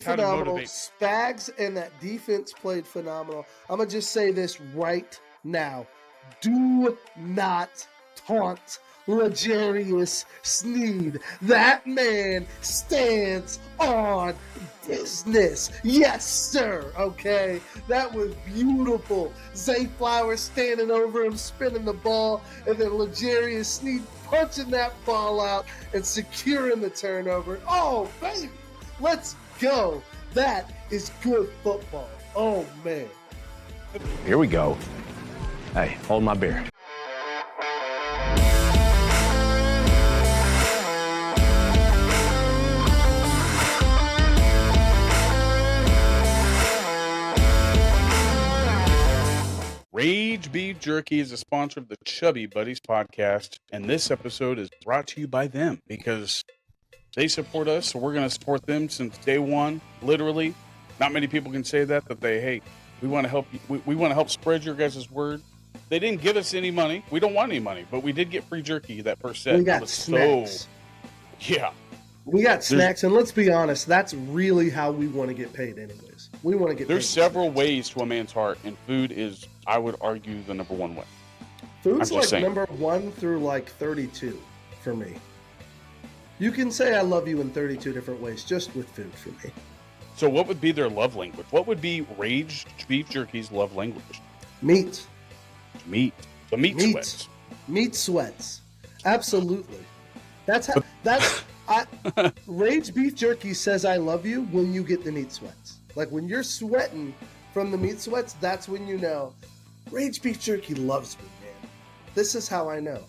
how to phenomenal. motivate. Spags and that defense played phenomenal. I'm going to just say this right now. Do not taunt L'Jarius Sneed. That man stands on business. Yes, sir. Okay. That was beautiful. Zay Flowers standing over him, spinning the ball, and then L'Jarius Sneed punching that ball out and securing the turnover. Oh, baby. Let's go. That is good football. Oh, man. Here we go. Hey, hold my beer. Rage Beef Jerky is a sponsor of the Chubby Buddies podcast, and this episode is brought to you by them because they support us, so we're going to support them since day one. Literally, not many people can say that hey, we want to help you. We want to help spread your guys' word. They didn't give us any money. We don't want any money, but we did get free jerky that first set. We got snacks. Yeah. We got snacks, and let's be honest, that's really how we want to get paid anyways. We want to get There's paid. several ways to a man's heart, and food is, I would argue, the number one way. Food's like number 1 through like 32 for me. You can say I love you in 32 different ways just with food for me. So what would be their love language? What would be Rage Beef Jerky's love language? Meat. Meat. The meat sweats. Meat sweats. Absolutely. That's how Rage Beef Jerky says I love you when you get the meat sweats. Like when you're sweating from the meat sweats, that's when you know Rage Beef Jerky loves me, man. This is how I know.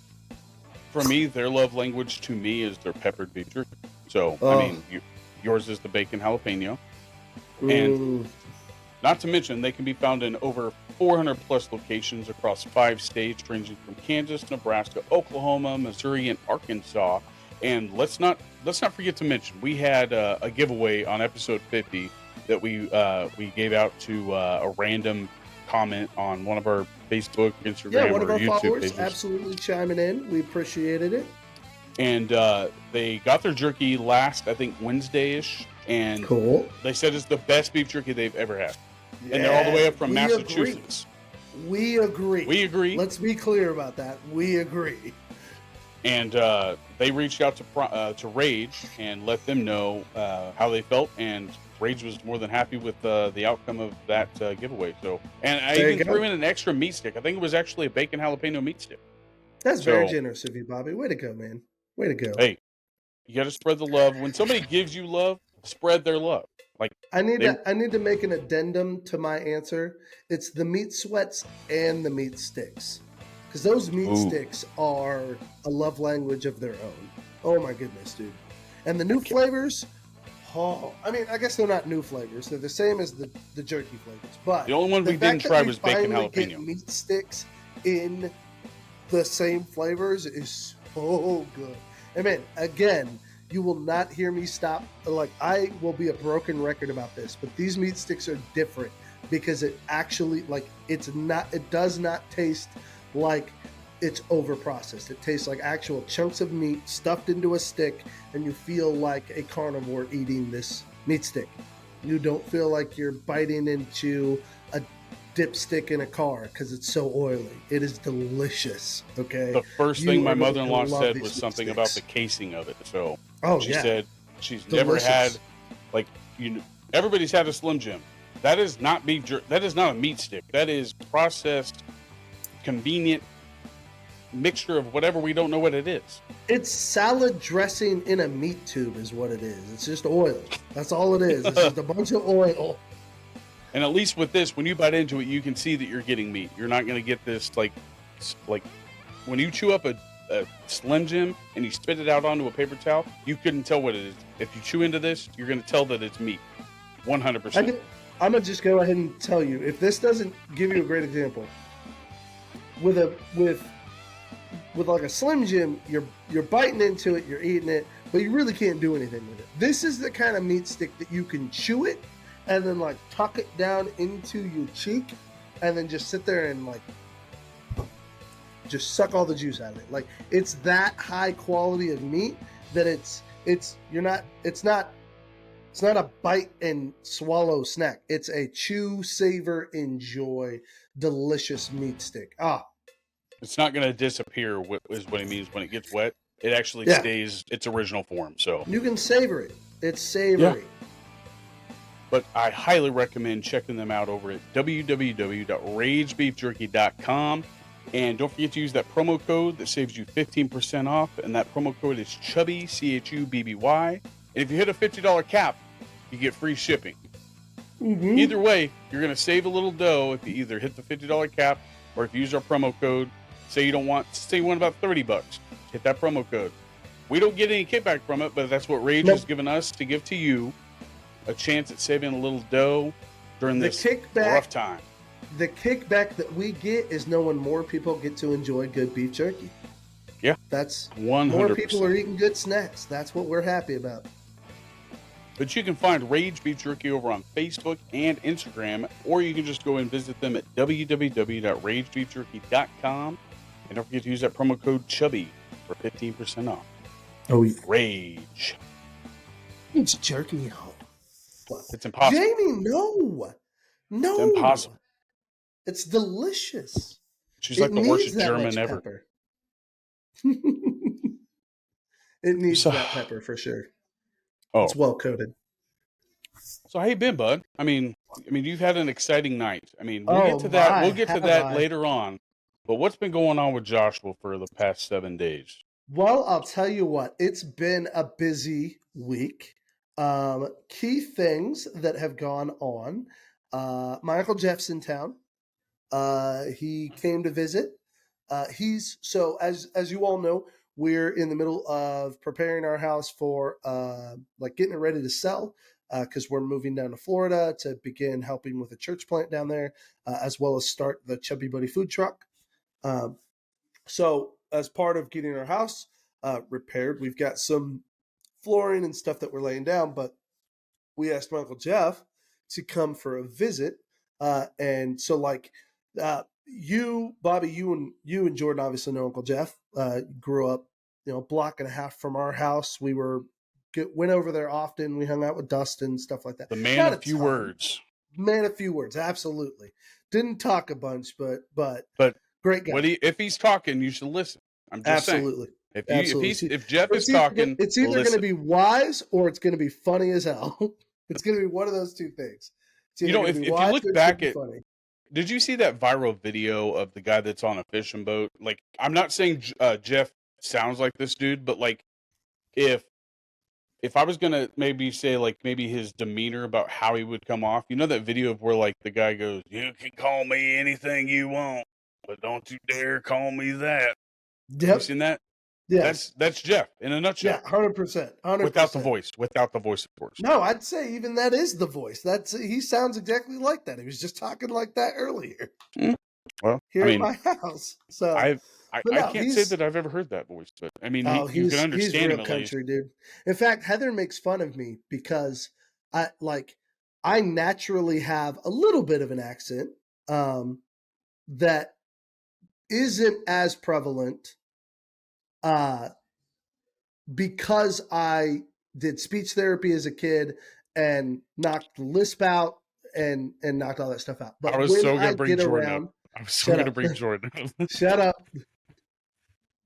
For me, their love language to me is their peppered beef jerky. So, I mean, yours is the bacon jalapeno. And not to mention, they can be found in over 400 plus locations across 5 states, ranging from Kansas, Nebraska, Oklahoma, Missouri, and Arkansas. And let's not forget to mention, we had a giveaway on episode 50 that we gave out to a random comment on one of our Facebook, Instagram, one of or our YouTube followers pages. absolutely chiming in. We appreciated it. And they got their jerky last, I think, Wednesday-ish. And cool. They said it's the best beef jerky they've ever had. Yeah, and they're all the way up from Massachusetts. We agree. We agree. Let's be clear about that. We agree. And they reached out to Rage and let them know how they felt, and Rage was more than happy with the outcome of that giveaway. So, and I even threw in an extra meat stick. I think it was actually a bacon jalapeno meat stick. That's very generous of you, Bobby. Way to go, man. Way to go. Hey, you got to spread the love. When somebody gives you love, spread their love. Like I need to make an addendum to my answer. It's the meat sweats and the meat sticks. Because those meat sticks are a love language of their own. Oh my goodness, dude. And the new flavors, I mean, I guess they're not new flavors. They're the same as the jerky flavors. But the only one we didn't try was bacon jalapeno. Get meat sticks in the same flavors is so good. And man, again, you will not hear me stop. Like, I will be a broken record about this, but these meat sticks are different because it actually, like, it does not taste like it's over processed. It tastes like actual chunks of meat stuffed into a stick, and you feel like a carnivore eating this meat stick. You don't feel like you're biting into a dipstick in a car because it's so oily. It is delicious. Okay. The first thing my mother-in-law said was something about the casing of it. So she said she's never had, like, everybody's had a Slim Jim. That is not beef jerky. That is not a meat stick. That is processed, convenient mixture of whatever we don't know what it is. It's salad dressing in a meat tube is what it is. It's just oil. That's all it is. It's just a bunch of oil. And at least with this, when you bite into it, you can see that you're getting meat. You're not going to get this like when you chew up a Slim Jim and you spit it out onto a paper towel, you couldn't tell what it is. If you chew into this, you're going to tell that it's meat. 100%. I'm going to just go ahead and tell you, if this doesn't give you a great example, with like a Slim Jim, you're biting into it, you're eating it, but you really can't do anything with it. This is the kind of meat stick that you can chew it and then like tuck it down into your cheek and then just sit there and like just suck all the juice out of it. Like, it's that high quality of meat that it's not It's not a bite and swallow snack. It's a chew, savor, enjoy, delicious meat stick. Ah, It's not going to disappear, is what he means. When it gets wet, it actually yeah. stays its original form. So You can savor it. It's savory. But I highly recommend checking them out over at www.ragebeefjerky.com. And don't forget to use that promo code that saves you 15% off. And that promo code is Chubby, CHUBBY. And if you hit a $50 cap, you get free shipping. Mm-hmm. Either way, you're going to save a little dough if you either hit the $50 cap or if you use our promo code. Say you want about $30. Hit that promo code. We don't get any kickback from it, but that's what Rage has given us to give to you. A chance at saving a little dough during this rough time. The kickback that we get is knowing more people get to enjoy good beef jerky. Yeah. That's 100%. More people are eating good snacks. That's what we're happy about. But you can find Rage Beef Jerky over on Facebook and Instagram, or you can just go and visit them at www.ragebeefjerky.com. And don't forget to use that promo code Chubby for 15% off. Oh, yeah. Rage. It's jerky home. It's impossible. Jamie, no. It's impossible. It's delicious. She's like the worst German ever. It needs that pepper for sure. Oh. It's well coated. So how you been, bud? I mean, you've had an exciting night. I mean, we'll get to that. We'll get to that later on. But what's been going on with Joshua for the past 7 days? Well, I'll tell you what. It's been a busy week. Key things that have gone on. My Uncle Jeff's in town. He came to visit. So as you all know, we're in the middle of preparing our house for getting it ready to sell because we're moving down to Florida to begin helping with a church plant down there, as well as start the Chubby Buddy food truck. So as part of getting our house repaired, we've got some flooring and stuff that we're laying down, but we asked my Uncle Jeff to come for a visit. And so you, Bobby, you and Jordan obviously know Uncle Jeff. Grew up, a block and a half from our house. We went over there often. We hung out with Dustin, stuff like that. The man of few words. Man of few words, absolutely. Didn't talk a bunch, but great guy. If he's talking, you should listen. I'm just absolutely. saying. If Jeff is talking, it's either going to be wise or it's going to be funny as hell. It's going to be one of those two things. If you look back at, did you see that viral video of the guy that's on a fishing boat? Like, I'm not saying Jeff sounds like this dude, but like, if I was gonna maybe say maybe his demeanor about how he would come off, that video of where the guy goes, "You can call me anything you want, but don't you dare call me that." Yep. You seen that? Yes. That's Jeff in a nutshell. Yeah, 100%. Without the voice, of course. No, I'd say even that is the voice. He sounds exactly like that. He was just talking like that earlier. Well, here at my house. So I can't say that I've ever heard that voice, but I mean, you can understand he's him real at country, least. dude. In fact, Heather makes fun of me because I naturally have a little bit of an accent that isn't as prevalent because I did speech therapy as a kid and knocked the lisp out and knocked all that stuff out. But I was so going to bring Jordan up. I was so going to bring Jordan up. Shut up.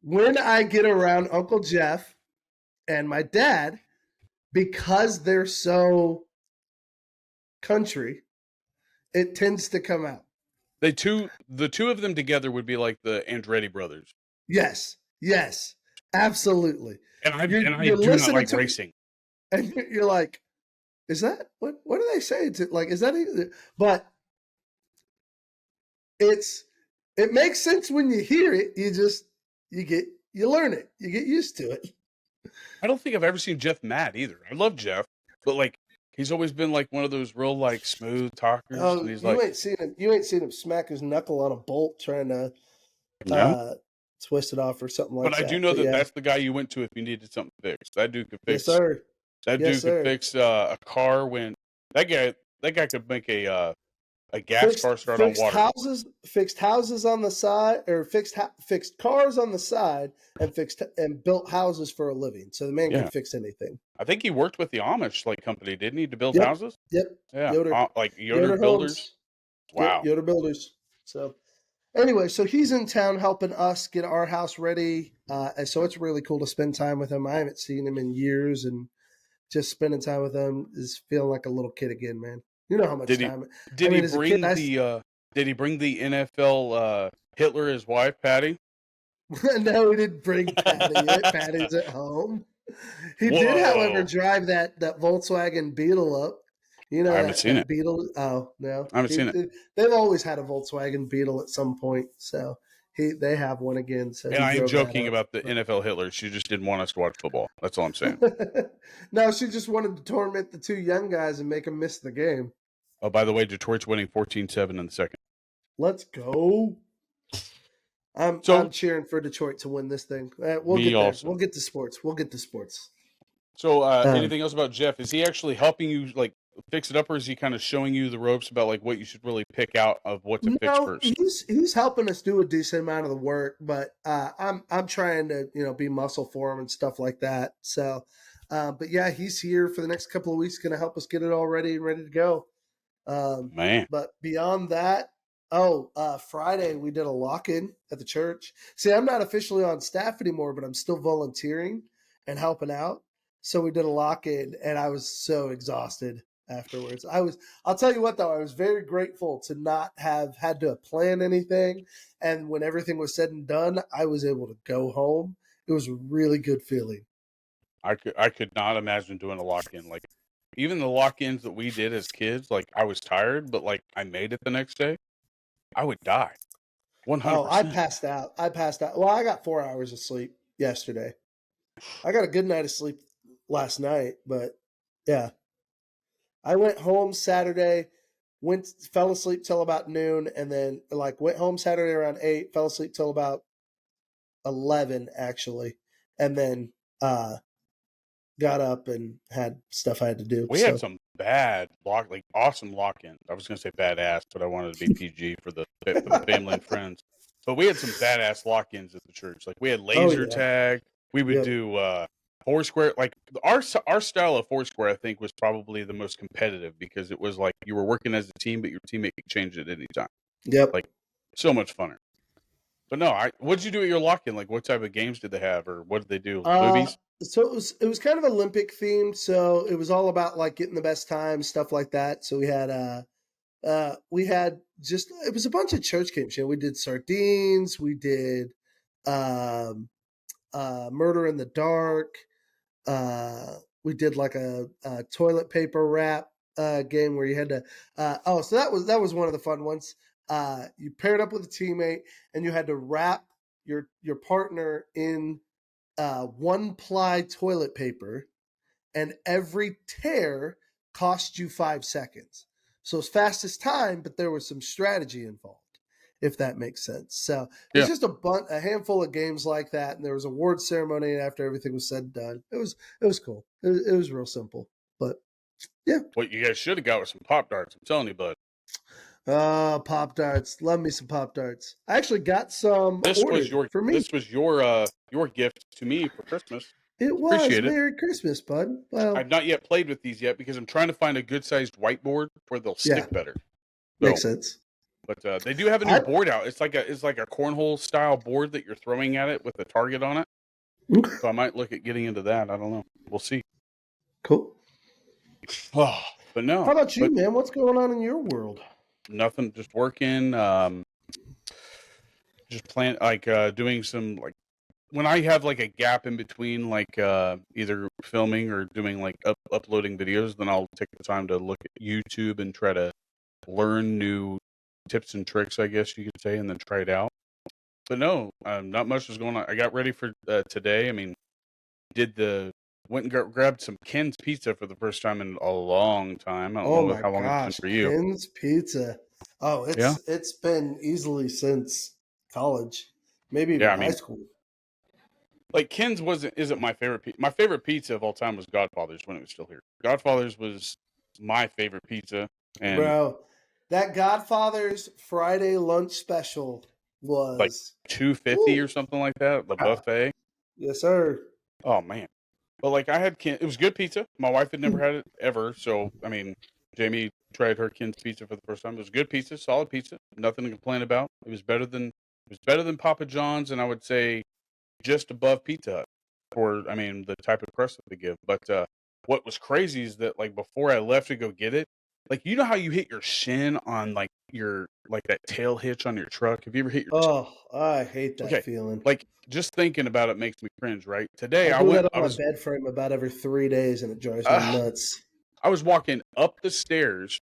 When I get around Uncle Jeff and my dad, because they're so country, it tends to come out. The two of them together would be like the Andretti brothers. Yes, absolutely. And I do not like racing. And you're like, is that what do they say? Is that even, but it makes sense when you hear it. You learn it. You get used to it. I don't think I've ever seen Jeff mad either. I love Jeff, but he's always been one of those real smooth talkers. Oh, and he's you ain't seen him smack his knuckle on a bolt trying to twist it off or something like that. But I do know that's the guy you went to if you needed something fixed. That dude could fix. Yes, sir. That dude could fix a car when that guy could make a a gas car start on water. Fixed houses on the side, or fixed cars on the side, and built houses for a living. So the man can fix anything. I think he worked with the Amish company, didn't he, to build Yep. houses? Yep. Yeah, Yoder. like Yoder Builders. Homes. Wow. Yep, Yoder Builders. So anyway, so he's in town helping us get our house ready, and so it's really cool to spend time with him. I haven't seen him in years, and just spending time with him is feeling like a little kid again, man. You know how much time. Did he bring the NFL Hitler, his wife, Patty? No, he didn't bring Patty. Patty's at home. He did, however, drive that Volkswagen Beetle up. You know, I haven't seen it. Beetle. Oh no, I haven't seen it. They've always had a Volkswagen Beetle at some point, so they have one again. So and I am joking about the NFL Hitler. She just didn't want us to watch football. That's all I'm saying. No, she just wanted to torment the two young guys and make them miss the game. Oh, by the way, Detroit's winning 14-7 in the second. Let's go. I'm cheering for Detroit to win this thing. We'll get there. Also. We'll get to sports. So anything else about Jeff? Is he actually helping you fix it up, or is he kind of showing you the ropes about what you should really pick out of what to fix first? He's helping us do a decent amount of the work, but I'm trying to be muscle for him and stuff like that. So, but yeah, he's here for the next couple of weeks, going to help us get it all ready to go. Man, but beyond that, Friday we did a lock-in at the church. See, I'm not officially on staff anymore, but I'm still volunteering and helping out. So we did a lock-in, and I was so exhausted afterwards. I'll tell you what, though, I was very grateful to not have had to plan anything. And when everything was said and done, I was able to go home. It was a really good feeling. I could not imagine doing a lock-in. Even the lock-ins that we did as kids, I was tired, but I made it the next day. I would die. 100%. Oh, I passed out. Well, I got 4 hours of sleep yesterday. I got a good night of sleep last night, but yeah. I went home Saturday, fell asleep till about noon, and then went home Saturday around 8, fell asleep till about 11 actually, and then got up and had stuff I had to do. We had some bad awesome lock-ins. I was going to say badass, but I wanted to be PG for the family and friends. But we had some badass lock-ins at the church. We had laser tag. We would do Foursquare. Our style of Foursquare, I think, was probably the most competitive because it was you were working as a team, but your teammate could change it at any time. Yep. So much funner. But no, what'd you do at your lock-in? What type of games did they have, or what did they do? Movies? So it was kind of Olympic themed. So it was all about getting the best time, stuff like that. So we had it was a bunch of church games. We did sardines, we did Murder in the Dark. We did a toilet paper wrap game where you had to. So that was one of the fun ones. You paired up with a teammate and you had to wrap your partner in 1-ply toilet paper, and every tear cost you 5 seconds. So it's fastest time, but there was some strategy involved, if that makes sense. So it's just a handful of games like that, and there was a award ceremony after everything was said and done. It was cool. It was real simple, but yeah. What you guys should have got was some Pop-Tarts. I'm telling you, bud. Pop-Tarts. Love me some Pop-Tarts. I actually got some for me. This was your gift to me for Christmas. It was. Appreciate Merry Christmas, bud. Well, I've not yet played with these yet because I'm trying to find a good-sized whiteboard where they'll stick better. Makes sense. But they do have a new board out. It's like a cornhole style board that you're throwing at it with a target on it. Okay. So I might look at getting into that. I don't know. We'll see. Cool. Oh, but no. How about you, man? What's going on in your world? Nothing. Just working. Just doing some when I have a gap in between either filming or doing uploading videos, then I'll take the time to look at YouTube and try to learn new tips and tricks, I guess you could say, and then try it out. But no, not much was going on. I got ready for today. I mean, went and grabbed some Ken's Pizza for the first time in a long time. I don't know how long it's been for you. Ken's Pizza. Oh, it's been easily since college, maybe even high school. Ken's isn't my favorite pizza. My favorite pizza of all time was Godfather's when it was still here. Godfather's was my favorite pizza. And bro, That Godfather's Friday lunch special Like was $2.50 or something like that. The buffet. Yes, sir. Oh man. But like I had it was good pizza. My wife had never had it ever, so I mean, Jamie tried her Ken's pizza for the first time. It was good pizza, solid pizza, nothing to complain about. It was better than Papa John's, and I would say just above Pizza Hut for the type of crust that they give. But what was crazy is that like before I left to go get it, like you know how you hit your shin on like that tail hitch on your truck. Have you ever hit your? Oh, I hate that Okay, feeling. like just thinking about it makes me cringe. Right today, I I do went. that I on my was. bed frame about every 3 days, and it drives me nuts. I was walking up the stairs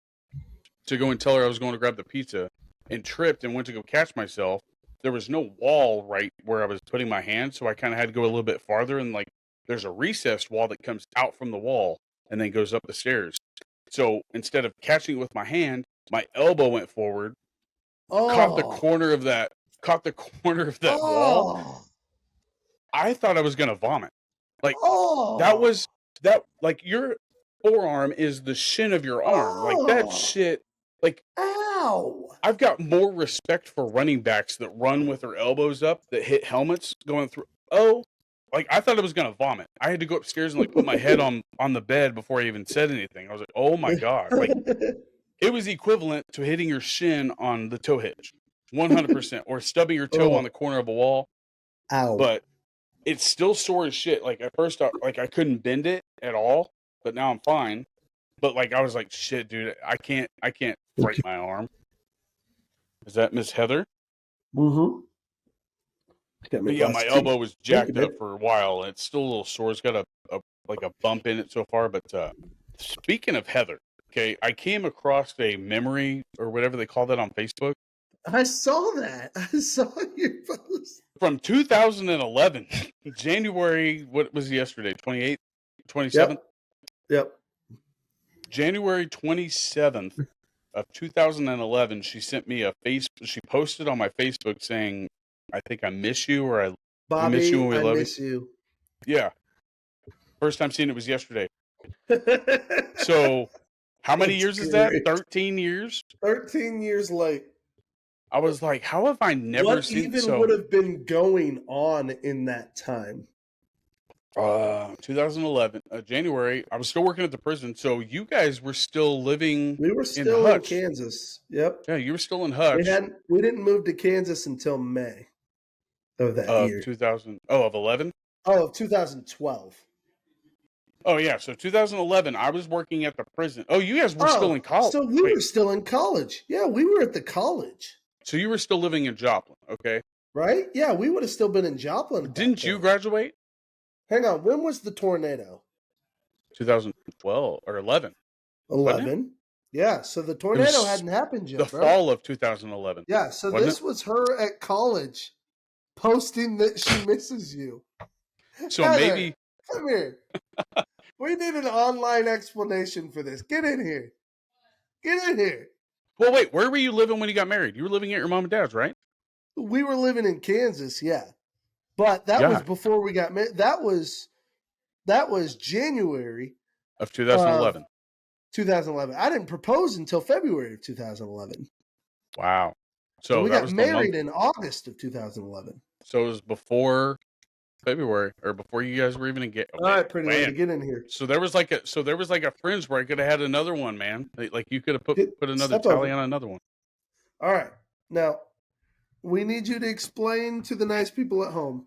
to go and tell her I was going to grab the pizza and tripped and went to go catch myself. There was no wall right where I was putting my hand, so I kind of had to go a little bit farther. And like, there's a recessed wall that comes out from the wall and then goes up the stairs. So instead of catching it with my hand, my elbow went forward, caught the corner of that wall. Oh, I thought I was gonna vomit. Like that oh, was that like your forearm is the shin of your arm. Like that oh, shit. Like ow. I've got more respect for running backs that run with their elbows up that hit helmets going through. Oh, like I thought I was gonna vomit. I had to go upstairs and like put my head on the bed before I even said anything. I was like, oh my god, like it was equivalent to hitting your shin on the toe hitch, 100%, or stubbing your toe on Oh, the corner of a wall. ow. But it's still sore as shit. Like at first, I couldn't bend it at all, but now I'm fine. But like I was like, shit, dude, I can't break my arm. Is that Miss Heather? Mm-hmm. Got But me yeah, glass my of tea. elbow was Thank you, jacked up babe. for a while, and it's still a little sore. It's got a like a bump in it so far. But speaking of Heather, okay, I came across a memory or whatever they call that on Facebook I saw that. I saw your post. from 2011, January. What was yesterday? 28th, 27th. Yep. January 27th of 2011, she sent me she posted on my Facebook saying, I think I miss you, or we miss you Bobby, and we I love you. miss you. Yeah. First time seeing it was yesterday. So how many That's years is that? great. 13 years? 13 years late. I was like, how have I never What seen even would have been going on in that time? 2011, January. I was still working at the prison, so you guys were still living We were in still in Hutch. Kansas. Yep. Yeah, you were still in Hutch. We didn't move to Kansas until May of that year. 2000. Oh, of 11. Oh, of 2012. Oh yeah, so 2011, I was working at the prison. Oh, you guys were still in college. So we were still in college. Yeah, we were at the college. So you were still living in Joplin, okay? Right? Yeah, we would have still been in Joplin. Didn't you graduate? Hang on. When was the tornado? 2012 or 11. 11. Yeah, so the tornado hadn't happened yet. The fall of 2011. Yeah, so this was her at college posting that she misses you. So Heather, maybe come here. We need an online explanation for this. Get in here. Get in here. Well, wait, where were you living when you got married? You were living at your mom and dad's, right? We were living in Kansas, yeah. But that was before we got married. That was January of 2011. 2011. I didn't propose until February of 2011. Wow. So we got married in August of 2011. So it was before February, or before you guys were even engaged. All right, pretty lady, get in here. So there was like a fringe where I could have had another one, man. Like you could have put another tally on another one. All right. Now, we need you to explain to the nice people at home.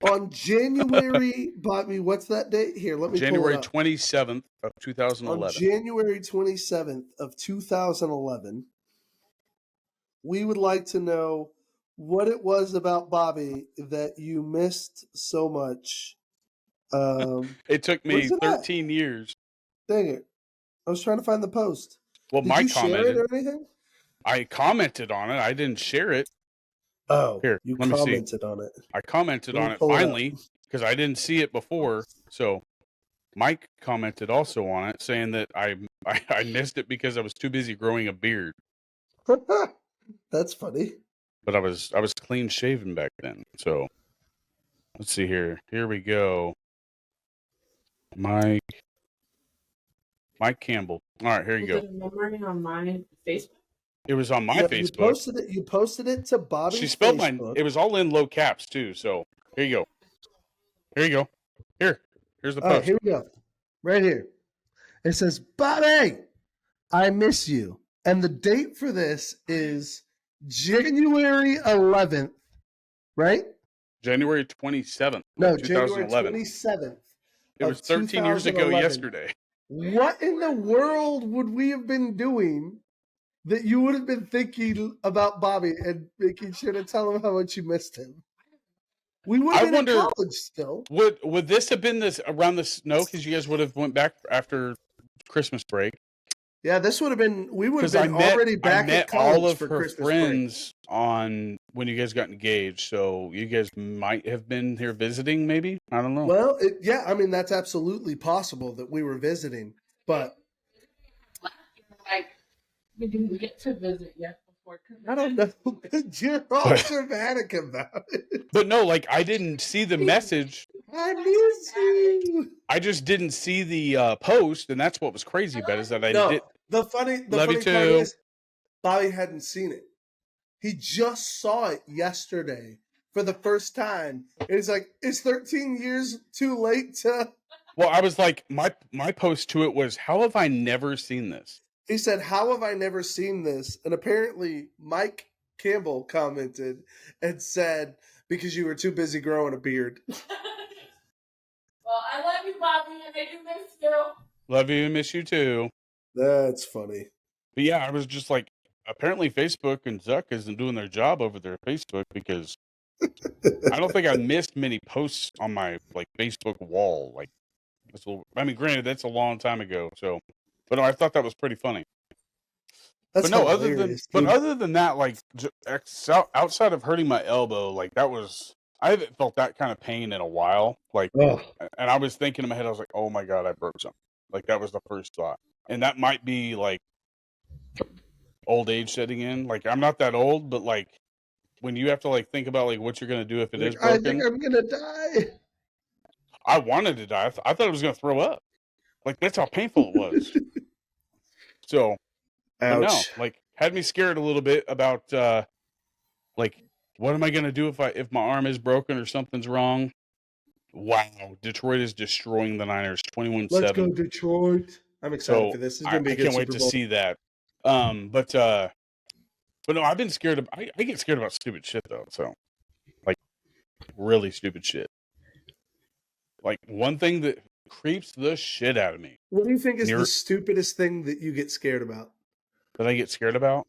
On January, Bobby, what's that date? Here, let me January pull it up. 27th of 2011. On January 27th of 2011, we would like to know what it was about Bobby that you missed so much. It took me 13 years. Dang it. I was trying to find the post. Well, Did you share it or anything? I commented on it. I didn't share it. Oh, here, you let me commented on it. I commented on it finally because I didn't see it before. So Mike commented also on it, saying that I missed it because I was too busy growing a beard. That's funny. But I was clean shaven back then. So let's see here. Here we go. Mike Mike Campbell. All right, here you Was go. it a memory on my Facebook? It was on my No, Facebook. You posted it to Bobby's She spelled Facebook. it was all in low caps too. So here you go. Here you go. Here's the All right, post. here we go. Right here. It says, Bobby, I miss you. And the date for this is January 11th, right? January 27th, No, 2011. January 27th. It was 13 years ago yesterday. What in the world would we have been doing that you would have been thinking about Bobby and making sure to tell him how much you missed him? We would have been in college still. Would this have been this around the snow? Because you guys would have went back after Christmas break. Yeah, this would have been. We would have been already back at college all of for her Christmas friends on when you guys got engaged. So you guys might have been here visiting, maybe. I don't know. Well, yeah, I mean that's absolutely possible that we were visiting, but We didn't get to visit yet before. I don't know. You're all dramatic about it. But no, like I didn't see the message. I miss you. I just didn't see the post, and that's what was crazy about it, is that I No, did. the funny Love you part too. is Bobby hadn't seen it. He just saw it yesterday for the first time. And he's like, "It's 13 years too late to." Well, I was like, my post to it was, "How have I never seen this?" He said, "How have I never seen this?" And apparently, Mike Campbell commented and said, "Because you were too busy growing a beard." Well, I love you, Bobby, and I do miss you. Love you and miss you too. That's funny. But yeah, I was just like, apparently Facebook and Zuck isn't doing their job over there at Facebook, because I don't think I missed many posts on my like Facebook wall. Like, I mean, granted, that's a long time ago. So, but no, I thought that was pretty funny. That's but no, hilarious, other than that, like outside of hurting my elbow, like that was, I haven't felt that kind of pain in a while. Like, and I was thinking in my head, I was like, oh my God, I broke something. Like that was the first thought. And that might be like old age setting in. Like I'm not that old, but like when you have to like think about like what you're going to do if it is broken. I think I'm going to die. I wanted to die. I thought I was going to throw up. Like that's how painful it was. So, but no, like had me scared a little bit about like what am I going to do if my arm is broken or something's wrong? Wow, Detroit is destroying the Niners 21-7. Let's go Detroit. I'm excited for this. It's going to be a good I can't wait Super to Bowl. see that. But no, I've been scared of. I get scared about stupid shit though. So, like, really stupid shit. Like one thing that creeps the shit out of me. What do you think is the stupidest thing that you get scared about? That I get scared about?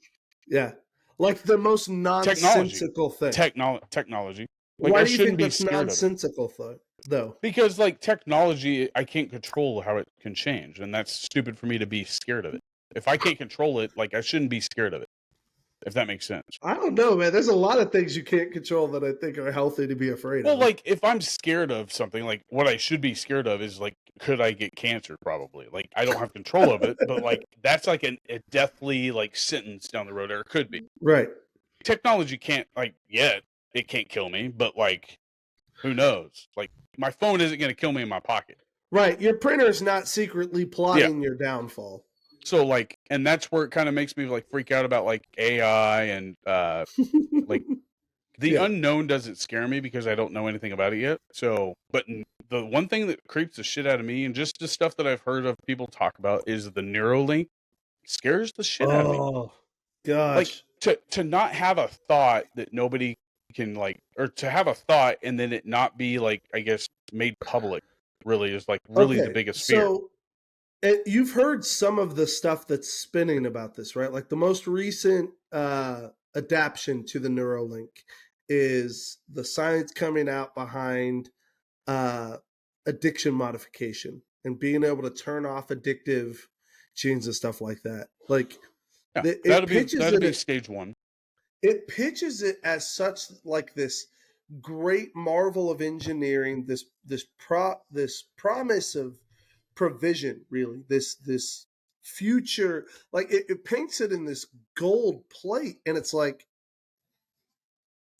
Yeah, like the most nonsensical thing. Technology. Like, why do you think that's nonsensical though? Because like technology, I can't control how it can change, and that's stupid for me to be scared of it. If I can't control it, like I shouldn't be scared of it. If that makes sense. I don't know, man. There's a lot of things you can't control that I think are healthy to be afraid of. Well, like if I'm scared of something, like what I should be scared of is like, could I get cancer? Probably. Like I don't have control of it, but like that's like a deathly like sentence down the road, or it could be. Right. Technology can't yet. It can't kill me, but like, who knows? Like my phone isn't going to kill me in my pocket. Right. Your printer's not secretly plotting your downfall. So like, and that's where it kind of makes me like freak out about like AI and like the unknown doesn't scare me because I don't know anything about it yet. So, but the one thing that creeps the shit out of me and just the stuff that I've heard of people talk about is the Neuralink. Scares the shit out of me. Oh, gosh. Like to not have a thought that nobody can like, or to have a thought and then it not be like, I guess, made public really is like really the biggest fear. So you've heard some of the stuff that's spinning about this, right? Like the most recent adaptation to the Neuralink is the science coming out behind addiction modification and being able to turn off addictive genes and stuff like that. Like that'd be stage one. It pitches it as such like this great marvel of engineering, this promise of provision, really, this future, like it paints it in this gold plate, and it's like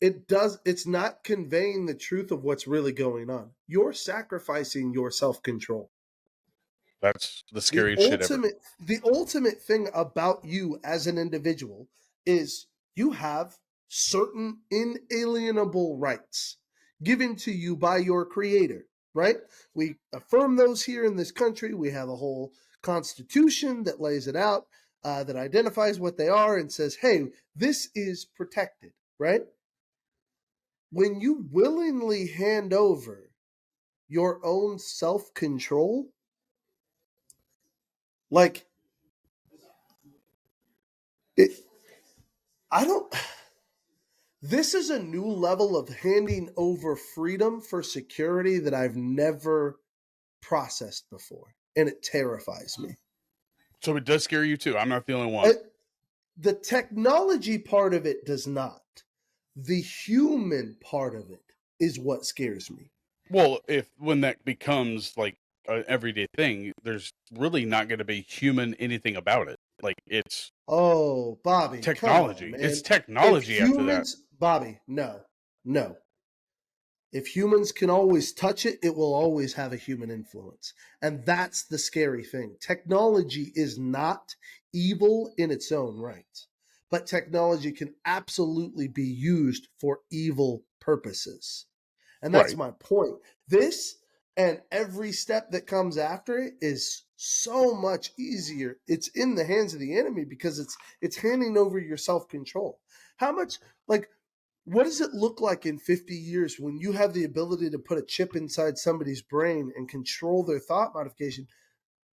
it's not conveying the truth of what's really going on. You're sacrificing your self-control. That's the The scariest shit ever. ultimate thing about you as an individual is you have certain inalienable rights given to you by your creator, right? We affirm those here in this country. We have a whole constitution that lays it out, that identifies what they are and says, hey, this is protected, right? When you willingly hand over your own self-control, like, it, I don't. This is a new level of handing over freedom for security that I've never processed before, and it terrifies me. So it does scare you too. I'm not the only one. The technology part of it does not. The human part of it is what scares me. Well, when that becomes like an everyday thing, there's really not going to be human anything about it. Like it's Bobby, technology. come on, man. It's technology after that. Bobby, no. If humans can always touch it, it will always have a human influence. And that's the scary thing. Technology is not evil in its own right, but technology can absolutely be used for evil purposes. And that's my point. This and every step that comes after it is so much easier. It's in the hands of the enemy because it's handing over your self-control. How much, like, what does it look like in 50 years when you have the ability to put a chip inside somebody's brain and control their thought modification?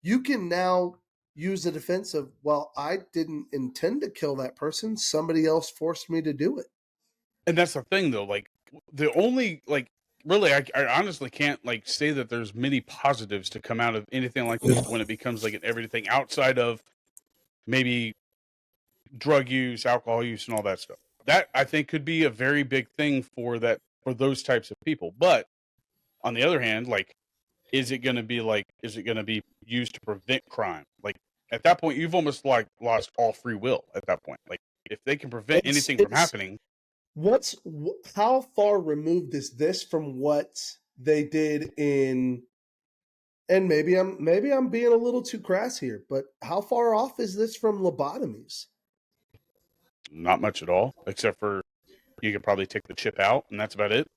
You can now use the defense of, well, I didn't intend to kill that person. Somebody else forced me to do it. And that's the thing, though. Like, the only, like, really, I honestly can't, like, say that there's many positives to come out of anything like this when it becomes, like, an everything outside of maybe drug use, alcohol use, and all that stuff. That, I think, could be a very big thing for those types of people. But on the other hand, like, is it going to be used to prevent crime? Like, at that point, you've almost, like, lost all free will at that point. Like, if they can prevent anything from happening. How far removed is this from what they did in, and maybe I'm being a little too crass here, but how far off is this from lobotomies? Not much at all, except for you could probably take the chip out, and that's about it.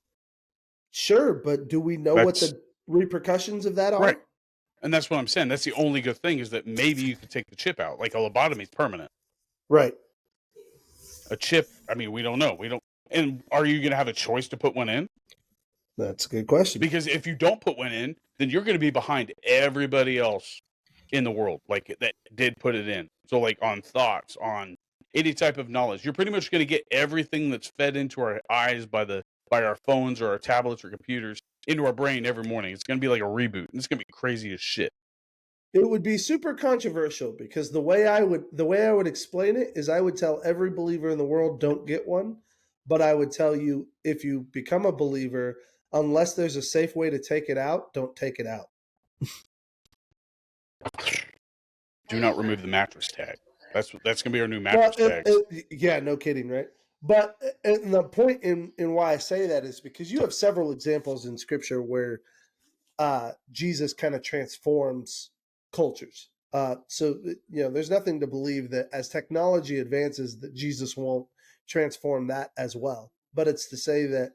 Sure, but do we know what the repercussions of that are? Right. And that's what I'm saying. That's the only good thing is that maybe you could take the chip out. Like a lobotomy is permanent. Right. A chip, I mean, we don't know. And are you going to have a choice to put one in? That's a good question. Because if you don't put one in, then you're going to be behind everybody else in the world, like that did put it in. So, like on thoughts, on any type of knowledge, you're pretty much going to get everything that's fed into our eyes by our phones or our tablets or computers into our brain every morning. It's going to be like a reboot, and it's going to be crazy as shit. It would be super controversial because the way I would explain it is I would tell every believer in the world don't get one, but I would tell you if you become a believer, unless there's a safe way to take it out, don't take it out. Do not remove the mattress tag. That's going to be our new mattress tag. Yeah, no kidding, right? But the point in why I say that is because you have several examples in Scripture where Jesus kind of transforms cultures. So there's nothing to believe that as technology advances that Jesus won't transform that as well. But it's to say that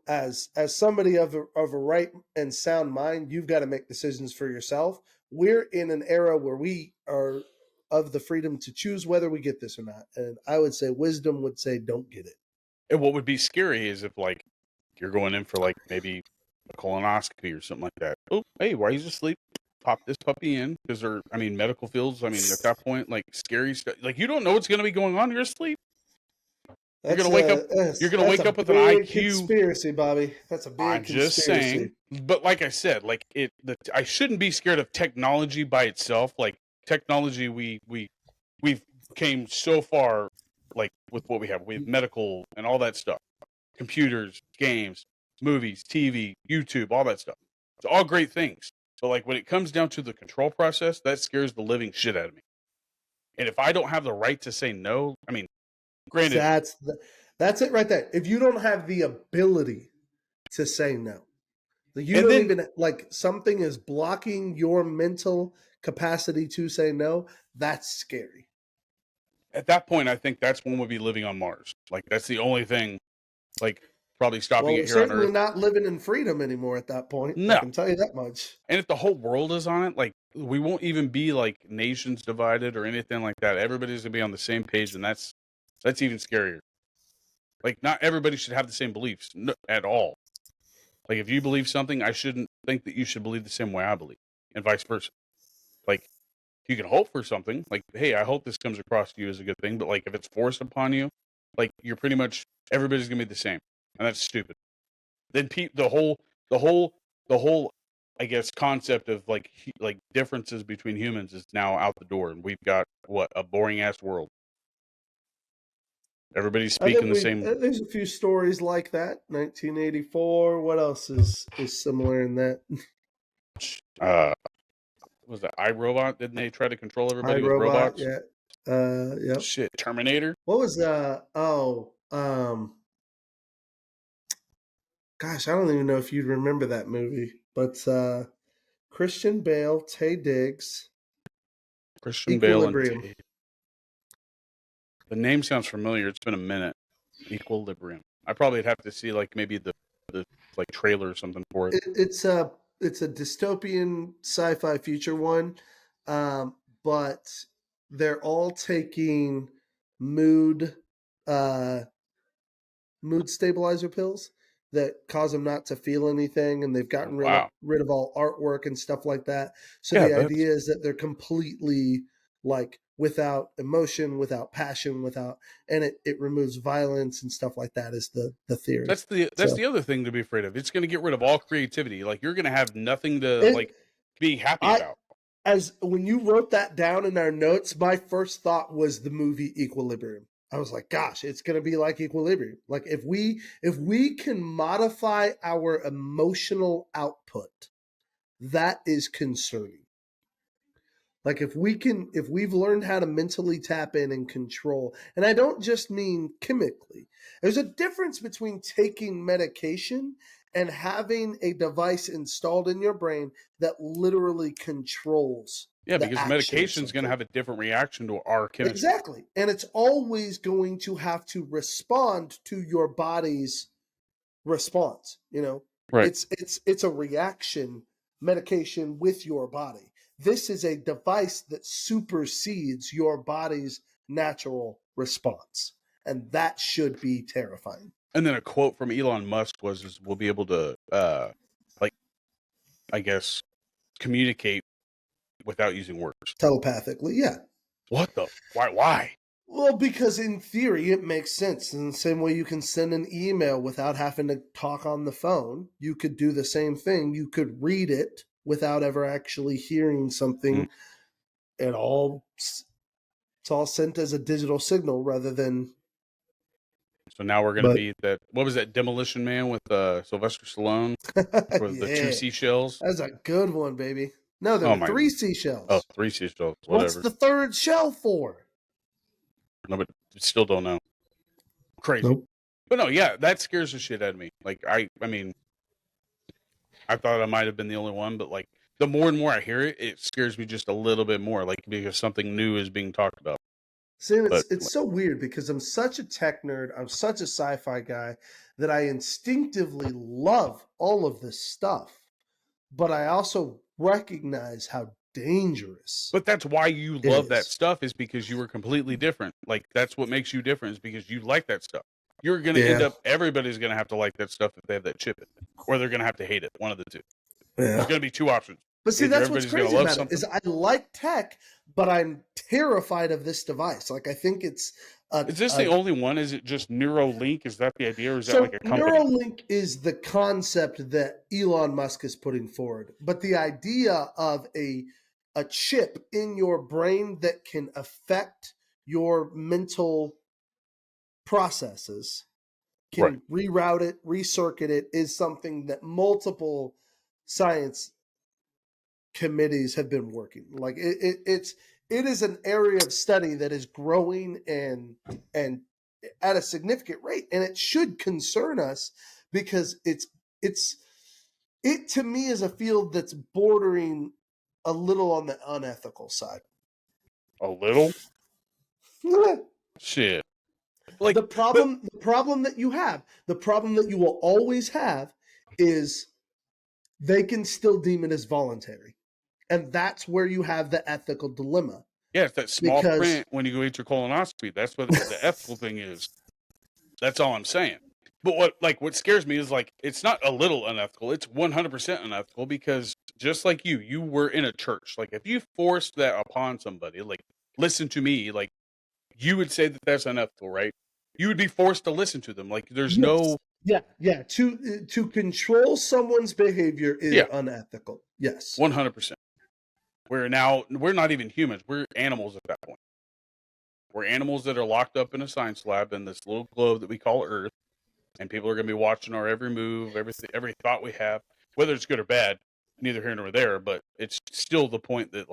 as somebody of a right and sound mind, you've got to make decisions for yourself. We're in an era where we are of the freedom to choose whether we get this or not. And I would say wisdom would say don't get it. And what would be scary is if like you're going in for like maybe a colonoscopy or something like that. Oh, hey, why are you asleep? Pop this puppy in because medical fields. I mean, at that point, like scary stuff. Like you don't know what's going to be going on. You're asleep. You're gonna wake up. You're gonna wake up with an IQ conspiracy, Bobby. That's a big conspiracy. I'm just saying. But like I said, like I shouldn't be scared of technology by itself. Like technology, we've came so far, like with what we have medical and all that stuff, computers, games, movies, TV, YouTube, all that stuff. It's all great things. But like when it comes down to the control process, that scares the living shit out of me. And if I don't have the right to say no, I mean. Granted, that's it right there. If you don't have the ability to say no, You And don't then even like something is blocking your mental capacity to say no. That's scary. at that point, I think that's when we'll be living on Mars. Like that's the only thing, like probably stopping Well, it we're here on certainly Earth. not living in freedom anymore at that point. I No. can tell you that much. And if the whole world is on it, like we won't even be like nations divided or anything like that. Everybody's gonna be on the same page, and that's even scarier. Like not everybody should have the same beliefs at all. Like if you believe something, I shouldn't think that you should believe the same way I believe, and vice versa. Like you can hope for something, like hey, I hope this comes across to you as a good thing, but like if it's forced upon you, like you're pretty much everybody's gonna be the same, and that's stupid. Then the whole the whole I guess concept of like like differences between humans is now out the door, and we've got what a boring ass world. Everybody's I speaking think the same. there's a few stories like that. 1984. What else is similar in that? Was that iRobot? Didn't they try to control everybody with iRobot. robots? Yeah. Yep. Shit, Terminator. What was gosh, I don't even know if you'd remember that movie, but Christian Bale, Taye Diggs, Christian Bale and Equilibrium. the name sounds familiar. It's been a minute. Equilibrium. I probably have to see like maybe the like trailer or something for it. It's a dystopian sci-fi future one, but they're all taking mood mood stabilizer pills that cause them not to feel anything, and they've Oh, gotten wow. rid of all artwork and stuff like that. So Yeah, the idea is that they're completely like without emotion, without passion, without, and it removes violence and stuff like that is the theory. that's the other thing to be afraid of. It's going to get rid of all creativity. Like you're going to have nothing to It, like be happy I about. as when you wrote that down in our notes, my first thought was the movie Equilibrium. I was like, gosh, it's going to be like Equilibrium. Like if we can modify our emotional output, that is concerning. Like if we've learned how to mentally tap in and control, and I don't just mean chemically. There's a difference between taking medication and having a device installed in your brain that literally controls Yeah, the because action of medication is going to something. have a different reaction to our chemistry. Exactly. And it's always going to have to respond to your body's response, Right. It's a reaction medication with your body. This is a device that supersedes your body's natural response. And that should be terrifying. And then a quote from Elon Musk is we'll be able to like I guess communicate without using words. Telepathically, yeah. What the why? Well, because in theory, it makes sense. In the same way you can send an email without having to talk on the phone, you could do the same thing. You could read it without ever actually hearing something. It's all sent as a digital signal rather than. So now we're going to be that. What was that Demolition Man with Sylvester Stallone for the two seashells? That's a good one, baby. No, there were 3 seashells. Oh, 3 seashells. Whatever. What's the third shell for? No, but still don't know. Crazy. Nope. But no, yeah, that scares the shit out of me. Like I mean, I thought I might have been the only one, but like the more and more I hear it, it scares me just a little bit more. Like because something new is being talked about. See, it's so weird because I'm such a tech nerd. I'm such a sci-fi guy that I instinctively love all of this stuff, but I also recognize how dangerous. But that's why you love that stuff is because you were completely different. Like that's what makes you different is because you like that stuff. You're going to end up. Everybody's going to have to like that stuff if they have that chip in it, or they're going to have to hate it. One of the two. Yeah. There's going to be 2 options. But see, that's what's crazy about it is I like tech, but I'm terrified of this device. Like I think it's. Is this the only one? Is it just Neuralink? Is that the idea, or is that like a company? Neuralink is the concept that Elon Musk is putting forward, but the idea of a chip in your brain that can affect your mental processes, can reroute it, recircuit it, is something that multiple science committees have been working. Like it is an area of study that is growing and at a significant rate, and it should concern us because it's it to me is a field that's bordering a little on the unethical side. A little? Shit. Like the problem that you have, the problem that you will always have is they can still deem it as voluntary. And that's where you have the ethical dilemma. Yeah, it's that small print when you go get your colonoscopy. That's what the ethical thing is. That's all I'm saying. But what scares me is it's not a little unethical. It's 100% unethical because just like you were in a church. Like if you forced that upon somebody, like listen to me, like you would say that that's unethical, right? You would be forced to listen to them. Like there's no. Yeah. To control someone's behavior is unethical. Yes. 100%. We're not even humans. We're animals at that point. We're animals that are locked up in a science lab in this little globe that we call Earth. And people are going to be watching our every move, every thought we have, whether it's good or bad, neither here nor there. But it's still the point that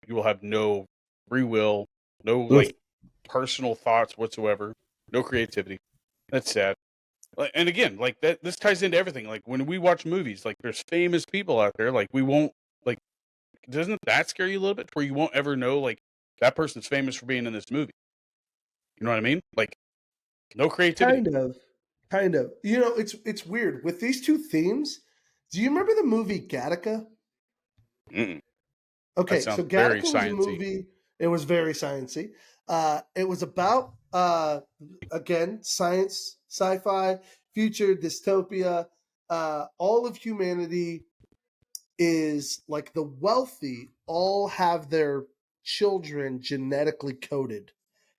you will have no free will, no personal thoughts whatsoever, no creativity. That's sad. And again, that this ties into everything. Like when we watch movies, there's famous people out there, we won't doesn't that scare you a little bit where you won't ever know that person's famous for being in this movie? You know what I mean? No creativity. Kind of. You know, it's weird. With these two themes, do you remember the movie Gattaca? Mm-mm. Okay, so Gattaca was a movie. It was very sciencey. It was about, again, science, sci-fi, future, dystopia. All of humanity is the wealthy all have their children genetically coded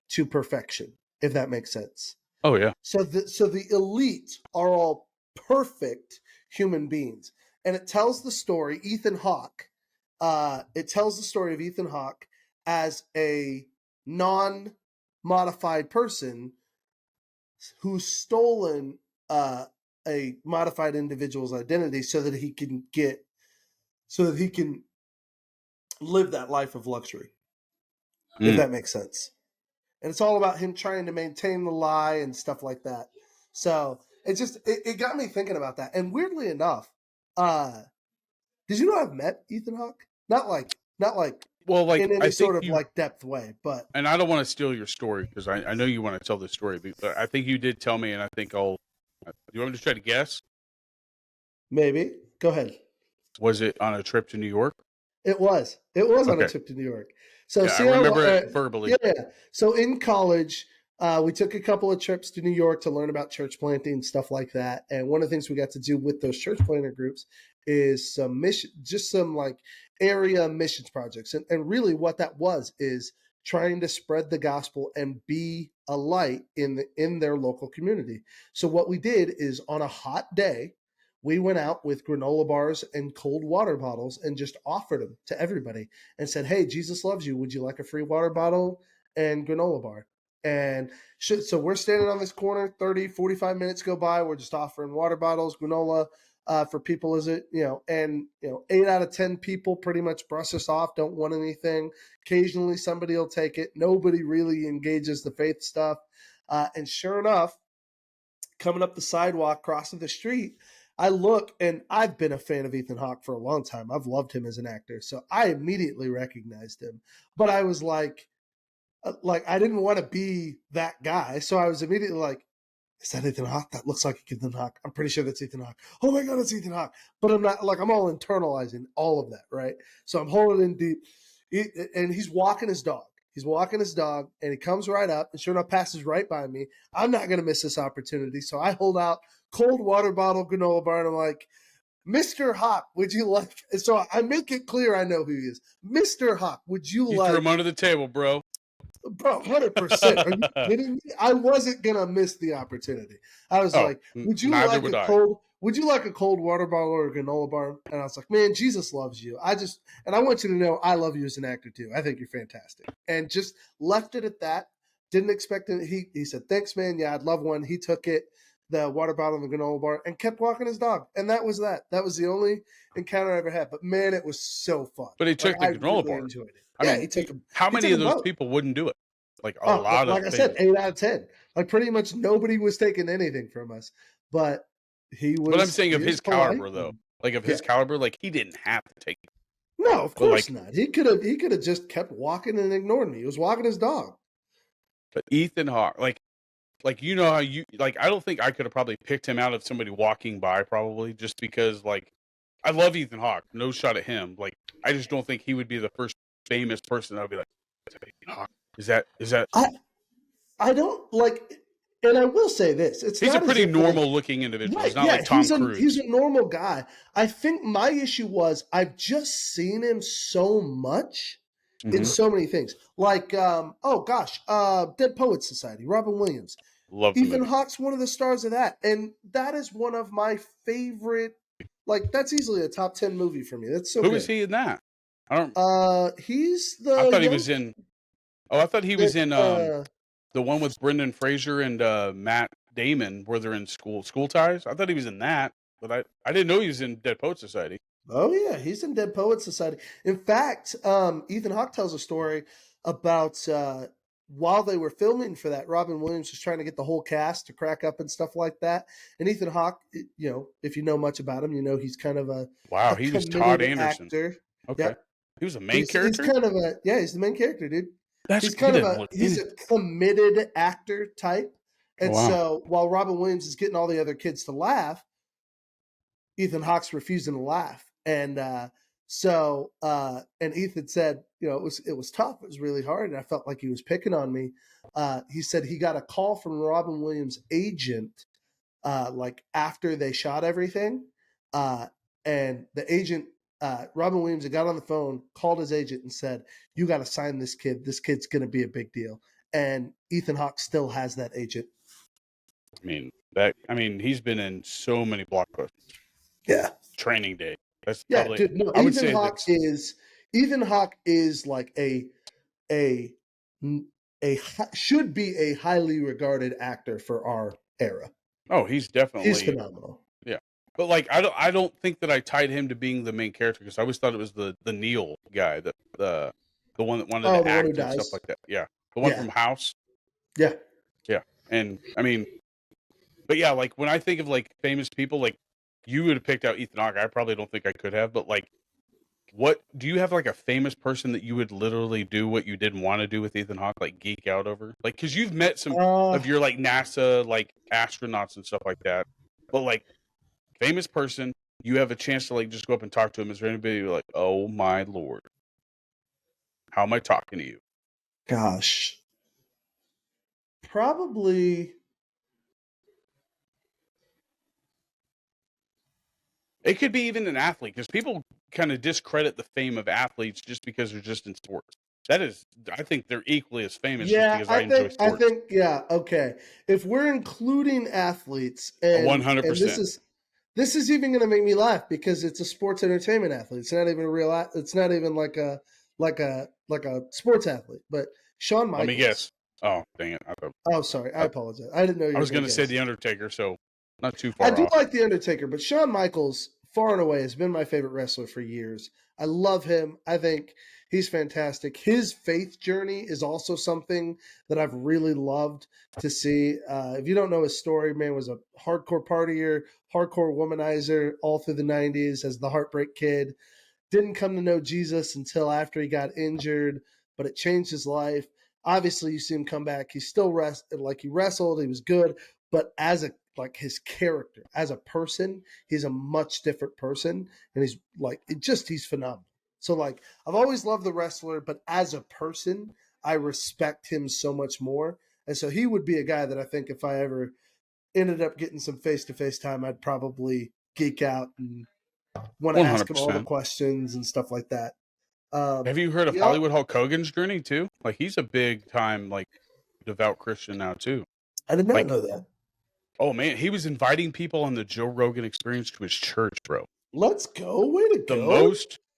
to perfection, if that makes sense. Oh yeah. So the elite are all perfect human beings, and it tells the story Ethan Hawke. It tells the story of Ethan Hawke as a non-modified person who's stolen a modified individual's identity so that he can live that life of luxury, if that makes sense. And it's all about him trying to maintain the lie and stuff like that. So it got me thinking about that. And weirdly enough, did you know I've met Ethan Hawke? Not like in any sort of depth way, but. And I don't want to steal your story because I know you want to tell this story, but I think you did tell me, and I think do you want me to try to guess? Maybe. Go ahead. Was it on a trip to New York? It was. On a trip to New York. So I remember it verbally. Yeah. So in college, we took a couple of trips to New York to learn about church planting and stuff like that. And one of the things we got to do with those church planter groups is some area missions projects. And really what that was is trying to spread the gospel and be a light in their local community. So what we did is on a hot day, we went out with granola bars and cold water bottles and just offered them to everybody and said, hey, Jesus loves you. Would you like a free water bottle and granola bar? And so we're standing on this corner, 30, 45 minutes go by. We're just offering water bottles, granola for people, 8 out of 10 people pretty much brush us off, don't want anything. Occasionally somebody will take it. Nobody really engages the faith stuff. And sure enough, coming up the sidewalk, crossing the street, I look, and I've been a fan of Ethan Hawke for a long time. I've loved him as an actor, so I immediately recognized him. But I was like I didn't want to be that guy, so I was immediately like, is that Ethan Hawke? That looks like Ethan Hawke. I'm pretty sure that's Ethan Hawke. Oh my God, it's Ethan Hawke. But I'm not, I'm all internalizing all of that, right? So I'm holding in deep, and he's walking his dog. He's walking his dog, and he comes right up, and sure enough, passes right by me. I'm not going to miss this opportunity, so I hold out cold water bottle, granola bar, and I'm like, Mr. Hawke, would you like? So I make it clear I know who he is. Mr. Hawke, would you like? You threw him under the table, bro. Bro, 100%. Are you kidding me? I wasn't gonna miss the opportunity. I was like, would you like a cold? Would you like a cold water bottle or a granola bar? And I was like, man, Jesus loves you. And I want you to know I love you as an actor too. I think you're fantastic. And just left it at that. Didn't expect it. He said, thanks, man. Yeah, I'd love one. He took it, the water bottle and the granola bar, and kept walking his dog. And that was that. That was the only encounter I ever had. But man, it was so fun. But he took the granola bar. Enjoyed it. I mean, he took how many of those people wouldn't do it? A lot of, like I said, 8 out of 10. Pretty much nobody was taking anything from us, but he was. But I'm saying of his caliber, though. like of his caliber, like he didn't have to take it. No, of But course like, not. He could have just kept walking and ignored me. He was walking his dog. but Ethan Hawke, like you know how you like, I don't think I could have probably picked him out of somebody walking by, probably just because like I love Ethan Hawke, no shot at him. Like I just don't think he would be the first famous person that would be like, Ethan Hawke. Is that? I don't like, and I will say this: it's He's a not as pretty if normal looking individual. right, He's not yeah, like Tom he's Cruise. a normal guy. I think my issue was I've just seen him so much in so many things. Like, oh gosh, Dead Poets Society, Robin Williams. Love the Ethan movie. Hawke's one of the stars of that, and that is one of my favorite. Like, that's easily a top 10 movie for me. That's so Who good. was he in that? I don't. He's the. I thought he young was in. Oh, I thought he was in that, the one with Brendan Fraser and Matt Damon, where they're in school ties. I thought he was in that, but I didn't know he was in Dead Poet Society. Oh yeah, he's in Dead Poets Society. In fact, Ethan Hawke tells a story about while they were filming for that, Robin Williams was trying to get the whole cast to crack up and stuff like that. And Ethan Hawke, you know, if you know much about him, you know he's kind of a Wow, he was Todd Anderson. actor. Okay, Yep. He was a main character. He's kind of a he's the main character, dude. That's He's kind of a committed actor type. And so while Robin Williams is getting all the other kids to laugh, Ethan Hawke's refusing to laugh. And and Ethan said, you know, it was tough. It was really hard. And I felt like he was picking on me. He said he got a call from Robin Williams' agent, like after they shot everything. And the agent, Robin Williams, had got on the phone, called his agent and said, you got to sign this kid. This kid's going to be a big deal. And Ethan Hawke still has that agent. I mean, he's been in so many blockbusters. Yeah. Training Day. That's probably, dude, no, I would say Ethan Hawke is like a should be a highly regarded actor for our era. Oh, he's phenomenal. Yeah. But like I don't think that I tied him to being the main character, because I always thought it was the Neil guy, the one that wanted to act and stuff like that. Yeah. The one from House. Yeah. Yeah. And I mean, but yeah, like when I think of like famous people, like you would have picked out Ethan Hawke. I probably don't think I could have, but like, what do you have like a famous person that you would literally do what you didn't want to do with Ethan Hawke, like geek out over? Like, because you've met some of your like NASA like astronauts and stuff like that, but like famous person, you have a chance to like just go up and talk to him. Is there anybody like, oh my Lord, how am I talking to you? Gosh, probably. It could be even an athlete, because people kind of discredit the fame of athletes just because they're just in sports. That is, I think they're equally as famous just because I enjoy sports. I think, yeah, okay. If we're including athletes, and 100%, this is even going to make me laugh because it's a sports entertainment athlete. It's not even a real. It's not even like a sports athlete. But Shawn Michaels. Let me guess. Oh, dang it! Oh, sorry. I apologize. I didn't know you were I was going to say The Undertaker, so not too far. I do like The Undertaker, but Shawn Michaels, far and away, has been my favorite wrestler for years. I love him. I think he's fantastic. His faith journey is also something that I've really loved to see. If you don't know his story, man was a hardcore partier, hardcore womanizer all through the 90s as the Heartbreak Kid. Didn't come to know Jesus until after he got injured, but it changed his life. Obviously, you see him come back. He still he wrestled. He was good, but as his character, as a person, he's a much different person, and he's he's phenomenal. So like, I've always loved the wrestler, but as a person, I respect him so much more. And so he would be a guy that I think if I ever ended up getting some face-to-face time, I'd probably geek out and want to ask him all the questions and stuff like that. Have you heard of Hollywood Hulk Hogan's journey too? Like, he's a big time like devout Christian now too. I did not know that. Oh man, he was inviting people on the Joe Rogan Experience to his church, bro. Let's go! Way to go!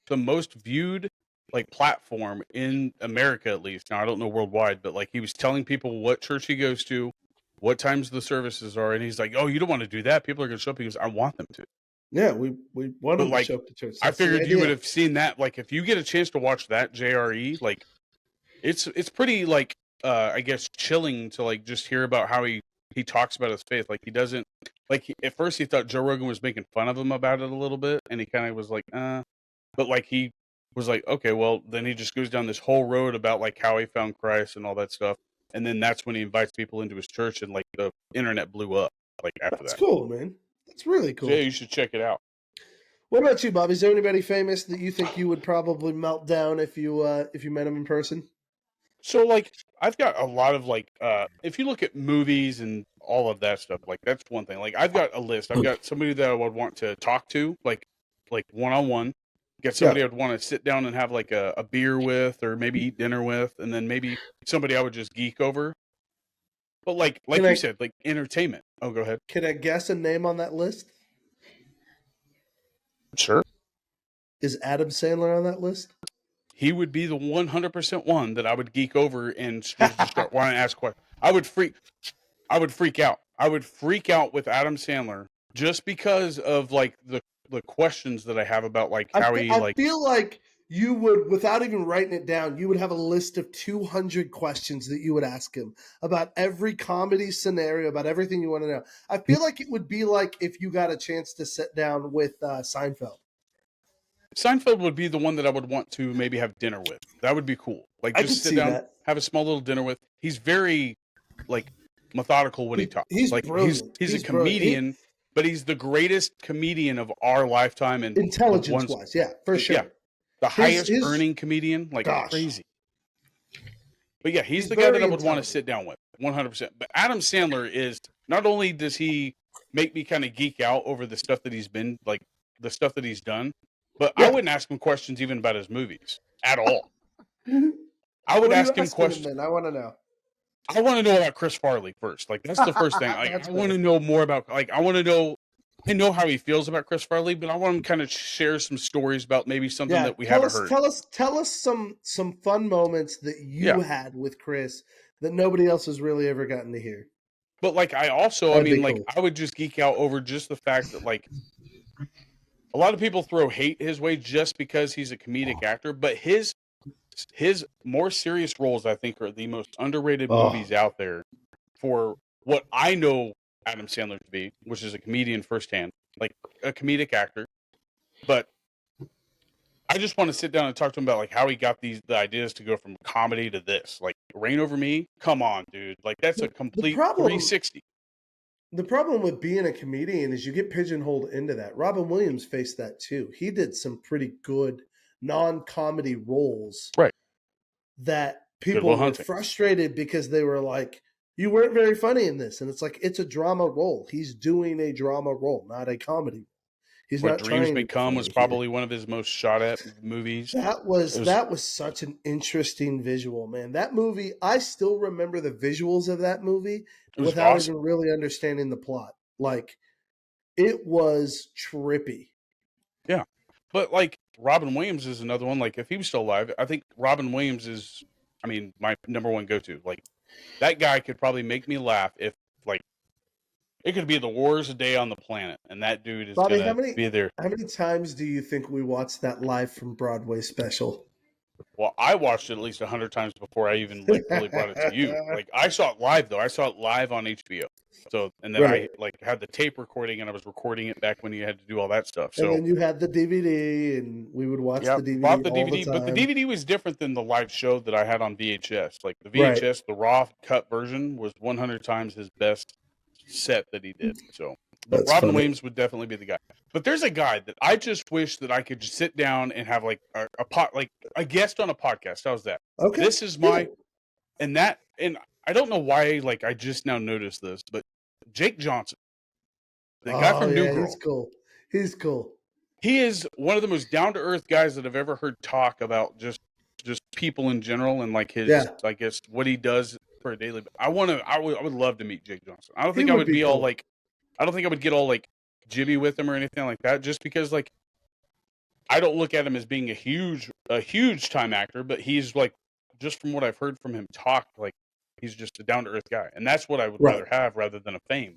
The most viewed like platform in America, at least. Now I don't know worldwide, but like he was telling people what church he goes to, what times the services are, and he's like, "Oh, you don't want to do that. People are going to show up." He goes, "I want them to." Yeah, we want them to show up to church. I figured you would have seen that. Like, if you get a chance to watch that JRE, like, it's pretty like I guess chilling to like just hear about how he talks about his faith. Like, he doesn't like at first he thought Joe Rogan was making fun of him about it a little bit, and he kind of was like, but like he was like, okay, well then he just goes down this whole road about like how he found Christ and all that stuff, and then that's when he invites people into his church, and like the internet blew up like after That's that. cool, man. That's really cool. So yeah, you should check it out. What about you, Bob? Is there anybody famous that you think you would probably melt down if you met him in person? So like I've got a lot of like if you look at movies and all of that stuff, like that's one thing. Like I've got a list. I've got somebody that I would want to talk to, like one on one. Get somebody I'd want to sit down and have like a beer with, or maybe eat dinner with, and then maybe somebody I would just geek over. But like you said, like entertainment. Oh, go ahead. Can I guess a name on that list? Sure. Is Adam Sandler on that list? He would be the 100% one that I would geek over and just start wanting to ask questions. I would freak out. I would freak out with Adam Sandler just because of like the questions that I have about like how I feel like you would, without even writing it down, you would have a list of 200 questions that you would ask him about every comedy scenario, about everything you want to know. I feel like it would be like if you got a chance to sit down with Seinfeld. Seinfeld would be the one that I would want to maybe have dinner with. That would be cool. Like just sit down, have a small little dinner with. He's very like methodical when he talks. He's like brilliant. He's a comedian, but he's the greatest comedian of our lifetime and intelligence-wise, yeah, for sure. Yeah, the highest earning comedian, like crazy. But yeah, he's the guy that I would want to sit down with, 100%. But Adam Sandler is, not only does he make me kind of geek out over the stuff that he's been, like the stuff that he's done, but I wouldn't ask him questions even about his movies at all. I would ask him questions. I want to know. I want to know about Chris Farley first. Like that's the first thing. Like, I want to know more about. Like I want to know. I know how he feels about Chris Farley, but I want him to kind of share some stories about maybe something that we haven't heard. Tell us some fun moments that you had with Chris that nobody else has really ever gotten to hear. But like I also, I mean, like I would just geek out over just the fact that like a lot of people throw hate his way just because he's a comedic actor, but his more serious roles, I think, are the most underrated movies out there for what I know Adam Sandler to be, which is a comedian firsthand, like a comedic actor. But I just want to sit down and talk to him about like how he got the ideas to go from comedy to this. Like Reign Over Me, come on, dude. Like that's a complete 360. The problem with being a comedian is you get pigeonholed into that. Robin Williams faced that too. He did some pretty good non-comedy roles. Right. That people were frustrated because they were like, you weren't very funny in this. And it's like, it's a drama role. He's doing a drama role, not a comedy. He's not Dreams trying May Come was probably one of his most shot at movies. That was such an interesting visual, man. That movie, I still remember the visuals of that movie without even really understanding the plot. Like, it was trippy. Yeah. But like Robin Williams is another one. Like if he was still alive, I think Robin Williams is, I mean, my number one go-to. Like that guy could probably make me laugh if like it could be the worst day on the planet, and that dude is going to be there. How many times do you think we watched that live from Broadway special? Well, I watched it at least 100 times before I even like really brought it to you. Like I saw it live though. I saw it live on HBO. So and then I like had the tape recording, and I was recording it back when you had to do all that stuff. So and then you had the DVD, and we would watch the DVD. Bought the DVD, but the DVD was different than the live show that I had on VHS. Like the VHS, the raw cut version was 100 times his best set that he did. So but Robin Williams would definitely be the guy. But there's a guy that I just wish that I could just sit down and have like a guest on a podcast. How's that? Okay. This is my and I don't know why like I just now noticed this, but Jake Johnson, the guy from New Girl. He's cool. He is one of the most down to earth guys that I've ever heard talk about just people in general and like his I guess what he does for a daily. I would love to meet Jake Johnson. I don't think I would be all like I don't think I would get all like jibby with him or anything like that, just because like I don't look at him as being a huge time actor, but he's like just from what I've heard from him talk, like he's just a down to earth guy, and that's what I would rather have rather than a fame.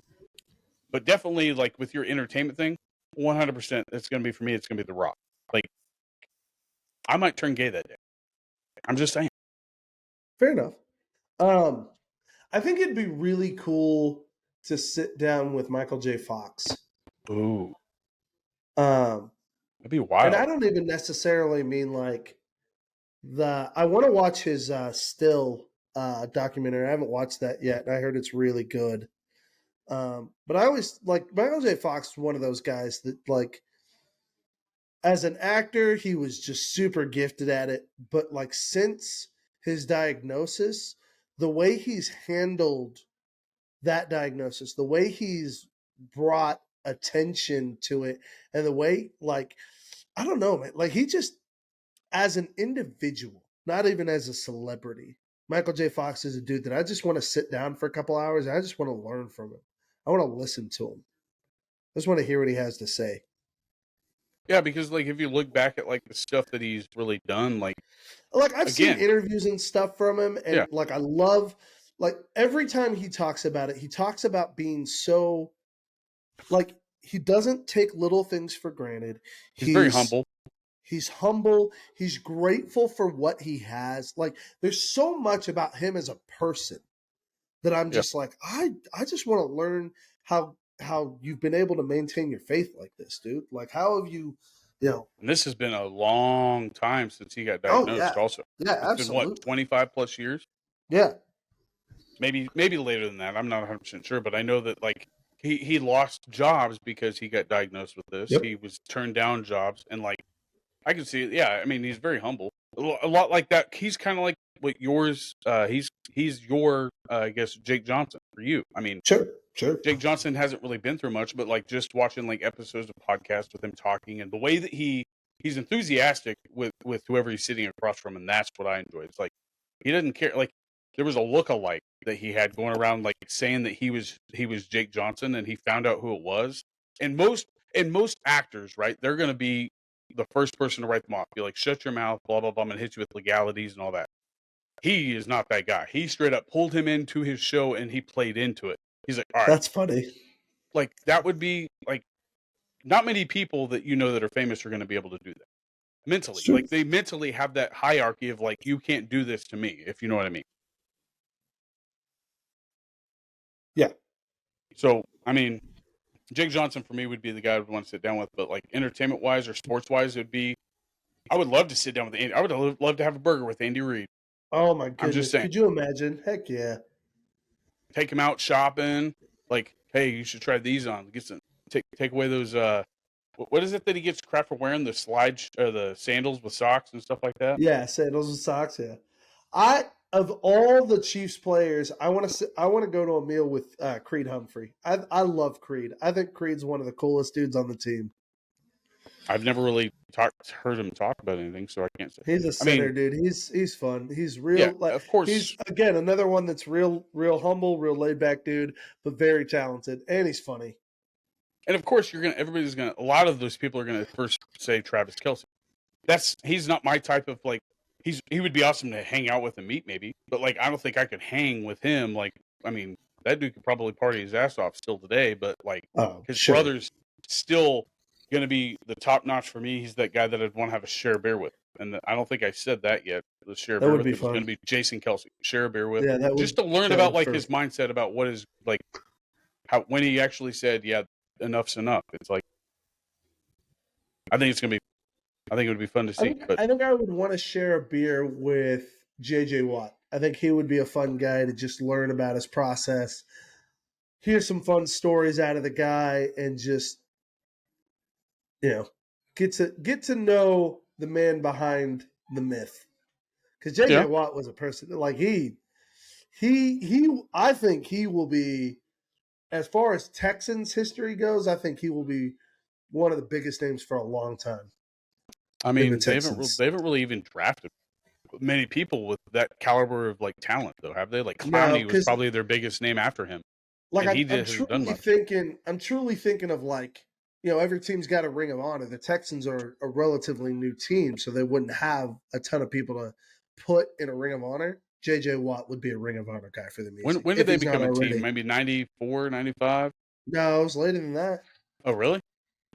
But definitely like with your entertainment thing, 100%, it's gonna be for me. It's gonna be The Rock. Like I might turn gay that day. I'm just saying. Fair enough. I think it'd be really cool to sit down with Michael J. Fox. Ooh, That'd be wild. And I don't even necessarily mean like I want to watch his Still documentary. I haven't watched that yet, and I heard it's really good. But I always like Michael J. Fox is one of those guys that like as an actor, he was just super gifted at it. But like since his diagnosis, the way he's handled that diagnosis, the way he's brought attention to it, and the way like I don't know, man, like he just as an individual, not even as a celebrity. Michael J. Fox is a dude that I just want to sit down for a couple hours. I just want to learn from him. I want to listen to him. I just want to hear what he has to say. Yeah, because like if you look back at like the stuff that he's really done, like I've seen interviews and stuff from him, and like I love like every time he talks about it, he talks about being so like he doesn't take little things for granted. He's very humble. He's humble. He's grateful for what he has. Like there's so much about him as a person that I'm just like, I just want to learn how you've been able to maintain your faith like this, dude. Like how have you, And this has been a long time since he got diagnosed also. Yeah, it's absolutely. been what, 25 plus years? Yeah. Maybe later than that. I'm not 100% sure, but I know that like he lost jobs because he got diagnosed with this. Yep. He was turned down jobs, and like I can see it. Yeah, I mean, he's very humble. A lot like that. He's kind of like what yours. He's your, I guess, Jake Johnson for you. I mean, sure. Jake Johnson hasn't really been through much, but like just watching like episodes of podcasts with him talking and the way that he's enthusiastic with whoever he's sitting across from, and that's what I enjoy. It's like he doesn't care. Like there was a lookalike that he had going around, like saying that he was Jake Johnson, and he found out who it was. And most actors, right? They're going to be the first person to write them off. Be like, shut your mouth, blah, blah, blah. I'm going to hit you with legalities and all that. He is not that guy. He straight up pulled him into his show and he played into it. He's like, all right. That's funny. Like, that would be like, not many people that you know that are famous are going to be able to do that mentally. Like, they mentally have that hierarchy of like, you can't do this to me, if you know what I mean. Yeah. So, I mean, Jake Johnson for me would be the guy I would want to sit down with, but like entertainment wise or sports wise, I would love to sit down with Andy. I would love to have a burger with Andy Reid. Oh my goodness! I'm just saying. Could you imagine? Heck yeah! Take him out shopping. Like, hey, you should try these on. Get some. Take away those. What is it that he gets crap for wearing? The sandals with socks and stuff like that. Yeah, sandals with socks. Yeah. Of all the Chiefs players, I want to go to a meal with Creed Humphrey. I love Creed. I think Creed's one of the coolest dudes on the team. I've never really heard him talk about anything, so I can't say. He's a center, dude. He's fun. He's real. Yeah, like, of course. He's again another one that's real humble, real laid back dude, but very talented, and he's funny. And of course, a lot of those people are gonna first say Travis Kelce. He's not my type of like. He would be awesome to hang out with and meet maybe, but like I don't think I could hang with him. Like I mean, that dude could probably party his ass off still today, but like his brother's still going to be the top notch for me. He's that guy that I'd want to have a share a beer with, and I don't think I said that yet. The share a beer with was going to be Jason Kelce. Share a beer with, just to learn about like his mindset about what is like how when he actually said, "Yeah, enough's enough." It's like I think it would be fun to see. I think I would want to share a beer with J.J. Watt. I think he would be a fun guy to just learn about his process, hear some fun stories out of the guy, and just get to know the man behind the myth. Because J.J. Watt was a person like he. I think he will be, as far as Texans history goes, I think he will be one of the biggest names for a long time. I mean, they haven't really even drafted many people with that caliber of like talent, though, have they? Like Clowney was probably their biggest name after him. Like I'm truly thinking of like, every team's got a Ring of Honor. The Texans are a relatively new team, so they wouldn't have a ton of people to put in a Ring of Honor. J.J. Watt would be a Ring of Honor guy for the music. When did they become a team? Maybe 94, 95? No, it was later than that. Oh, really?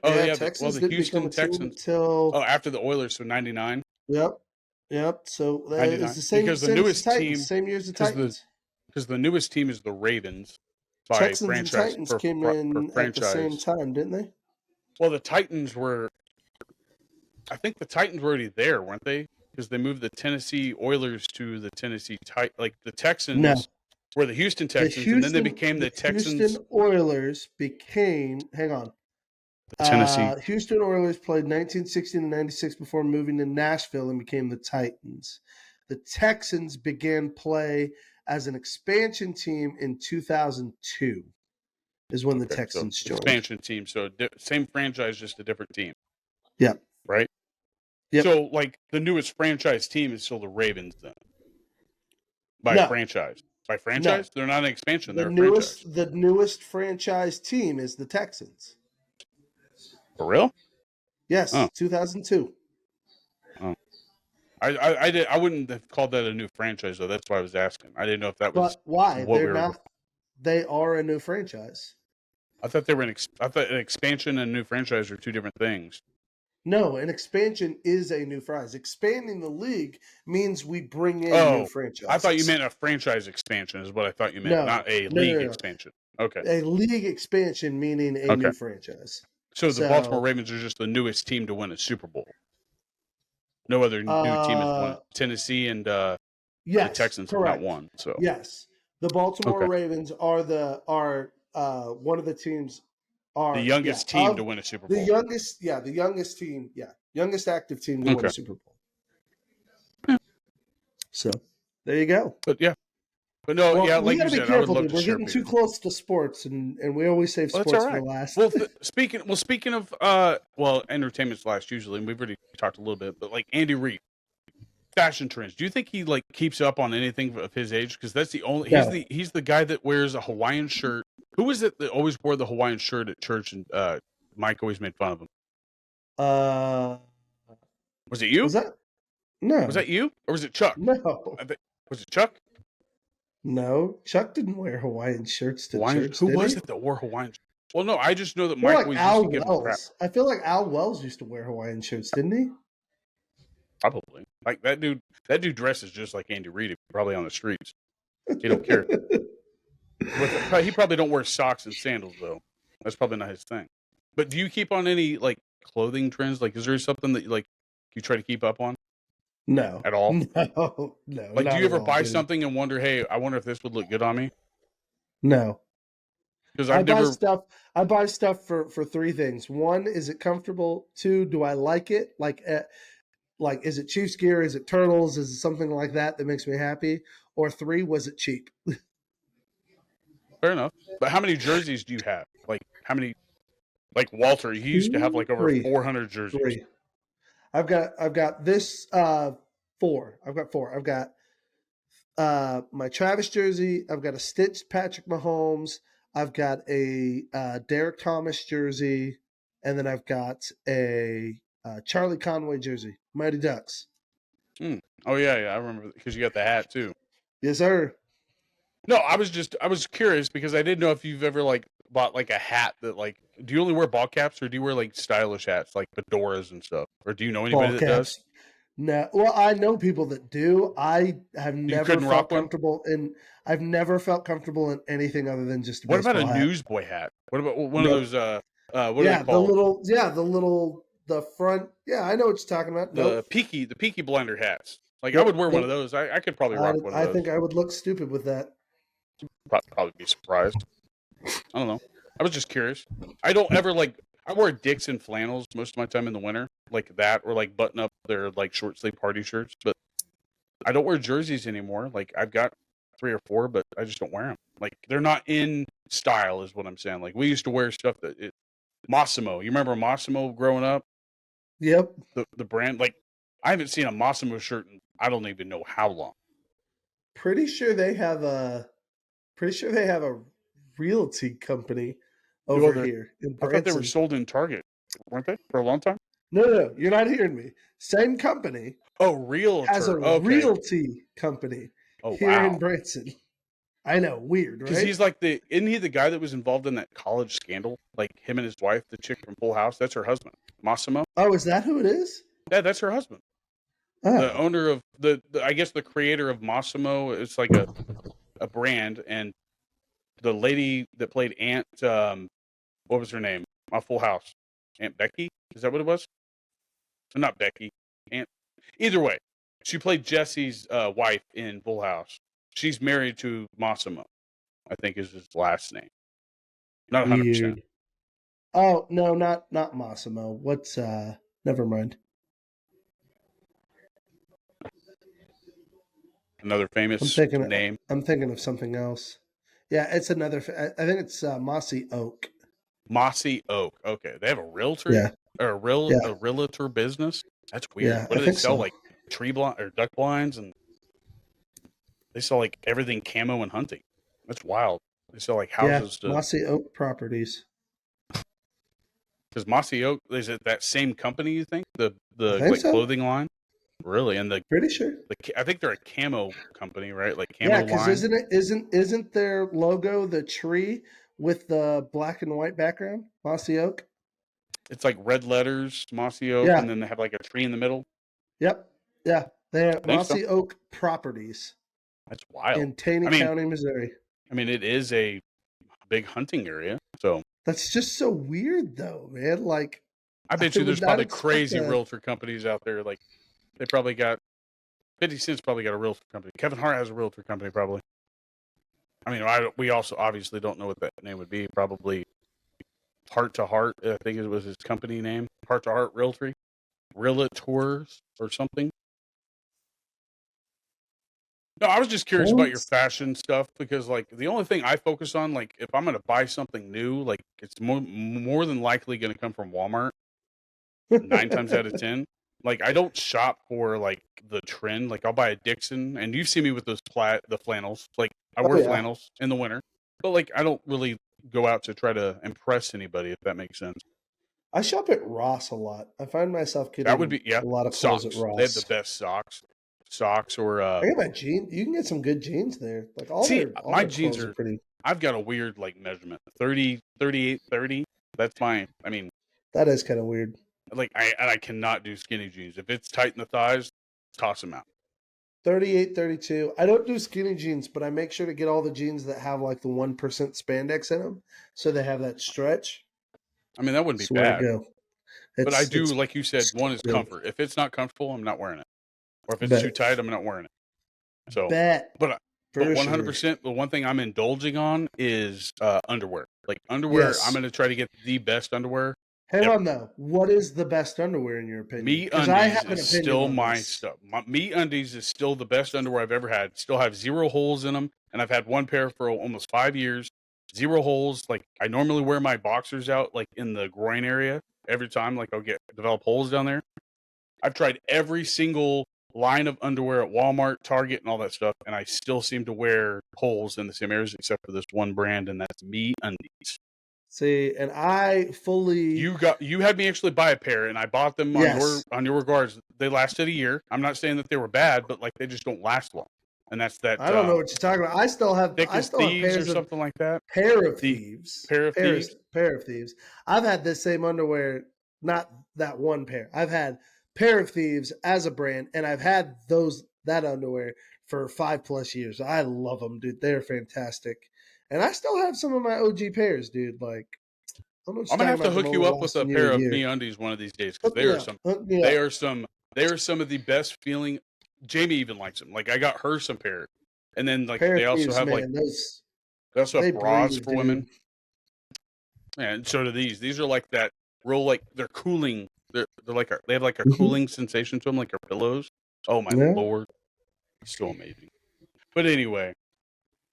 Oh, yeah. Texans the Houston Texans. After the Oilers, so 99. Yep. So it's the same. Because the newest team, same year as the Titans. Because the newest team is the Ravens. by Texans and franchise Titans for came in at the same franchise. time, didn't they? Well, the Titans were. I think the Titans were already there, weren't they? Because they moved the Tennessee Oilers to the Tennessee like the Texans No. were the Houston The Texans, and then they became the Texans. Houston Oilers became. Hang on. The Tennessee. Houston Oilers played 1960 to 96 before moving to Nashville and became the Titans. The Texans began play as an expansion team in 2002. Is when the Texans joined. Expansion team, so same franchise, just a different team. Yep. Right. Yep. So, like the newest franchise team is still the Ravens, then. Franchise. By franchise, they're not an expansion. They're a franchise. The newest franchise team is the Texans. For real? Yes, 2002. Oh. I wouldn't have called that a new franchise though. That's why I was asking. I didn't know if that was. But why? They're not. They are a new franchise. I thought they were I thought an expansion and a new franchise are two different things. No, an expansion is a new franchise. Expanding the league means we bring in new franchises. I thought you meant a franchise expansion is what I thought you meant, not a league expansion. Okay. A league expansion meaning a new franchise. So the Baltimore Ravens are just the newest team to win a Super Bowl. No other new team has won. Tennessee and the Texans have not won. So yes, the Baltimore Ravens are one of the teams. The youngest team to win a Super Bowl. The youngest team, youngest active team to win a Super Bowl. Yeah. So there you go. But no, like we you gotta said, be careful, I would love We're getting too close to sports, and we always save sports for the last. Well, speaking of entertainment's last usually, and we've already talked a little bit, but like Andy Reid, fashion trends. Do you think he like keeps up on anything of his age? Because that's the only he's the guy that wears a Hawaiian shirt. Who was it that always wore the Hawaiian shirt at church? And Mike always made fun of him. Was it you? Was that no? Was that you or was it Chuck? No. Was it Chuck? No, Chuck didn't wear Hawaiian shirts to church. Who was it that wore Hawaiian? Well, no, I just know that Mike always used to give him crap. I feel like Al Wells used to wear Hawaiian shirts, didn't he? Probably. Like that dude dresses just like Andy Reid, probably on the streets. He don't care. He probably don't wear socks and sandals though. That's probably not his thing. But do you keep on any like clothing trends? Like, is there something that like you try to keep up on? No. At all? No. Like, do you ever buy something and wonder, hey, I wonder if this would look good on me? No. Because I buy stuff for three things. One, is it comfortable? Two, do I like it? Like, is it Chiefs gear? Is it Turtles? Is it something like that makes me happy? Or three, was it cheap? Fair enough. But how many jerseys do you have? Like, how many? Like Walter, he used to have like over 400 jerseys. Three. I've got this four. I've got four. I've got my Travis jersey. I've got a stitched Patrick Mahomes. I've got a Derek Thomas jersey, and then I've got a Charlie Conway jersey. Mighty Ducks. Oh yeah, I remember because you got the hat too. Yes, sir. No, I was curious because I didn't know if you've ever like bought like a hat that like. Do you only wear ball caps or do you wear like stylish hats like fedoras and stuff? Or do you know anybody that does? No. Well, I know people that do. I have never felt comfortable I've never felt comfortable in anything other than just a baseball hat. What about a newsboy hat? What about one of those what are they called? The front. Yeah, I know what you're talking about. The peaky blinder hats. Like I would wear one of those. I could probably rock one of those. I think I would look stupid with that. Probably be surprised. I don't know. I was just curious. I don't ever I wear Dixon flannels most of my time in the winter, like that, or like button up their like short sleeve party shirts. But I don't wear jerseys anymore. Like I've got 3 or 4, but I just don't wear them. Like they're not in style, is what I'm saying. Like we used to wear stuff Massimo. You remember Massimo growing up? Yep. The brand. Like I haven't seen a Massimo shirt in I don't even know how long. Pretty sure they have a realty company over here in Branson. I thought they were sold in Target, weren't they, for a long time? No, you're not hearing me. Same company. Oh, realtor. Has a realty company here in Branson. I know, weird, right? Because he's like isn't he the guy that was involved in that college scandal? Like him and his wife, the chick from Full House, that's her husband, Massimo. Oh, is that who it is? Yeah, that's her husband. Oh. The owner of I guess the creator of Massimo. It's like a brand, and the lady that played Aunt, what was her name? My Full House. Aunt Becky? Is that what it was? Not Becky. Aunt. Either way, she played Jesse's wife in Full House. She's married to Massimo, I think is his last name. Not 100%. Weird. Oh, no, not Massimo. What's, never mind. Another famous name. I'm thinking of something else. Yeah, it's another. I think it's Mossy Oak. Mossy Oak. Okay, they have a realtor. Yeah. Or a realtor business. That's weird. Yeah, What do I they think sell? so. Like tree blind or duck blinds, and they sell like everything camo and hunting. That's wild. They sell like houses to Mossy Oak Properties. Because Mossy Oak, is it that same company? You think the think like so. clothing line? Really? And Pretty sure. I think they're a camo company, right? Like camo Yeah, because line. isn't their logo the tree with the black and white background? Mossy Oak. It's like red letters, Mossy Oak, Yeah. and then they have like a tree in the middle. Yep. Yeah. They have think so. Mossy Oak Properties That's wild. in Taney County, Missouri. I mean, it is a big hunting area, so That's just so weird, though, man. Like, I bet you there's probably crazy realtor companies out there. Like, they probably got 50 Cent's probably got a realtor company. Kevin Hart has a realtor company, probably. I mean, we also obviously don't know what that name would be. Probably Heart to Heart, I think it was his company name. Heart to Heart Realtors or something. No, I was just curious about your fashion stuff because, like, the only thing I focus on, like, if I'm going to buy something new, like, it's more than likely going to come from Walmart 9 times out of 10. Like, I don't shop for, like, the trend. Like, I'll buy a Dixon, and you see me with those the flannels. Like, I wear flannels in the winter, but, like, I don't really go out to try to impress anybody, if that makes sense. I shop at Ross a lot. I find myself getting a lot of clothes at Ross. They have the best socks or I get my jeans. You can get some good jeans there. Like all my their jeans are pretty. I've got a weird like measurement 30 38 30. That's fine. I mean, that is kind of weird. Like I cannot do skinny jeans. If it's tight in the thighs, toss them out. 38 32. I don't do skinny jeans, but I make sure to get all the jeans that have like the 1% spandex in them so they have that stretch. I mean, that wouldn't be bad. But I do, like you said, one is good. comfort. If it's not comfortable, I'm not wearing it. Or if it's too tight, I'm not wearing it. So, but 100%, the one thing I'm indulging on is underwear. Like underwear, I'm going to try to get the best underwear. Hang on, though. What is the best underwear in your opinion? MeUndies is still my stuff. MeUndies is still the best underwear I've ever had. Still have 0 holes in them, and I've had one pair for almost 5 years. 0 holes. Like I normally wear my boxers out like in the groin area every time. Like I'll develop holes down there. I've tried every single line of underwear at Walmart, Target, and all that stuff, and I still seem to wear holes in the same areas except for this one brand, and that's MeUndies. See, and I fully you had me actually buy a pair, and I bought them on your regards. They lasted a year. I'm not saying that they were bad, but like they just don't last long. And that's that. I don't know what you're talking about. I still have pairs or something like that. Pair of thieves. Pair of thieves. I've had this same underwear, not that one pair. I've had Pair of Thieves as a brand, and I've had that underwear for 5+ years. I love them, dude. They're fantastic. And I still have some of my OG pairs, dude. Like, I'm gonna have to hook you up with a pair of MeUndies one of these days because they are some of the best feeling. Jamie even likes them. Like I got her some pair, and then like they also have like they also have bras for women. And so do these. These are like that real like they're cooling. They're like they have like a cooling sensation to them, like our pillows. Oh my Lord, it's so amazing. But anyway,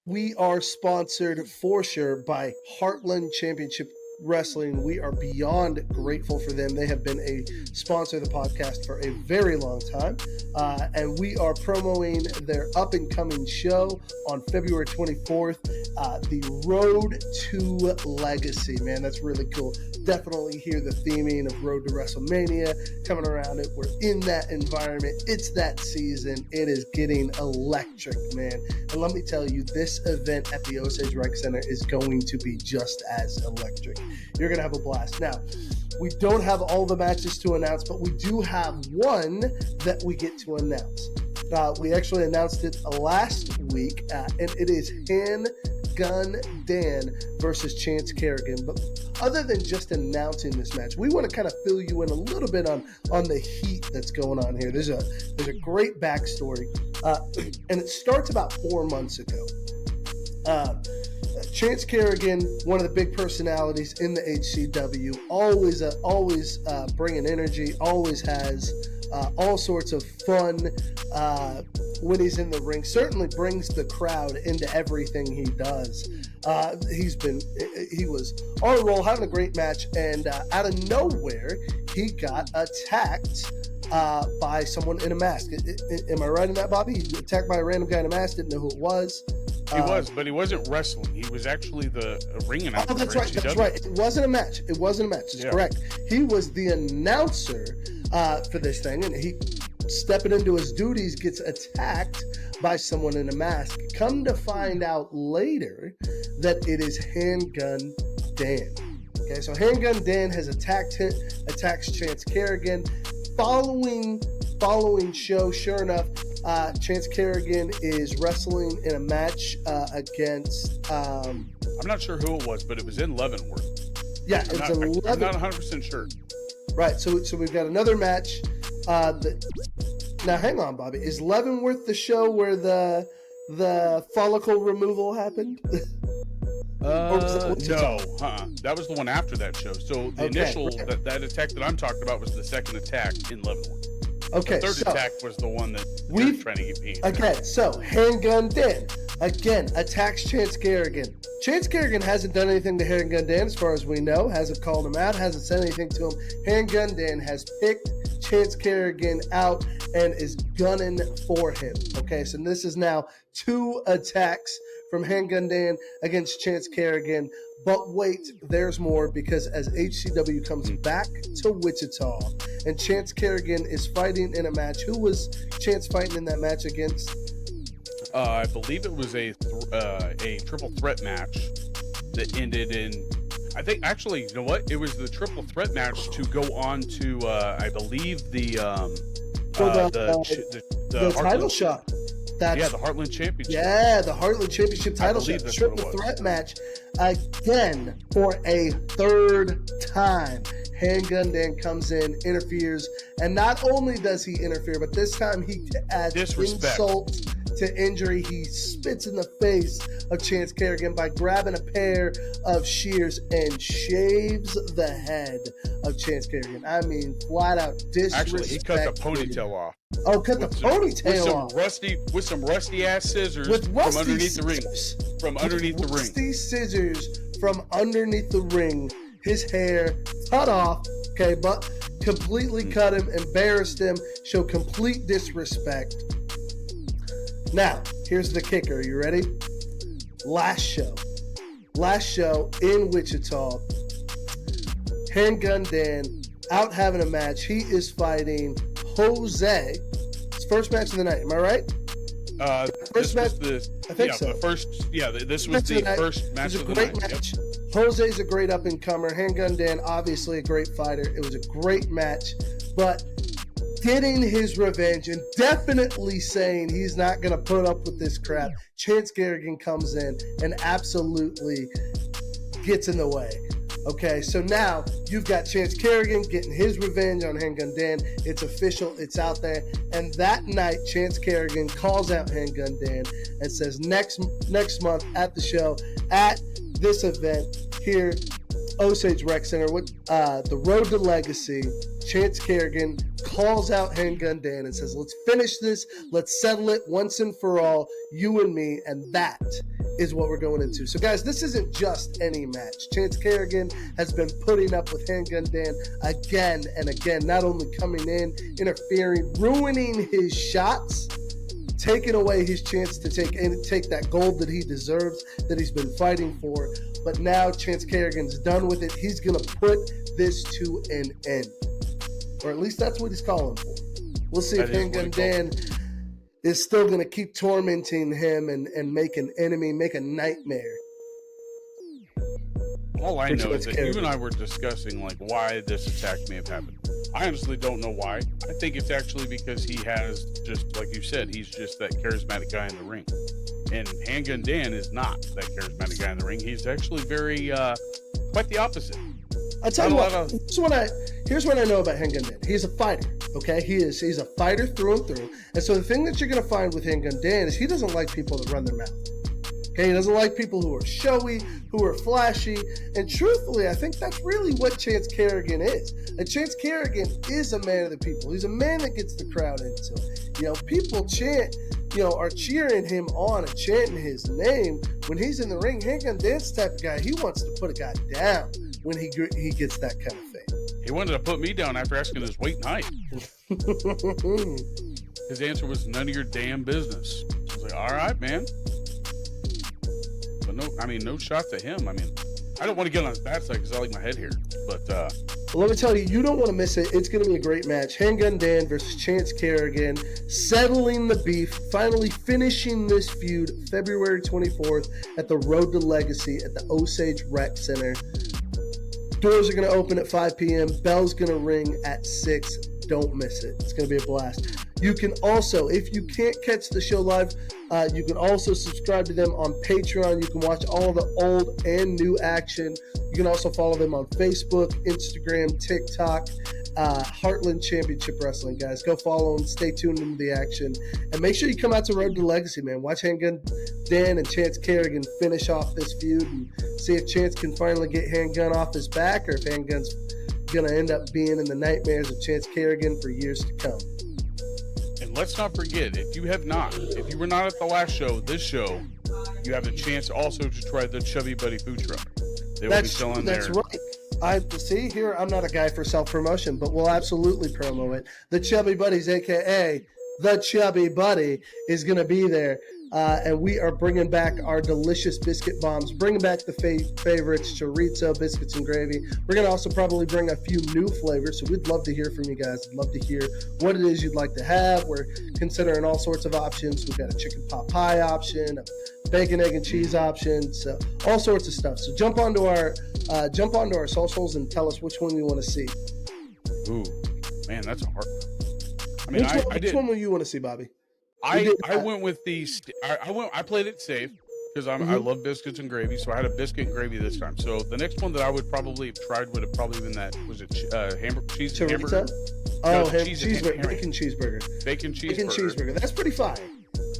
we are sponsored for sure by Heartland Championship Wrestling. We are beyond grateful for them. They have been a sponsor of the podcast for a very long time, and we are promoting their up and coming show on February 24th, the Road to Legacy. Man, that's really cool. Definitely hear the theming of Road to WrestleMania coming around it. We're in that environment. It's that season. It is getting electric, man. And let me tell you, this event at the Osage Rec Center is going to be just as electric. You're going to have a blast. Now, we don't have all the matches to announce, but we do have one that we get to announce. We actually announced it last week, and it is Handgun Dan versus Chance Kerrigan. But other than just announcing this match, we want to kind of fill you in a little bit on the heat that's going on here. There's a great backstory, and it starts about 4 months ago. Chance Kerrigan, one of the big personalities in the HCW, always bringing energy, always has all sorts of fun when he's in the ring. Certainly brings the crowd into everything he does. He was on a roll, having a great match, and out of nowhere, he got attacked by someone in a mask. Am I right in that, Bobby? He was attacked by a random guy in a mask, didn't know who it was. He was, but he wasn't wrestling. He was actually the ring announcer. Oh, that's right. That's right. It wasn't a match. It's correct. He was the announcer for this thing, and he, stepping into his duties, gets attacked by someone in a mask. Come to find out later that it is Handgun Dan. Okay, so Handgun Dan has attacks Chance Kerrigan. Following show, sure enough, Chance Kerrigan is wrestling in a match against. I'm not sure who it was, but it was in Leavenworth. Yeah, I'm not 100% sure. Right, so we've got another match. Now, hang on, Bobby. Is Leavenworth the show where the follicle removal happened? No, that was the one after that show. So the initial that attack that I'm talking about was the second attack in Leavenworth. Okay, the third attack was the one that we're trying to get beat. Okay, so Handgun Dan again attacks Chance Kerrigan. Chance Kerrigan hasn't done anything to Handgun Dan as far as we know, hasn't called him out, hasn't said anything to him. Handgun Dan has picked Chance Kerrigan out and is gunning for him. Okay, so this is now 2 attacks from Handgun Dan against Chance Kerrigan. But wait, there's more, because as HCW comes back to Wichita and Chance Kerrigan is fighting in a match. Who was Chance fighting in that match against? I believe it was a triple threat match that ended in, I think, actually, you know what? It was the triple threat match to go on to, I believe, the title shot. The Heartland Championship. Yeah, the Heartland Championship title shot. Triple threat match again for a 3rd time. Handgun Dan comes in, interferes, and not only does he interfere, but this time he adds insult to injury. He spits in the face of Chance Kerrigan by grabbing a pair of shears and shaves the head of Chance Kerrigan. I mean, flat out disrespect. Actually, he cut the ponytail off. Oh, cut the ponytail off. With some rusty ass scissors from underneath the ring. Rusty scissors from underneath the ring. His hair cut off, okay, but completely cut him, embarrassed him, show complete disrespect. Now, here's the kicker. Are you ready? Last show in Wichita. Handgun Dan out having a match. He is fighting Jose. It's first match of the night. Am I right? First match. I think so. This was the first match of the night. Great match. Yep. Jose's a great up-and-comer. Handgun Dan, obviously a great fighter. It was a great match, but getting his revenge and definitely saying he's not going to put up with this crap, Chance Kerrigan comes in and absolutely gets in the way. Okay, so now you've got Chance Kerrigan getting his revenge on Handgun Dan. It's official. It's out there. And that night, Chance Kerrigan calls out Handgun Dan and says, next month at the show, at this event here, Osage Rec Center, with the Road to Legacy, Chance Kerrigan calls out Handgun Dan and says, let's finish this. Let's settle it once and for all, you and me. And that is what we're going into. So, guys, this isn't just any match. Chance Kerrigan has been putting up with Handgun Dan again and again, not only coming in, interfering, ruining his shots, taking away his chance to take that gold that he deserves, that he's been fighting for. But now Chance Kerrigan's done with it. He's going to put this to an end. Or at least that's what he's calling for. We'll see if Handgun Dan is still going to keep tormenting him and make an enemy, make a nightmare. All I know is that you and I were discussing like why this attack may have happened. I honestly don't know why. I think it's actually because he has, just like you said, he's just that charismatic guy in the ring. And Handgun Dan is not that charismatic guy in the ring. He's actually very, quite the opposite. I'll tell you what, here's what I know about Handgun Dan. He's a fighter, okay? He's a fighter through and through. And so the thing that you're going to find with Handgun Dan is he doesn't like people that run their mouth. Okay, he doesn't like people who are showy, who are flashy, and truthfully, I think that's really what Chance Kerrigan is. And Chance Kerrigan is a man of the people. He's a man that gets the crowd into it. You know, people are cheering him on and chanting his name when he's in the ring. Handgun Dan's the type of guy, he wants to put a guy down when he gets that kind of fame. He wanted to put me down after asking his weight and height. His answer was none of your damn business. I was like, all right, man. But no shots at him. I mean, I don't want to get on his bad side because I like my head here. But well, let me tell you, you don't want to miss it. It's going to be a great match. Handgun Dan versus Chance Kerrigan, settling the beef, finally finishing this feud February 24th at the Road to Legacy at the Osage Rec Center. Doors are going to open at 5 p.m. Bell's going to ring at 6. Don't miss it. It's going to be a blast. You can also, if you can't catch the show live, you can also subscribe to them on Patreon. You can watch all the old and new action. You can also follow them on Facebook, Instagram, TikTok, Heartland Championship Wrestling, guys. Go follow them. Stay tuned into the action. And make sure you come out to Road to Legacy, man. Watch Handgun Dan and Chance Kerrigan finish off this feud and see if Chance can finally get Handgun off his back or if Handgun's going to end up being in the nightmares of Chance Kerrigan for years to come. And let's not forget, if you were not at the last show, this show, you have the chance also to try the Chubby Buddy food truck. They will be selling there. That's right. I see here, I'm not a guy for self-promotion, but we'll absolutely promo it. The Chubby Buddies, a.k.a. the Chubby Buddy, is going to be there. And we are bringing back our delicious biscuit bombs, bringing back the favorites, chorizo, biscuits, and gravy. We're going to also probably bring a few new flavors, so we'd love to hear from you guys. I'd love to hear what it is you'd like to have. We're considering all sorts of options. We've got a chicken pot pie option, a bacon, egg, and cheese option, so all sorts of stuff. So jump onto our socials and tell us which one you want to see. Ooh, man, that's a hard. I mean, which one will you want to see, Bobby? I went with I played it safe because I love biscuits and gravy, so I had a biscuit and gravy this time. So the next one that I would probably have tried would have probably been that, was it cheese hamburger? Oh, cheeseburger, bacon cheeseburger. Bacon cheeseburger. That's pretty fire.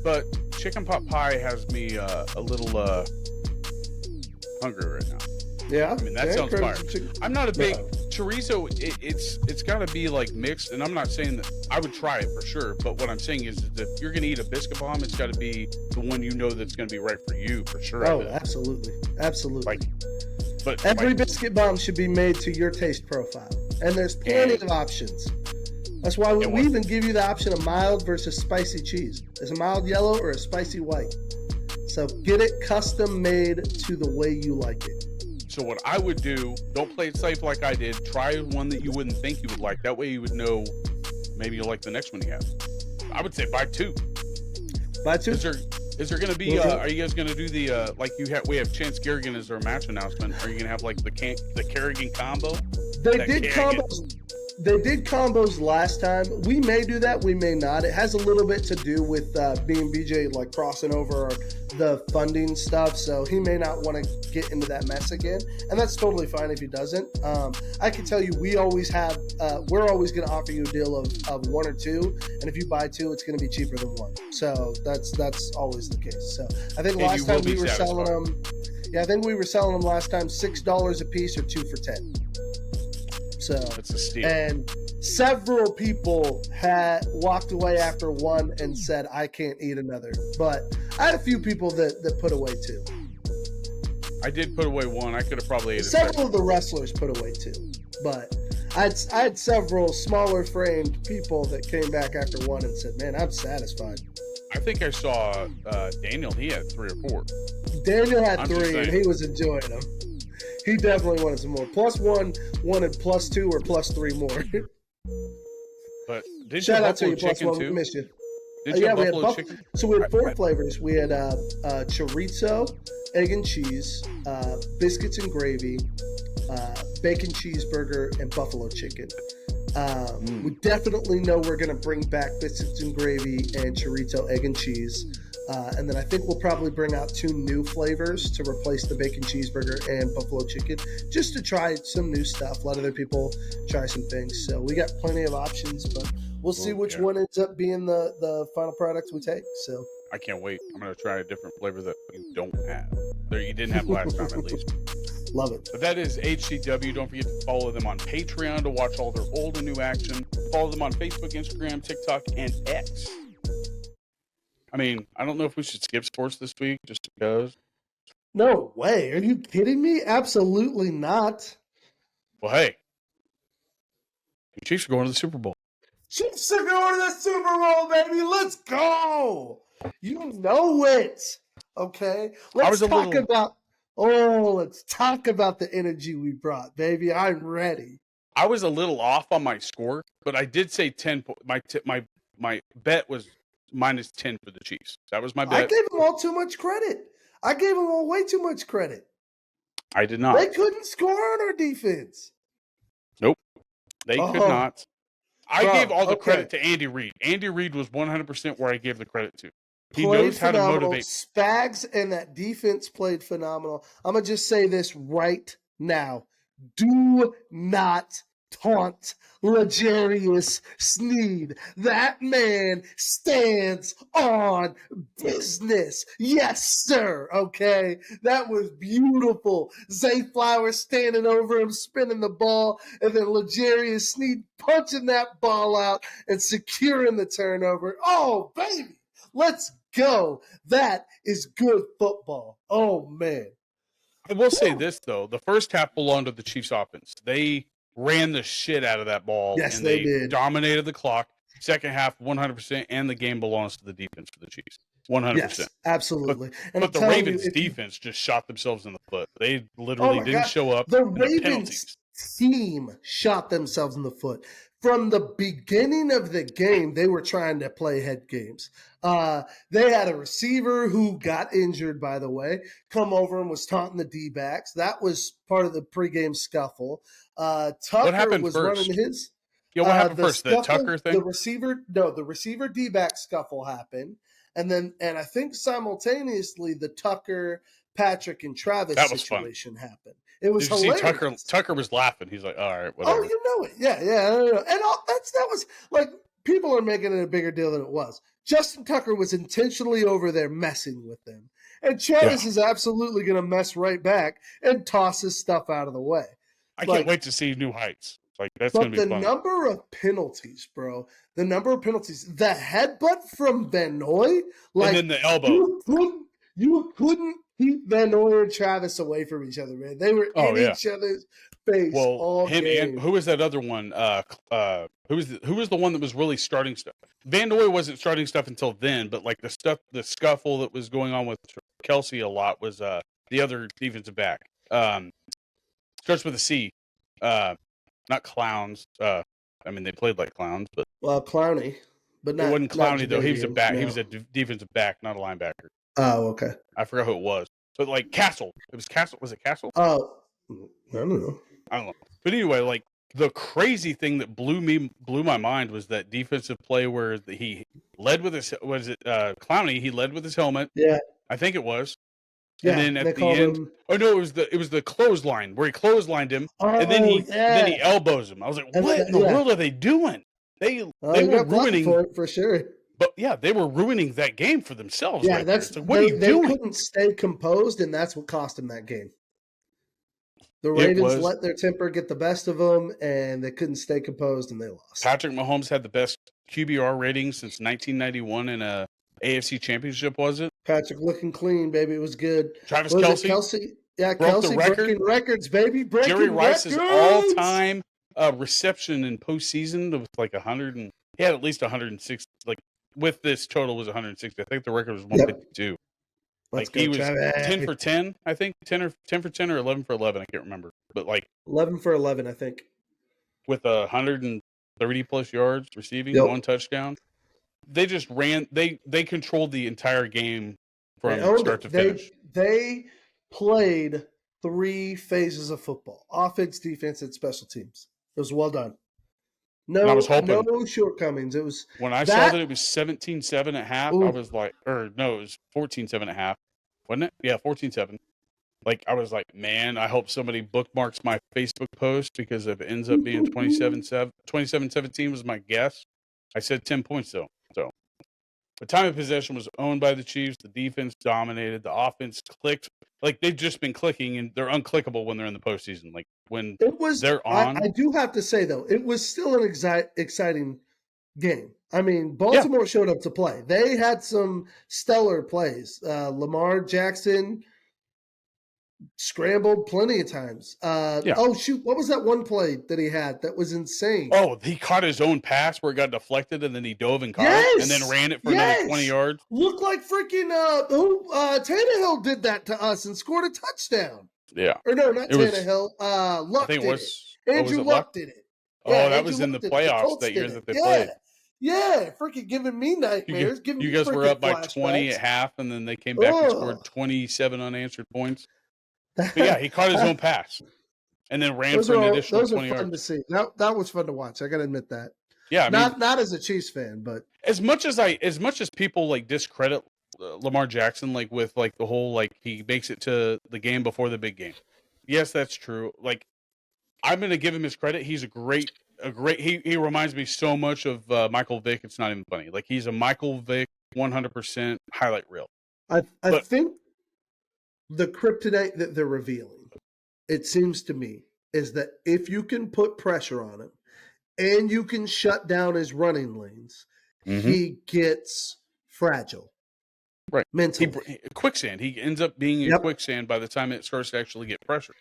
But chicken pot pie has me a little hungry right now. Yeah, I mean that sounds fire. I'm not a big chorizo. It's got to be like mixed, and I'm not saying that I would try it for sure. But what I'm saying is that if you're gonna eat a biscuit bomb, it's got to be the one you know that's gonna be right for you for sure. Oh, absolutely. But every biscuit bomb should be made to your taste profile, and there's plenty of options. That's why we even give you the option of mild versus spicy cheese. There's a mild yellow or a spicy white. So get it custom made to the way you like it. So what I would do, don't play it safe like I did. Try one that you wouldn't think you would like. That way you would know maybe you'll like the next one you have. I would say buy two. Buy two? Is there going to be, are you guys going to do the, we have Chance Kerrigan as our match announcement. Are you going to have like the Kerrigan combo? They did combos last time. We may do that. We may not. It has a little bit to do with being BJ like crossing over the funding stuff. So he may not want to get into that mess again. And that's totally fine if he doesn't. I can tell you, we're always going to offer you a deal of one or two. And if you buy two, it's going to be cheaper than one. So that's always the case. So I think last time we were selling them. Yeah, I think we were selling them last time $6 a piece or 2 for $10. So it's a steal. And several people had walked away after one and said, I can't eat another. But I had a few people that put away two. I did put away one. I could have probably ate it. Several of the wrestlers put away two. But I had several smaller framed people that came back after one and said, man, I'm satisfied. I think I saw Daniel. He had 3 or 4. Daniel had 3 and he was enjoying them. He definitely wanted some more. +1 wanted +2 or +3 more. But did Shout you out to you, chicken +1. too? Missed you. Did you have buffalo chicken? So we had 4 flavors. We had chorizo, egg and cheese, biscuits and gravy, bacon cheeseburger, and buffalo chicken. We definitely know we're going to bring back biscuits and gravy and chorizo egg and cheese. And then I think we'll probably bring out 2 new flavors to replace the bacon cheeseburger and buffalo chicken, just to try some new stuff. Let other people try some things. So we got plenty of options, but we'll see which one ends up being the final product we take. So I can't wait. I'm going to try a different flavor that you don't have. That you didn't have last time, at least. Love it. But that is HCW. Don't forget to follow them on Patreon to watch all their old and new action. Follow them on Facebook, Instagram, TikTok, and X. I mean, I don't know if we should skip sports this week just because. No way. Are you kidding me? Absolutely not. Well, hey. The Chiefs are going to the Super Bowl. Chiefs are going to the Super Bowl, baby. Let's go. You know it. Okay? Let's talk about the energy we brought, baby. I'm ready. I was a little off on my score, but I did say 10. My bet was minus 10 for the Chiefs. That was my bet. I gave them all too much credit. I gave them all way too much credit. I did not. They couldn't score on our defense. Nope. They could not. I gave all the credit to Andy Reid. Andy Reid was 100% where I gave the credit to. He knows how to motivate. Spags and that defense played phenomenal. I'm going to just say this right now. Do not taunt L'Jarius Sneed. That man stands on business. Yes, sir. Okay. That was beautiful. Zay Flowers standing over him, spinning the ball, and then L'Jarius Sneed punching that ball out and securing the turnover. Oh, baby. Let's go. That is good football. Oh, man. I will say this, though. The first half belonged to the Chiefs offense. They ran the shit out of that ball. Yes, and they did. Dominated the clock. Second half, 100%, and the game belongs to the defense for the Chiefs. 100%. Yes, absolutely. But the Ravens' defense just shot themselves in the foot. They literally didn't show up. The Ravens team shot themselves in the foot. From the beginning of the game, they were trying to play head games. They had a receiver who got injured, by the way, come over and was taunting the D-backs. That was part of the pregame scuffle. Tucker happened was first? running his. Yeah, what happened first? The Tucker thing? The receiver D-back scuffle happened. And I think simultaneously the Tucker, Patrick, and Travis situation happened. It was hilarious. Tucker was laughing. He's like, all right, whatever. Oh, you know it. Yeah. And that was like, people are making it a bigger deal than it was. Justin Tucker was intentionally over there messing with them. And Travis is absolutely going to mess right back and toss his stuff out of the way. I can't wait to see new heights. Like, that's going to be fun. But the number of penalties, bro. The headbutt from Van Noy. And then the elbow. You couldn't keep Van Noy and Travis away from each other, man. They were in each other's face all game. And who was that other one? Who was the one that was really starting stuff? Van Noy wasn't starting stuff until then, but like the scuffle that was going on with Kelsey a lot was the other defensive back. Starts with a C. Not Clowns. I mean, they played like clowns, but Clowney, but not. It wasn't Clowney though. He was a back. No. He was a defensive back, not a linebacker. Oh, okay. I forgot who it was. But like Castle. It was Castle. Was it Castle? Oh, I don't know. But anyway, like the crazy thing that blew my mind was that defensive play where he led with his Clowney. He led with his helmet. Yeah, I think it was. Yeah, and then at the end, it was the clothesline where he clotheslined him, and then he elbows him. I was like, what in the world are they doing? They were ruining for sure. But yeah, they were ruining that game for themselves. Yeah, right that's like, what are you doing? They couldn't stay composed, and that's what cost them that game. The Ravens let their temper get the best of them, and they couldn't stay composed, and they lost. Patrick Mahomes had the best QBR rating since 1991 in a AFC Championship, was it? Patrick looking clean, baby. It was good. Travis Kelce? Yeah, Kelce breaking records, baby. Jerry Rice's all-time reception in postseason was like 100 he had at least 106. Like with this total was 160. I think the record was 152. Yep. Like he was 10 for 10, I think 10 for 10 or 11 for 11. I can't remember, but like 11 for 11, I think. With 130 plus yards receiving, one touchdown. They just ran. They controlled the entire game from start to finish. They played 3 phases of football: offense, defense, and special teams. It was well done. And I was hoping no shortcomings. It was when I saw that it was 17-7 at half, I was like, or no, it was 14-7 at half, wasn't it? Yeah, 14-7. Like, I was like, man, I hope somebody bookmarks my Facebook post, because if it ends up being 27-17 was my guess. I said 10 points, though. So, the time of possession was owned by the Chiefs. The defense dominated. The offense clicked. Like, they've just been clicking, and they're unclickable when they're in the postseason. Like, when they're on. I do have to say, though, it was still an exciting game. I mean, Baltimore showed up to play. They had some stellar plays. Lamar Jackson scrambled plenty of times. Oh, shoot. What was that one play that he had that was insane? Oh, he caught his own pass where it got deflected, and then he dove and caught it, and then ran it for another 20 yards. Looked like freaking Tannehill did that to us and scored a touchdown. Yeah. Or no, not Tannehill. Luck did it. Andrew Luck did it. Yeah, that was in the playoffs that year that they played. Yeah, freaking giving me nightmares. You guys were up by 20 at half, and then they came back and scored 27 unanswered points. But yeah, he caught his own pass and then ran for an additional 20 yards. Those are fun to see. That was fun to watch. I got to admit that. Yeah, I mean, not as a Chiefs fan, but as much as people like discredit Lamar Jackson, like with like the whole like he makes it to the game before the big game. Yes, that's true. Like, I'm going to give him his credit. He's a great. He reminds me so much of Michael Vick. It's not even funny. Like, he's a Michael Vick 100% highlight reel. I think the kryptonite that they're revealing, it seems to me, is that if you can put pressure on him and you can shut down his running lanes, he gets fragile. Right. Mentally. Quicksand. He ends up being in quicksand by the time it starts to actually get pressure.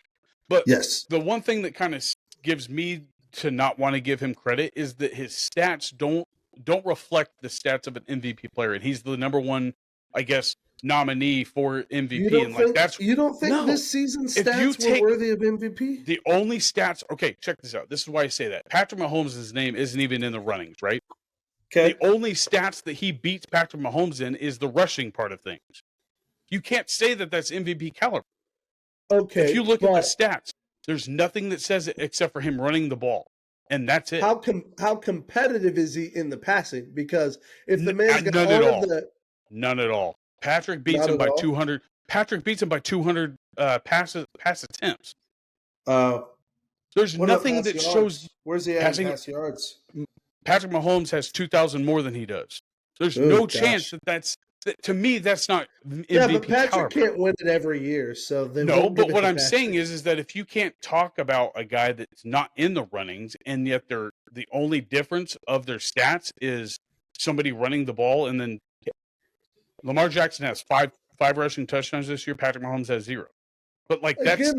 But the one thing that kind of gives me to not want to give him credit is that his stats don't reflect the stats of an MVP player, and he's the number one, I guess, nominee for MVP. You don't think this season's stats were worthy of MVP? The only stats. Okay, check this out. This is why I say that Patrick Mahomes' name isn't even in the runnings, right? Okay. The only stats that he beats Patrick Mahomes in is the rushing part of things. You can't say that that's MVP caliber. Okay. If you look at the stats, there's nothing that says it except for him running the ball, and that's it. How competitive is he in the passing? Because if the man's got all of the none at all. Patrick beats him by 200. Patrick beats him by 200 pass attempts. There's nothing that shows. Where's he at in pass yards? Patrick Mahomes has 2,000 more than he does. There's no chance to me, that's not MVP. Yeah, but Patrick can't win it every year. So no, but what I'm saying is that if you can't talk about a guy that's not in the runnings, and yet the only difference of their stats is somebody running the ball, and then Lamar Jackson has five rushing touchdowns this year. Patrick Mahomes has 0. But like that's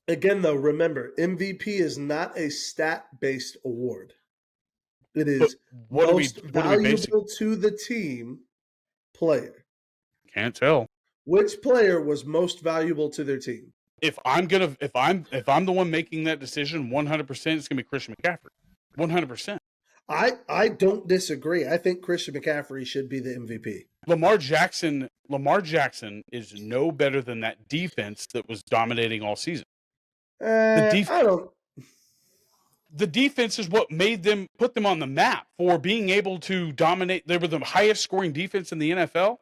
again though, remember, MVP is not a stat-based award. It is most valuable to the team player. Can't tell. Which player was most valuable to their team? If I'm the one making that decision, 100%, it's gonna be Christian McCaffrey. 100%. I don't disagree. I think Christian McCaffrey should be the MVP. Lamar Jackson is no better than that defense that was dominating all season. The defense is what put them on the map for being able to dominate. They were the highest scoring defense in the NFL.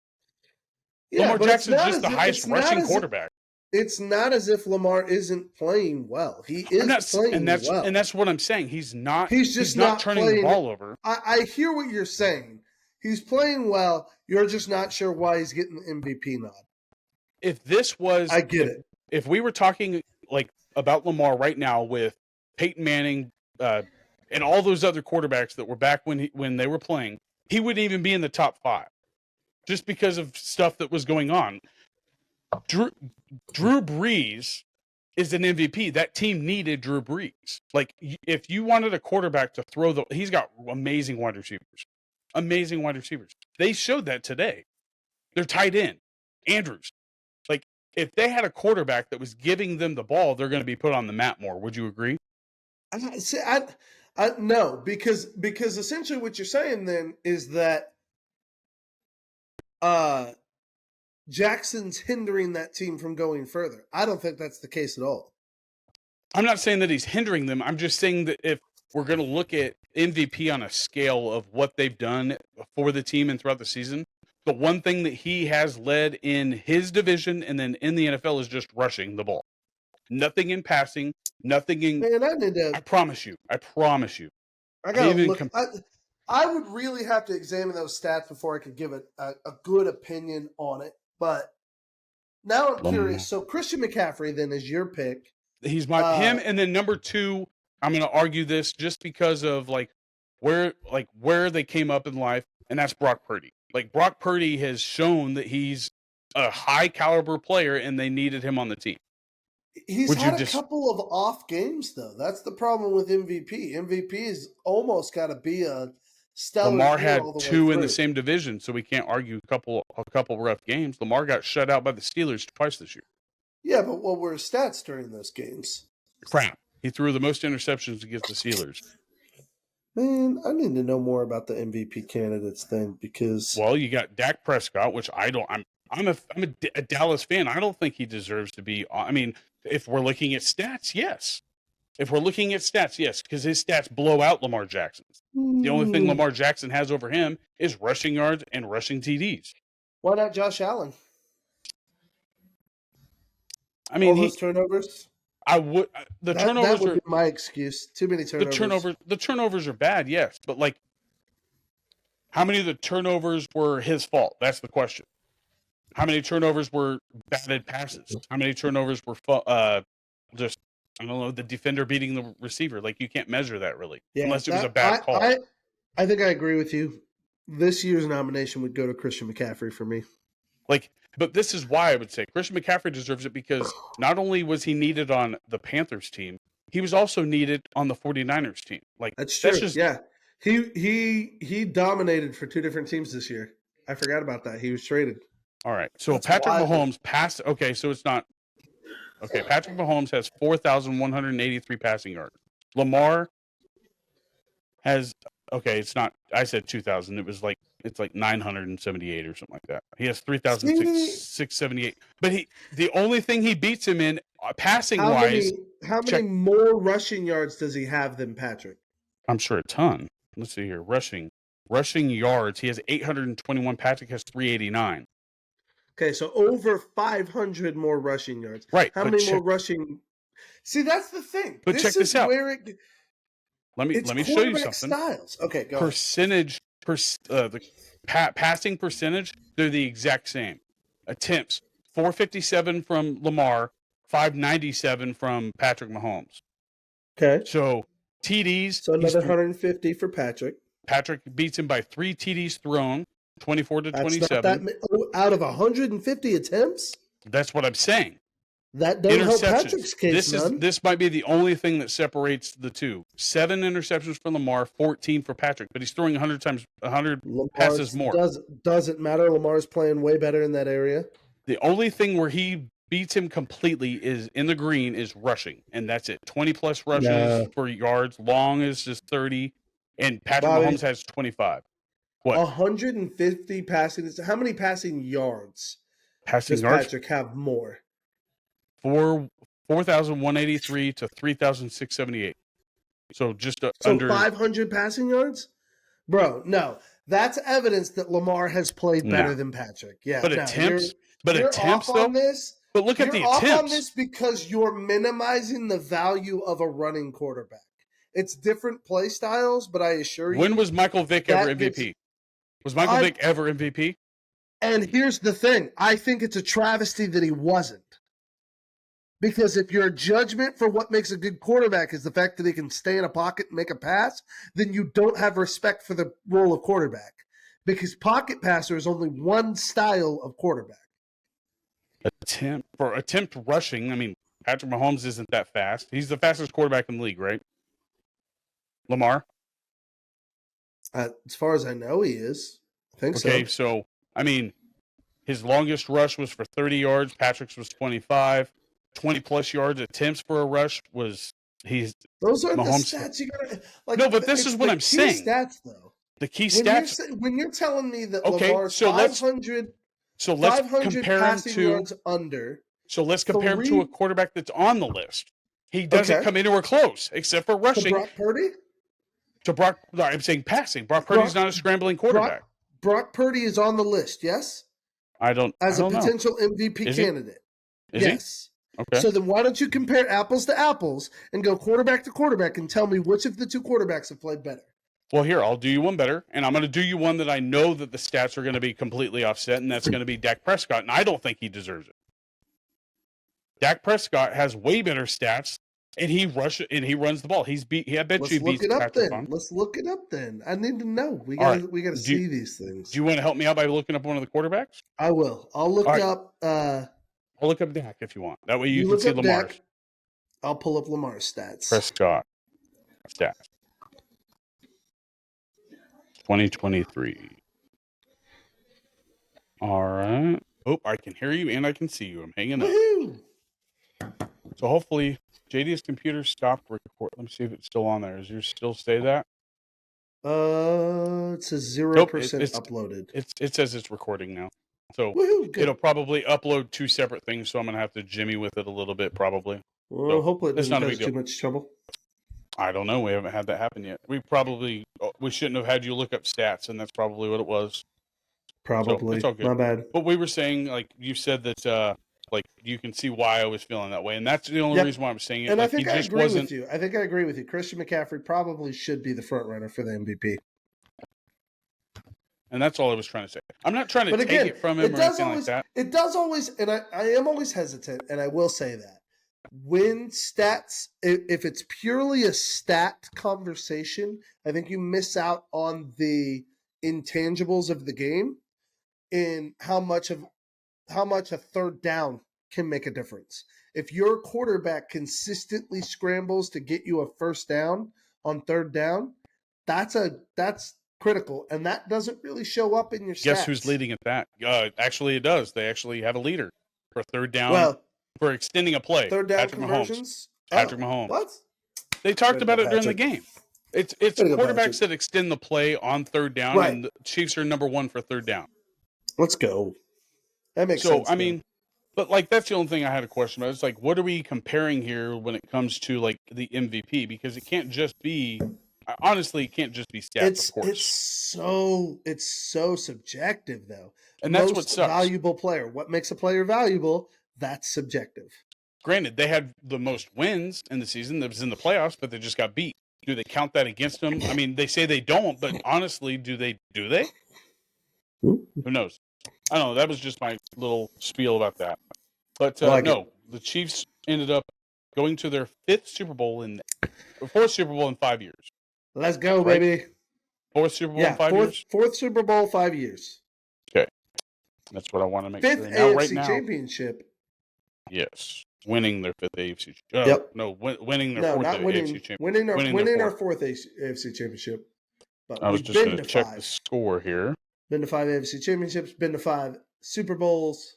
Yeah, Lamar Jackson is just the highest rushing quarterback. It's not as if Lamar isn't playing well. He is playing well. And that's what I'm saying. He's just not turning the ball over. I hear what you're saying. He's playing well. You're just not sure why he's getting the MVP nod. I get it. If we were talking like about Lamar right now with Peyton Manning and all those other quarterbacks that were back when they were playing, he wouldn't even be in the top 5 just because of stuff that was going on. Drew Brees is an MVP. That team needed Drew Brees. Like, if you wanted a quarterback to throw he's got amazing wide receivers. Amazing wide receivers. They showed that today. They're tight end. Andrews. Like, if they had a quarterback that was giving them the ball, they're going to be put on the map more. Would you agree? No, because essentially what you're saying then is that Jackson's hindering that team from going further. I don't think that's the case at all. I'm not saying that he's hindering them. I'm just saying that we're going to look at MVP on a scale of what they've done for the team and throughout the season, the one thing that he has led in his division and then in the NFL is just rushing the ball. Nothing in passing, nothing in. Man, I need to. I promise you. I gotta look. I would really have to examine those stats before I could give a good opinion on it. But now I'm curious. So Christian McCaffrey then is your pick. He's him, and then number 2. I'm going to argue this just because of where they came up in life, and that's Brock Purdy. Like Brock Purdy has shown that he's a high caliber player, and they needed him on the team. He's had a couple of off games though. That's the problem with MVP. MVP is almost got to be a stellar. Lamar had 2 in the same division, so we can't argue a couple rough games. Lamar got shut out by the Steelers twice this year. Yeah, but what were his stats during those games? Crap. He threw the most interceptions against the Steelers. Man, I need to know more about the MVP candidates then, because you got Dak Prescott, which I don't. I'm a Dallas fan. I don't think he deserves to be. I mean, if we're looking at stats, yes. Because his stats blow out Lamar Jackson's. The only thing Lamar Jackson has over him is rushing yards and rushing TDs. Why not Josh Allen? I mean, all those turnovers. I would. Turnovers that would are be my excuse. Too many turnovers. The turnovers are bad, yes, but how many of the turnovers were his fault? That's the question. How many turnovers were batted passes? How many turnovers were just I don't know, the defender beating the receiver? You can't measure that really, unless it was a bad call. I think I agree with you. This year's nomination would go to Christian McCaffrey for me. But this is why I would say Christian McCaffrey deserves it, because not only was he needed on the Panthers team, he was also needed on the 49ers team. That's true. Yeah. He dominated for 2 different teams this year. I forgot about that. He was traded. All right. So Patrick Mahomes passed. Okay. So it's not. Okay. Patrick Mahomes has 4,183 passing yards. Lamar has. Okay. It's not. I said 2,000. It's like 978 or something like that. He has 3,678. But the only thing he beats him in passing wise. How many more rushing yards does he have than Patrick? I'm sure a ton. Let's see here. Rushing yards. He has 821. Patrick has 389. Okay, so over 500 more rushing yards. Right. How many more rushing? See, that's the thing. But check this out. Let me show you something. Styles. Okay, go. The passing percentage, they're the exact same. Attempts, 457 from Lamar, 597 from Patrick Mahomes. Okay. So TDs. So another 150 for Patrick. Patrick beats him by 3 TDs thrown, 24 to 27. Out of 150 attempts? That's what I'm saying. That doesn't help Patrick's case, This might be the only thing that separates the two. 7 interceptions for Lamar, 14 for Patrick, but he's throwing 100 passes more. Doesn't matter. Lamar's playing way better in that area. The only thing where he beats him completely is in the green is rushing, and that's it. 20-plus rushes for yards. Long is just 30, and Patrick Mahomes has 25. What? 150 passing. How many passing yards does Patrick have more? 4,183 to 3,678. So just under 500 passing yards? Bro, no. That's evidence that Lamar has played better than Patrick. Yeah. But attempts though. But look at the attempts. You're off on this because you're minimizing the value of a running quarterback. It's different play styles, but I assure you. When was Michael Vick ever MVP? Was Michael Vick ever MVP? And here's the thing. I think it's a travesty that he wasn't. Because if your judgment for what makes a good quarterback is the fact that he can stay in a pocket and make a pass, then you don't have respect for the role of quarterback. Because pocket passer is only one style of quarterback. Attempt rushing, I mean, Patrick Mahomes isn't that fast. He's the fastest quarterback in the league, right? Lamar? As far as I know, he is. I think so. Okay, so, I mean, his longest rush was for 30 yards. Patrick's was 25. 20-plus yards attempts for a rush was those are Mahomes. The stats you gotta no, but this is what I'm saying. Stats though, the key stats. When you're telling me that Lamar's 500, let's compare him to yards under. So let's compare him to a quarterback that's on the list. He doesn't come anywhere close except for rushing. Brock Purdy. So I'm saying passing. Brock Purdy's not a scrambling quarterback. Brock Purdy is on the list, yes? I don't As a potential MVP candidate. Yes. Okay. So then why don't you compare apples to apples and go quarterback to quarterback and tell me which of the two quarterbacks have played better? Well, here, I'll do you one better, and I'm going to do you one that I know that the stats are going to be completely offset, and that's going to be Dak Prescott, and I don't think he deserves it. Dak Prescott has way better stats, and he runs the ball. I bet you he beats Patrick Mahomes. Let's look it up then. I need to know. We got to see these things. Do you want to help me out by looking up one of the quarterbacks? I will. I'll look up. I'll look up Dak if you want. That way you can see Lamar's. Dak. I'll pull up Lamar's stats. Prescott stats. 2023. All right. Oh, I can hear you and I can see you. I'm hanging up. Woohoo! So hopefully JD's computer stopped recording. Let me see if it's still on there. Does yours still say that? It says 0% uploaded. It says it's recording now. So Woohoo, it'll probably upload two separate things, so I'm going to have to jimmy with it a little bit probably. Well, so hopefully it doesn't cause too much trouble. I don't know. We haven't had that happen yet. We shouldn't have had you look up stats, and that's probably what it was. Probably. So it's all good. My bad. But we were saying, like, you said that, like, you can see why I was feeling that way, and that's the only reason why I'm saying it. And like, I think I agree with you. I think I agree with you. Christian McCaffrey probably should be the front runner for the MVP. And that's all I was trying to say. I'm not trying to take it from him or anything like that. It does always, and I am always hesitant, and I will say that. When stats, if it's purely a stat conversation, I think you miss out on the intangibles of the game in how much a third down can make a difference. If your quarterback consistently scrambles to get you a first down on third down, that's critical, and that doesn't really show up in your stats. Guess who's leading at that? Actually, it does. They actually have a leader for third down for extending a play. Third down Patrick conversions. Patrick Mahomes. What? They talked about it during the game. It's quarterbacks that extend the play on third down, and the Chiefs are number one for third down. Let's go. That makes sense. So, I mean, but like that's the only thing I had a question about. It's like, what are we comparing here when it comes to like the MVP? Because it can't just be. Honestly, it can't just be stats. Of course. It's so subjective though, and that's what sucks. Valuable player. What makes a player valuable? That's subjective. Granted, they had the most wins in the season that was in the playoffs, but they just got beat. Do they count that against them? I mean, they say they don't, but honestly, do they? Who knows? I don't know. That was just my little spiel about that. But no, the Chiefs ended up going to their fourth Super Bowl in 5 years. Let's go, baby. Fourth Super Bowl in 5 years? Fourth Super Bowl, 5 years. Okay. That's what I want to make sure. Fifth AFC Championship. Yes. Winning their fifth AFC. No, winning their fourth AFC Championship. Winning our fourth AFC Championship. But I was just going to check the score here. Been to 5 AFC Championships. Been to 5 Super Bowls.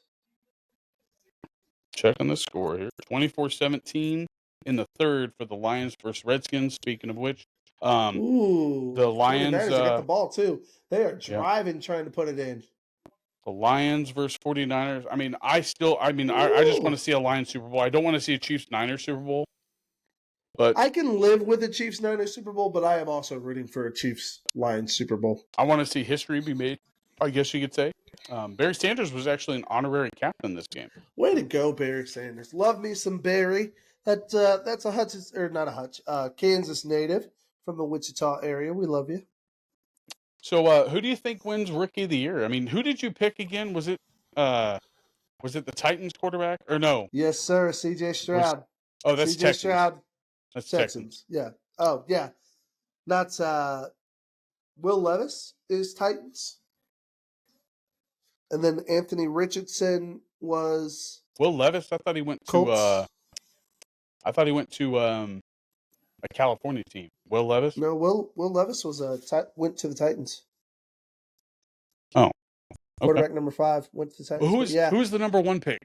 Checking the score here. 24-17 in the third for the Lions versus Redskins. Speaking of which. The Lions got the ball too. They are driving, trying to put it in. The Lions versus 49ers. I mean, I just want to see a Lions Super Bowl. I don't want to see a Chiefs-Niners Super Bowl. But I can live with a Chiefs-Niners Super Bowl, but I am also rooting for a Chiefs-Lions Super Bowl. I want to see history be made, I guess you could say. Barry Sanders was actually an honorary captain this game. Way to go, Barry Sanders. Love me some Barry. That's a Kansas native from the Wichita area. We love you. So, who do you think wins Rookie of the Year? I mean, who did you pick again? Was it the Titans quarterback or no? Yes, sir. C.J. Stroud. That's C.J. Texans. Stroud. That's Texans. Yeah. Oh, yeah. That's Will Levis is Titans. And then Anthony Richardson was Will Levis. I thought he went to a California team. Will Levis? No, Will Levis was went to the Titans. Oh, okay. Quarterback number 5 went to the Titans. Who's the number 1 pick?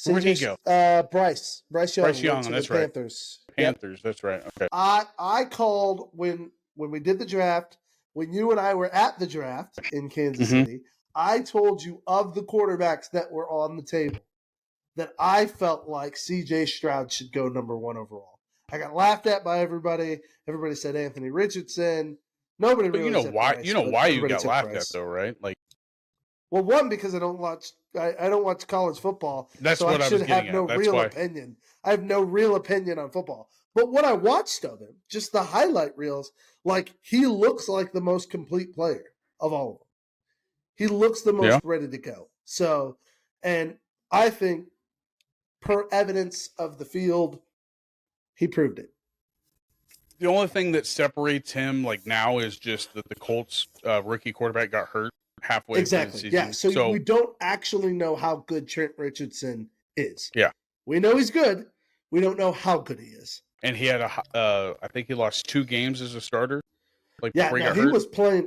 Where'd he go? Bryce Young. Bryce Young. That's right. Panthers. Panthers. Yep. That's right. Okay. I called when we did the draft. When you and I were at the draft in Kansas City, I told you of the quarterbacks that were on the table that I felt like C.J. Stroud should go number 1 overall. I got laughed at by everybody. Everybody said Anthony Richardson. Nobody But really you know said why? Bryce, You know but why you everybody got took laughed Bryce. at, though, right? Like, well, one, because I don't watch college football, that's so what I I was should have getting no at. That's real why. opinion. I have no real opinion on football. But what I watched of him, just the highlight reels, like he looks like the most complete player of all of them. He looks the most ready to go. So, and I think per evidence of the field, he proved it. The only thing that separates him like now is just that the Colts rookie quarterback got hurt halfway through the season. Yeah, so we don't actually know how good Trent Richardson is. Yeah. We know he's good. We don't know how good he is. And he had I think he lost 2 games as a starter. Like Yeah, before he no, got hurt.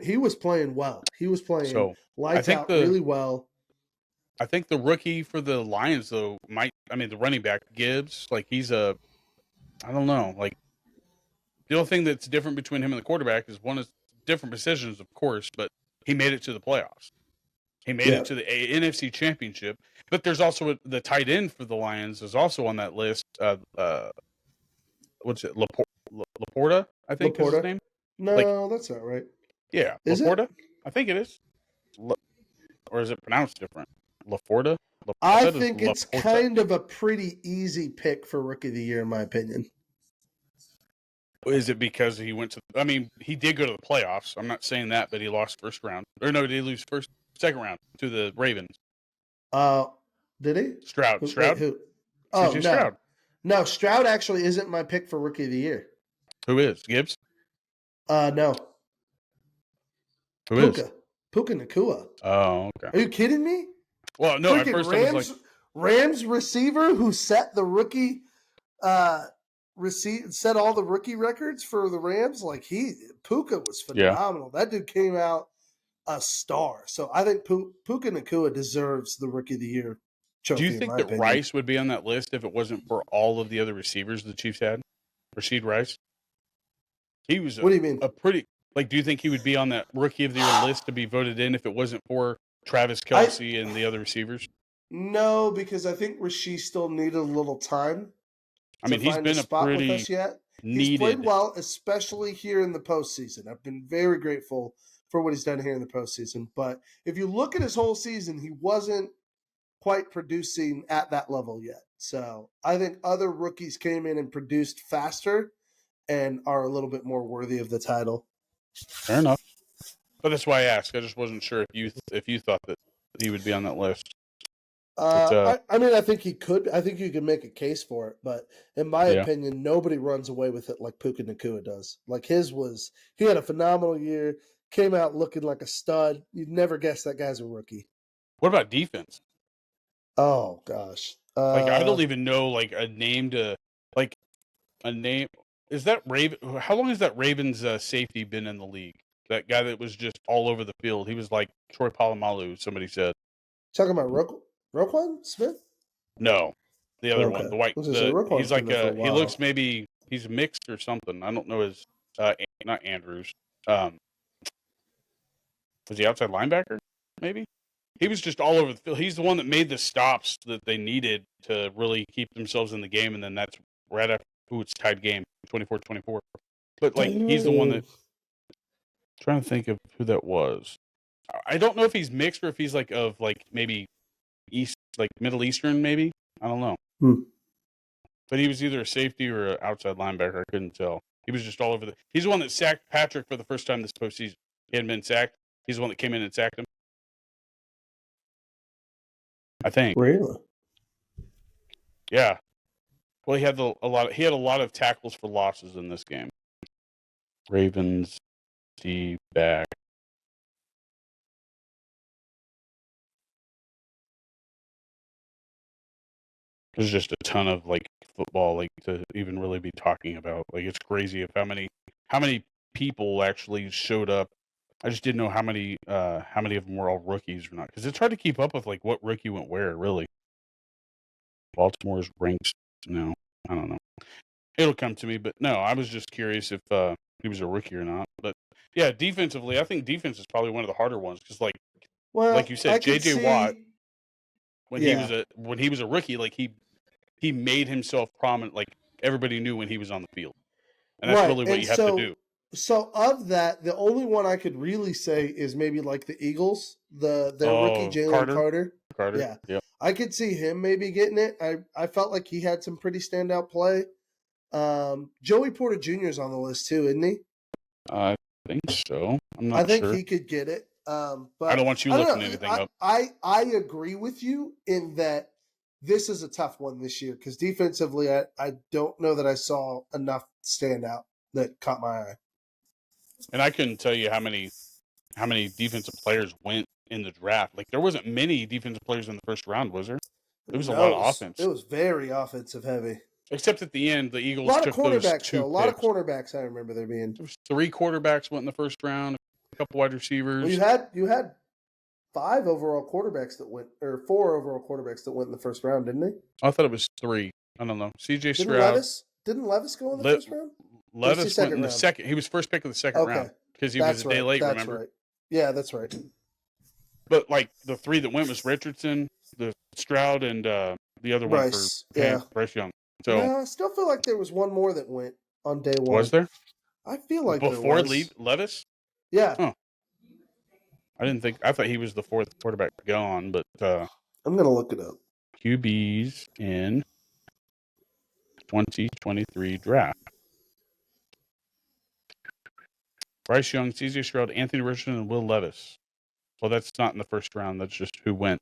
he was playing well. He was playing lights out really well. I think the rookie for the Lions though the running back Gibbs, like I don't know, like the only thing that's different between him and the quarterback is one is different positions, of course, but he made it to the playoffs. He made it to the NFC Championship. But there's also the tight end for the Lions is also on that list. What's it? Laporta, I think is his name. No, that's not right. Yeah, is Laporta. It? I think it is. Or is it pronounced different? Laporta. I think it's kind of a pretty easy pick for Rookie of the Year, in my opinion. Is it because he went to? I mean, he did go to the playoffs. I'm not saying that, but he lost first round. Or no, did he lose second round to the Ravens? Did he? Stroud. Wait, who? Oh, no. Stroud. No, Stroud actually isn't my pick for Rookie of the Year. Who is? Gibbs? No. Who Puka. is? Puka Nacua. Oh, okay. Are you kidding me? Well, no. At first, I was like, Rams receiver who set the rookie, set all the rookie records for the Rams. Like Puka was phenomenal. Yeah. That dude came out a star. So I think Puka Nacua deserves the Rookie of the Year trophy. Do you think that Rice would be on that list if it wasn't for all of the other receivers the Chiefs had? Rashid Rice. He was. What do you mean? A pretty. Like, do you think he would be on that Rookie of the Year list to be voted in if it wasn't for Travis Kelce and the other receivers? No, because I think Rasheed still needed a little time. I mean, he's been a pretty with us yet. He's played well, especially here in the postseason. I've been very grateful for what he's done here in the postseason. But if you look at his whole season, he wasn't quite producing at that level yet. So I think other rookies came in and produced faster and are a little bit more worthy of the title. Fair enough. But that's why I asked. I just wasn't sure if you thought that he would be on that list. I mean, I think he could. I think you can make a case for it, but in my opinion, nobody runs away with it like Puka Nacua does. Like he had a phenomenal year, came out looking like a stud. You'd never guess that guy's a rookie. What about defense? Oh gosh, like I don't even know like a name. Is that Raven? How long has that Ravens safety been in the league? That guy that was just all over the field. He was like Troy Polamalu. Somebody said. Talking about Roquan Smith? No, the other one, the white. He's like he looks maybe he's mixed or something. I don't know his. Not Andrews. Was he outside linebacker? Maybe. He was just all over the field. He's the one that made the stops that they needed to really keep themselves in the game, and then that's right after it's tied game, 24-24. But like he's the one that. I'm trying to think of who that was. I don't know if he's mixed or if he's like of like maybe Middle Eastern, maybe. I don't know. But he was either a safety or an outside linebacker. I couldn't tell. He was just all over he's the one that sacked Patrick for the first time this postseason. He hadn't been sacked. He's the one that came in and sacked him. I think. Really? Yeah. Well, he had a lot of tackles for losses in this game. Ravens back. There's just a ton of like football like to even really be talking about. Like it's crazy of how many people actually showed up. I just didn't know how many of them were all rookies or not, because it's hard to keep up with like what rookie went where. Really, Baltimore's ranked now. I don't know. It'll come to me, but no, I was just curious if he was a rookie or not. But yeah, defensively, I think defense is probably one of the harder ones because like you said, J.J. Watt when he was a rookie, like he made himself prominent. Like everybody knew when he was on the field. And that's really what you have to do. So of that, the only one I could really say is maybe like the Eagles, their rookie Jalen Carter. Yeah. I could see him maybe getting it. I felt like he had some pretty standout play. Joey Porter Jr. is on the list too, isn't he? I think so. I'm not sure. I think he could get it. But I don't want you looking anything up. I agree with you in that this is a tough one this year because defensively, I don't know that I saw enough standout that caught my eye. And I couldn't tell you how many defensive players went in the draft. Like there wasn't many defensive players in the first round, was there? There was a lot of offense. It was very offensive heavy. Except at the end, the Eagles took those 2 picks. A lot of cornerbacks. I remember there being. There was 3 quarterbacks went in the first round. A couple wide receivers. Well, you had 5 overall quarterbacks that went, or 4 overall quarterbacks that went in the first round, didn't they? I thought it was 3. I don't know. C.J. Stroud. Didn't Levis go in the first round? Levis went in the second. He was first pick of the second round because he was a day late. Remember? Right. Yeah, that's right. But like the 3 that went was Richardson, the Stroud, and the other Bryce. one for Bryce Young. So I still feel like there was one more that went on day one. Was there? I feel like before there was. Levis. Yeah. Huh. I thought he was the 4th quarterback gone, but I'm gonna look it up. QBs in 2023 draft. Bryce Young, C.J. Stroud, Anthony Richardson, and Will Levis. Well, that's not in the first round. That's just who went.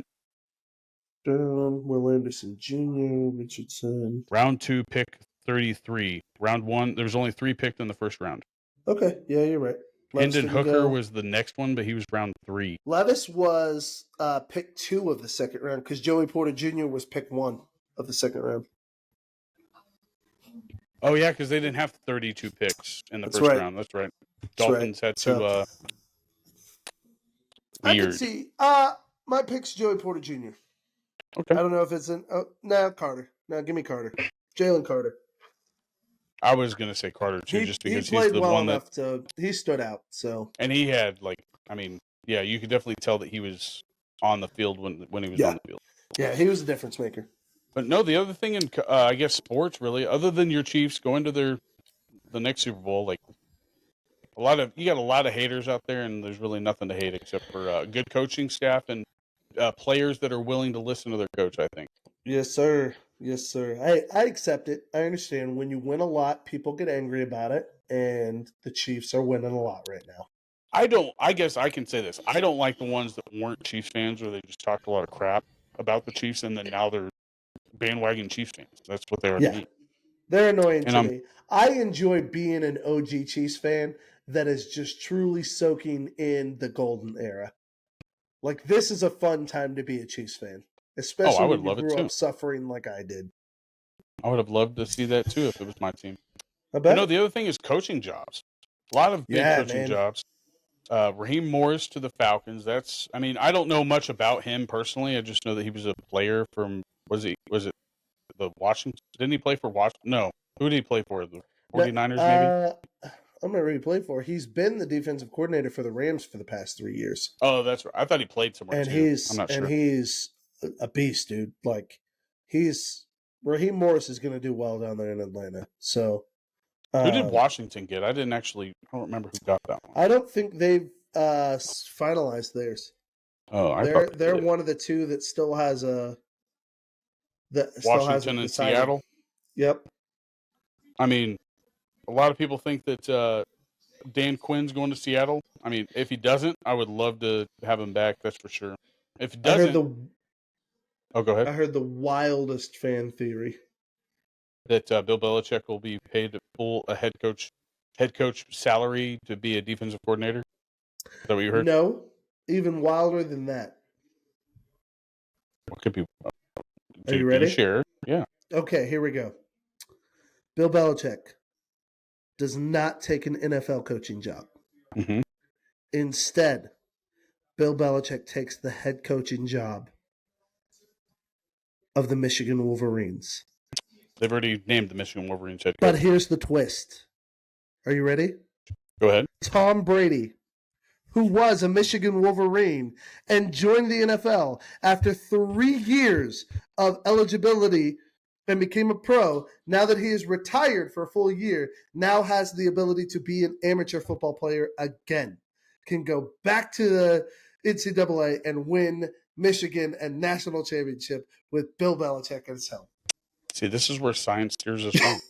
Will Anderson Jr., Richardson. Round 2, pick 33. Round 1, there was only 3 picked in the first round. Okay, yeah, you're right. Hendon Hooker was the next one, but he was round 3. Levis was pick 2 of the second round because Joey Porter Jr. was pick 1 of the second round. Oh, yeah, because they didn't have 32 picks in the first round. That's right. Dolphins had to... I can see... my pick's Joey Porter Jr. Okay. I don't know if it's in... Carter. No, give me Carter. Jalen Carter. I was going to say Carter, too, just because he played he's the well one enough to... He stood out, so... And he had, you could definitely tell that he was on the field when he was on the field. Yeah, he was a difference maker. But no, the other thing in, I guess, sports, really, other than your Chiefs going to the next Super Bowl, you got a lot of haters out there, and there's really nothing to hate except for good coaching staff and players that are willing to listen to their coach, I think. Yes, sir. Yes, sir. I accept it. I understand. When you win a lot, people get angry about it, and the Chiefs are winning a lot right now. I guess I can say this. I don't like the ones that weren't Chiefs fans or they just talked a lot of crap about the Chiefs, and then now they're bandwagon Chiefs fans. That's what they are to me. They're annoying to me. I enjoy being an OG Chiefs fan that is just truly soaking in the golden era. Like, this is a fun time to be a Chiefs fan. Especially when you grew up suffering like I did. I would have loved to see that too if it was my team. I bet. The other thing is coaching jobs. A lot of big coaching jobs. Raheem Morris to the Falcons. I don't know much about him personally. I just know that he was a player from, was it the Washington? Didn't he play for Washington? No. Who did he play for? The 49ers maybe? I'm not really played for. He's been the defensive coordinator for the Rams for the past 3 years. Oh, that's right. I thought he played somewhere too. I'm not sure. And he's a beast, dude. Raheem Morris is going to do well down there in Atlanta. So, who did Washington get? I don't remember who got that one. I don't think they've finalized theirs. Oh, they're one of the 2 that still has a. Washington and Seattle. Yep. I mean, a lot of people think that Dan Quinn's going to Seattle. I mean, if he doesn't, I would love to have him back. That's for sure. If he doesn't, go ahead. I heard the wildest fan theory that Bill Belichick will be paid a head coach salary to be a defensive coordinator. Is that what you heard? No, even wilder than that. What could be? Are you ready? Share. Yeah. Okay, here we go. Bill Belichick does not take an NFL coaching job. Mm-hmm. Instead, Bill Belichick takes the head coaching job of the Michigan Wolverines. They've already named the Michigan Wolverines head coach. But here's the twist. Are you ready? Go ahead. Tom Brady, who was a Michigan Wolverine and joined the NFL after 3 years of eligibility and became a pro, now that he is retired for a full year, now has the ability to be an amateur football player again. Can go back to the NCAA and win Michigan and national championship with Bill Belichick at his helm. See, this is where science steers us wrong.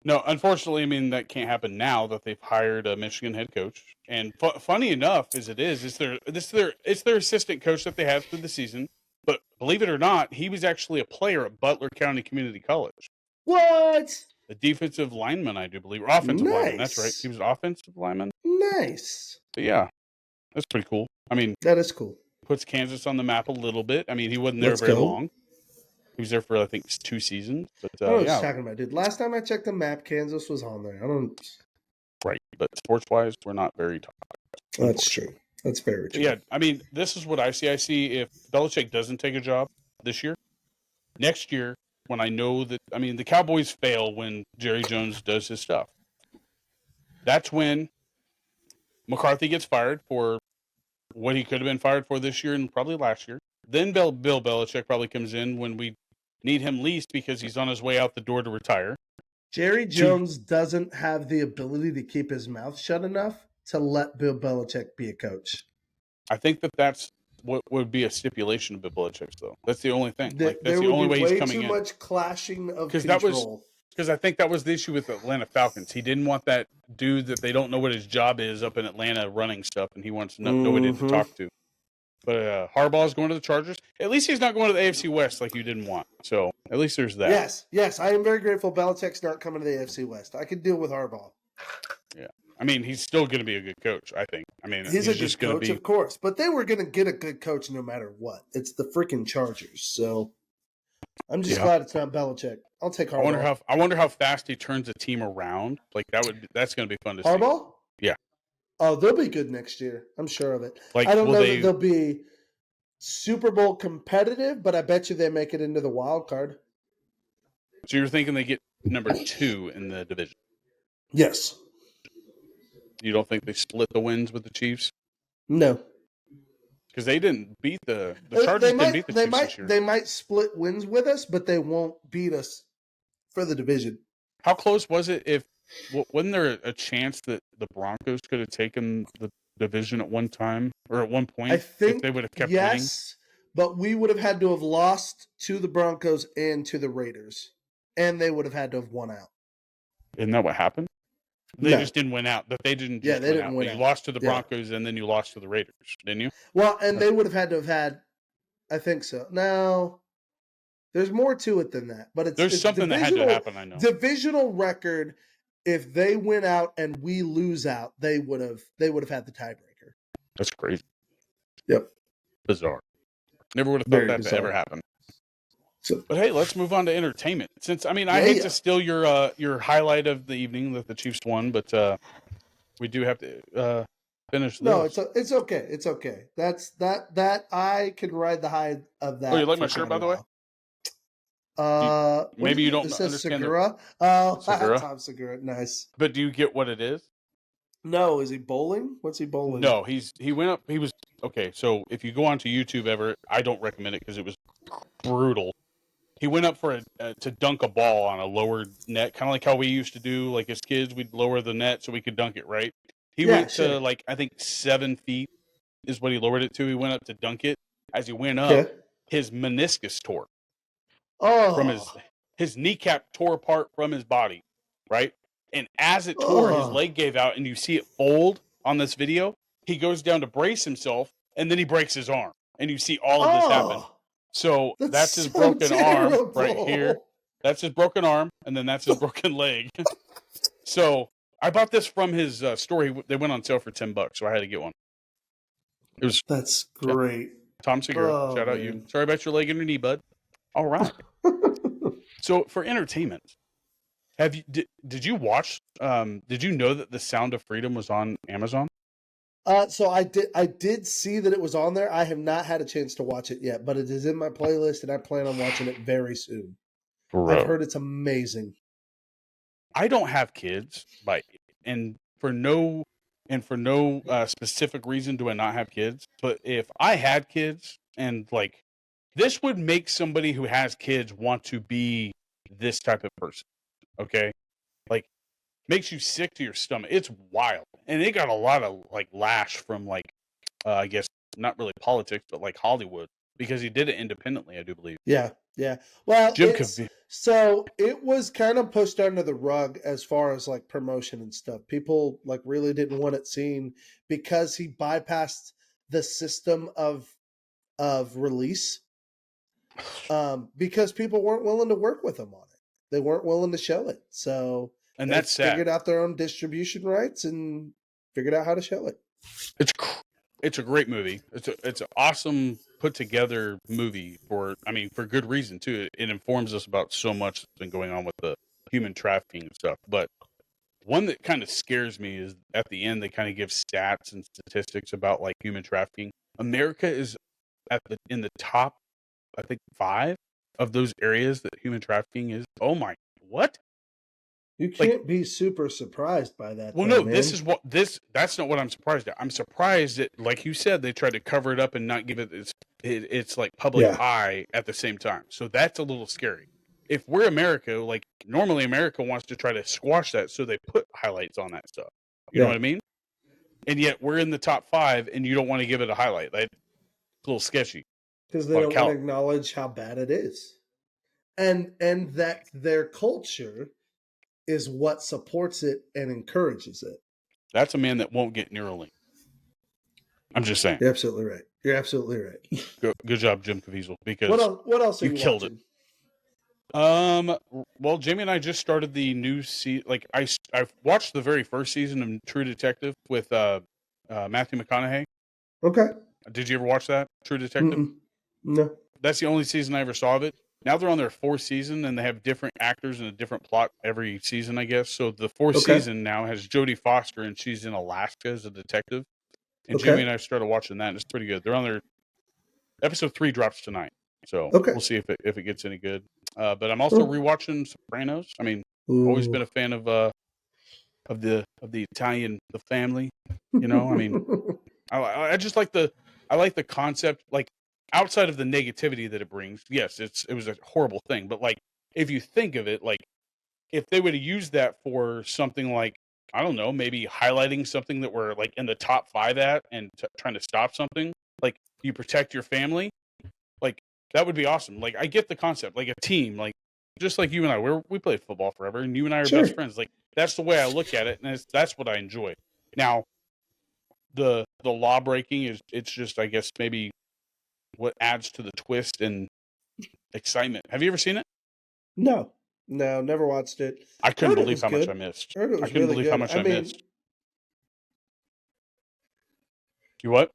No, unfortunately, I mean, that can't happen now that they've hired a Michigan head coach. And funny enough, as it is, it's their assistant coach that they have through the season. But believe it or not, he was actually a player at Butler County Community College. What? A defensive lineman, I do believe, or offensive lineman. That's right. He was an offensive lineman. Nice. But yeah, that's pretty cool. I mean, that is cool. Puts Kansas on the map a little bit. I mean, he wasn't there very long. He was there for, I think, 2 seasons. But I don't know what you're talking about, dude. Last time I checked the map, Kansas was on there. Right, but sports-wise, we're not very top. That's true. That's very true. Yeah, I mean, this is what I see. I see if Belichick doesn't take a job this year, next year, when I know that, I mean, the Cowboys fail when Jerry Jones does his stuff. That's when McCarthy gets fired for what he could have been fired for this year and probably last year. Then Bill Belichick probably comes in when we need him least because he's on his way out the door to retire. Jerry Jones doesn't have the ability to keep his mouth shut enough to let Bill Belichick be a coach. I think that's what would be a stipulation of Bill Belichick's, though. That's the only thing. That's there the only way he's coming in. There would be way too much clashing of control. Because I think that was the issue with the Atlanta Falcons. He didn't want that dude that they don't know what his job is up in Atlanta running stuff, and he wants nobody to talk to. But Harbaugh's going to the Chargers. At least he's not going to the AFC West like you didn't want. So at least there's that. Yes. I am very grateful Belichick's not coming to the AFC West. I can deal with Harbaugh. Yeah. I mean, he's still going to be a good coach, I think. I mean, he's a good coach, of course. But they were going to get a good coach no matter what. It's the freaking Chargers. So I'm just glad it's not Belichick. I'll take Harbaugh. I wonder how fast he turns a team around. Like that's going to be fun to see. Harbaugh? Yeah. Oh, they'll be good next year. I'm sure of it. Like, I don't know that they'll be Super Bowl competitive, but I bet you they make it into the wild card. So you're thinking they get number 2 in the division? Yes. You don't think they split the wins with the Chiefs? No. Because they didn't beat the Chargers didn't beat the Chiefs this year. They might split wins with us, but they won't beat us for the division. How close was it wasn't there a chance that the Broncos could have taken the division at one time or at one point? I think if they would have kept winning? But we would have had to have lost to the Broncos and to the Raiders, and they would have had to have won out. Isn't that what happened? They just didn't win out. But they didn't just they win didn't out. win But out. You lost to the Broncos and then you lost to the Raiders, didn't you? Well, and they would have had to have had, I think so. Now, there's more to it than that. But there's something that had to happen, I know. Divisional record, if they win out and we lose out, they would have had the tiebreaker. That's crazy. Yep. Bizarre. Never would have thought that to ever happen. So, but hey, let's move on to entertainment. Since I hate to steal your highlight of the evening that the Chiefs won, but we do have to finish. No, it's okay. It's okay. That I can ride the high of that. Oh, you like my shirt, by the way? Maybe you don't understand. Segura. Segura? Tom Segura. Nice. But do you get what it is? No, is he bowling? What's he bowling? No, he went up. He was okay. So if you go onto YouTube ever, I don't recommend it because it was brutal. He went up for to dunk a ball on a lowered net, kind of like how we used to do. Like as kids, we'd lower the net so we could dunk it, right? He went to like I think 7 feet is what he lowered it to. He went up to dunk it. As he went up, his meniscus tore. From his kneecap tore apart from his body, right? And as it tore, his leg gave out, and you see it fold on this video. He goes down to brace himself, and then he breaks his arm, and you see all of this happen. So that's his broken arm right here. That's his broken arm, and then that's his broken leg. So I bought this from his story. They went on sale for $10, so I had to get one. That's great. Tom Segura, shout out you. Sorry about your leg and your knee, bud. All right. So for entertainment, did you watch? Did you know that The Sound of Freedom was on Amazon? So I did see that it was on there. I have not had a chance to watch it yet, but it is in my playlist, and I plan on watching it very soon. Bro. I've heard it's amazing. I don't have kids, and for no specific reason do I not have kids. But if I had kids and like this would make somebody who has kids want to be this type of person. Okay, like makes you sick to your stomach. It's wild, and it got a lot of like lash from like I guess not really politics, but like Hollywood because he did it independently. I do believe. Yeah, yeah. Well, Jim Caviezel. so it was kind of pushed under the rug as far as like promotion and stuff. People like really didn't want it seen because he bypassed the system of release. Because people weren't willing to work with him on it. They weren't willing to show it. So And they that's sad. figured out their own distribution rights and figured out how to show it. It's a great movie. It's an awesome put together movie for good reason too. It informs us about so much that's been going on with the human trafficking and stuff. But one that kind of scares me is at the end they kind of give stats and statistics about like human trafficking. America is in the top, I think 5 of those areas that human trafficking is. Oh my, what? You can't be super surprised by that. Well, though, no, man. that's not what I'm surprised at. I'm surprised that, like you said, they tried to cover it up and not give it its like public eye at the same time. So that's a little scary. If we're America, like normally America wants to try to squash that, so they put highlights on that stuff. You know what I mean? And yet we're in the top 5, and you don't want to give it a highlight. That's a little sketchy. Because they don't want to acknowledge how bad it is. And that their culture is what supports it and encourages it. That's a man that won't get Neuralink. I'm just saying. You're absolutely right. You're absolutely right. Good job, Jim Caviezel. Because what else are you killed watching? it. Well, Jamie and I just started the new season. Like I watched the very first season of True Detective with Matthew McConaughey. Okay. Did you ever watch that, True Detective? No. That's the only season I ever saw of it. Now they're on their 4th season, and they have different actors and a different plot every season, I guess. So the 4th season now has Jodie Foster, and she's in Alaska as a detective. And Jamie and I started watching that, and it's pretty good. They're on their episode 3 drops tonight, so we'll see if it gets any good. But I'm also rewatching Sopranos. I mean, always been a fan of the Italian family. You know, I mean, I just like the concept, like outside of the negativity that it brings. Yes, it was a horrible thing, but like if you think of it, like if they would have used that for something like, I don't know, maybe highlighting something that we're like in the top 5 at and trying to stop something, like you protect your family, like that would be awesome. Like I get the concept, like a team, like just like you and I, we played football forever, and you and I are best friends. Like that's the way I look at it, and that's what I enjoy. Now, the law breaking it's just, I guess, maybe what adds to the twist and excitement. Have you ever seen it? No, never watched it. I couldn't believe how much I missed. I couldn't believe how much I missed. You what?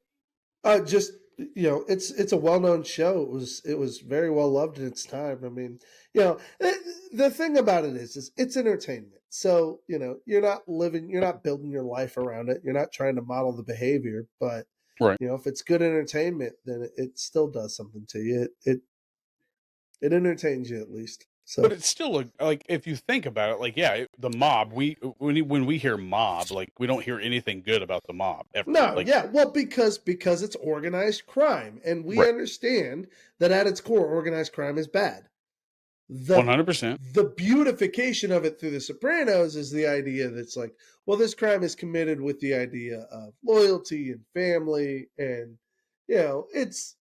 Just, it's a well-known show. It was very well loved in its time. I mean, the thing about it is it's entertainment. So, you're not building your life around it. You're not trying to model the behavior, but if it's good entertainment, then it still does something to you. It entertains you at least. So. But it's still like if you think about it, like the mob. When we hear mob, like we don't hear anything good about the mob ever. No, like, well, because it's organized crime, and we understand that at its core, organized crime is bad. 100%. The beautification of it through The Sopranos is the idea that's like, well, this crime is committed with the idea of loyalty and family, and it's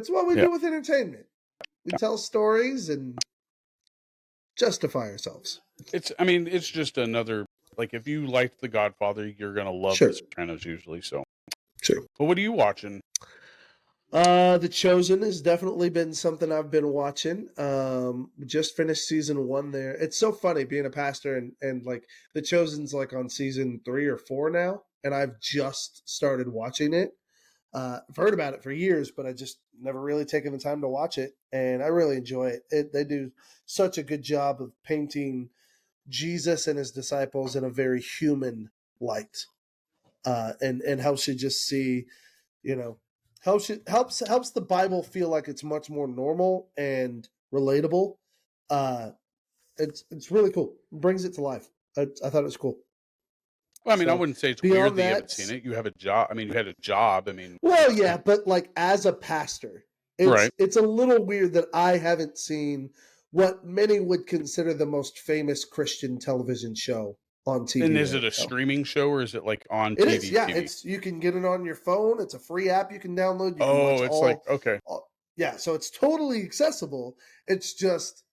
what we do with entertainment. We tell stories and justify ourselves. It's just another, like, if you liked The Godfather, you're gonna love The Sopranos usually. So, But what are you watching? The Chosen has definitely been something I've been watching. Just finished season 1 there. It's so funny being a pastor and like The Chosen's like on season 3 or 4 now, and I've just started watching it. I've heard about it for years, but I just never really taken the time to watch it, and I really enjoy it. They do such a good job of painting Jesus and his disciples in a very human light, and helps you just see, helps the Bible feel like it's much more normal and relatable. It's really cool. It brings it to life. I thought it was cool. Well, I wouldn't say it's weird that you haven't seen it. You have a job. You had a job. Well, yeah, but like as a pastor, Right. It's a little weird that I haven't seen what many would consider the most famous Christian television show on TV. And is it right a now. streaming show or is it like on It TV? is, yeah. TV? You can get it on your phone. It's a free app you can download. You can watch Oh, it's like okay. yeah. So it's totally accessible. It's just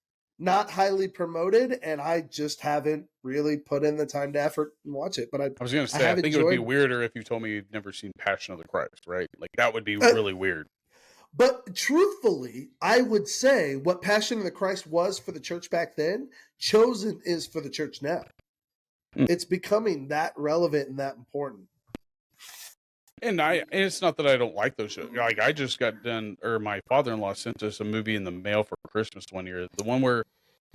not highly promoted, and I just haven't really put in the time to effort and watch it. But I was gonna say, I have think it would be enjoyed. weirder if you told me you've never seen Passion of the Christ, right? Like that would be really weird. But truthfully, I would say what Passion of the Christ was for the church back then, Chosen is for the church now. It's becoming that relevant and that important. And it's not that I don't like those shows. Like I just got done, or my father-in-law sent us a movie in the mail for Christmas one year. The one where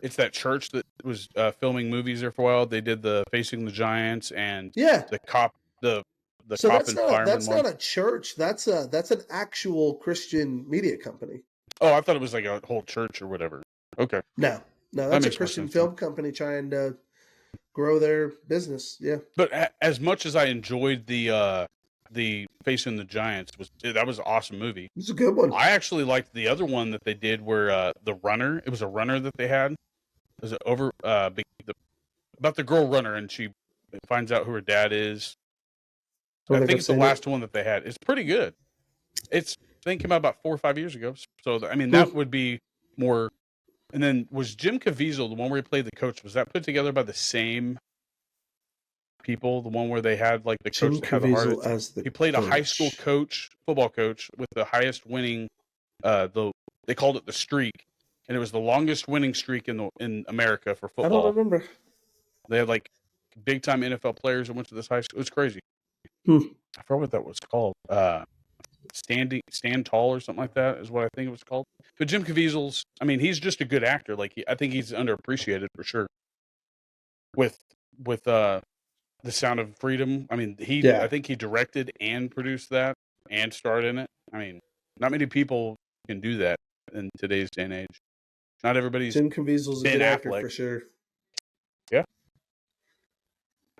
it's that church that was filming movies there for a while. They did the Facing the Giants and the cop, the so cop and fireman. That's not a church. That's an actual Christian media company. Oh, I thought it was like a whole church or whatever. Okay. No, that's a Christian film company trying to grow their business. Yeah. But as much as I enjoyed the Facing the Giants, that was an awesome movie. It's a good one. I actually liked the other one that they did where the runner. It was a runner that they had. It was about the girl runner, and she finds out who her dad is. I think it's the last one that they had. It's pretty good. I think it came out about 4 or 5 years ago. So I mean, that would be more. And then was Jim Caviezel, the one where he played the coach, was that put together by the same people? The one where they had like the coach that had the hardest. He played a high school football coach, with the highest winning. They called it the streak, and it was the longest winning streak in America for football. I don't remember. They had like big time NFL players that went to this high school. It was crazy. I forgot what that was called. Stand Tall or something like that is what I think it was called. But Jim Caviezel's, I mean, he's just a good actor. Like I think he's underappreciated for sure. With The Sound of Freedom, I mean, I think he directed and produced that and starred in it. I mean, not many people can do that in today's day and age. Not everybody's. Jim Caviezel's a good actor for sure. Yeah.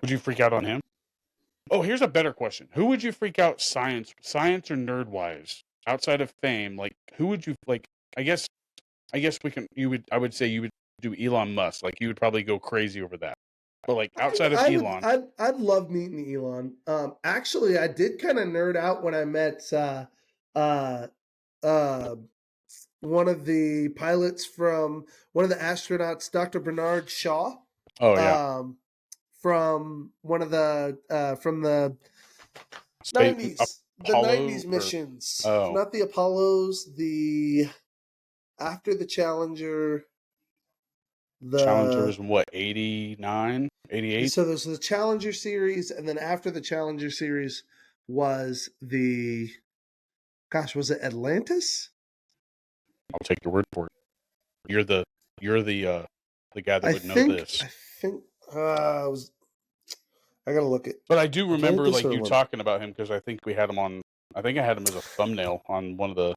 Would you freak out on him? Oh, here's a better question. Who would you freak out science or nerd wise outside of fame? Like, who would you like? I guess I would say you would do Elon Musk. Like, you would probably go crazy over that. But like outside of Elon, I'd love meeting Elon. Actually, I did kind of nerd out when I met one of the pilots from one of the astronauts, Dr. Bernard Shaw. Oh yeah. From one of the from the 90s, the 90s missions, not the Apollos, the after the Challenger. The Challenger was what, 89, 88? So there's the Challenger series, and then after the Challenger series was was it Atlantis? I'll take your word for it. You're the guy that would know this. I think I gotta look it. But I do remember like you talking about him because I think we had him on. I think I had him as a thumbnail on one of the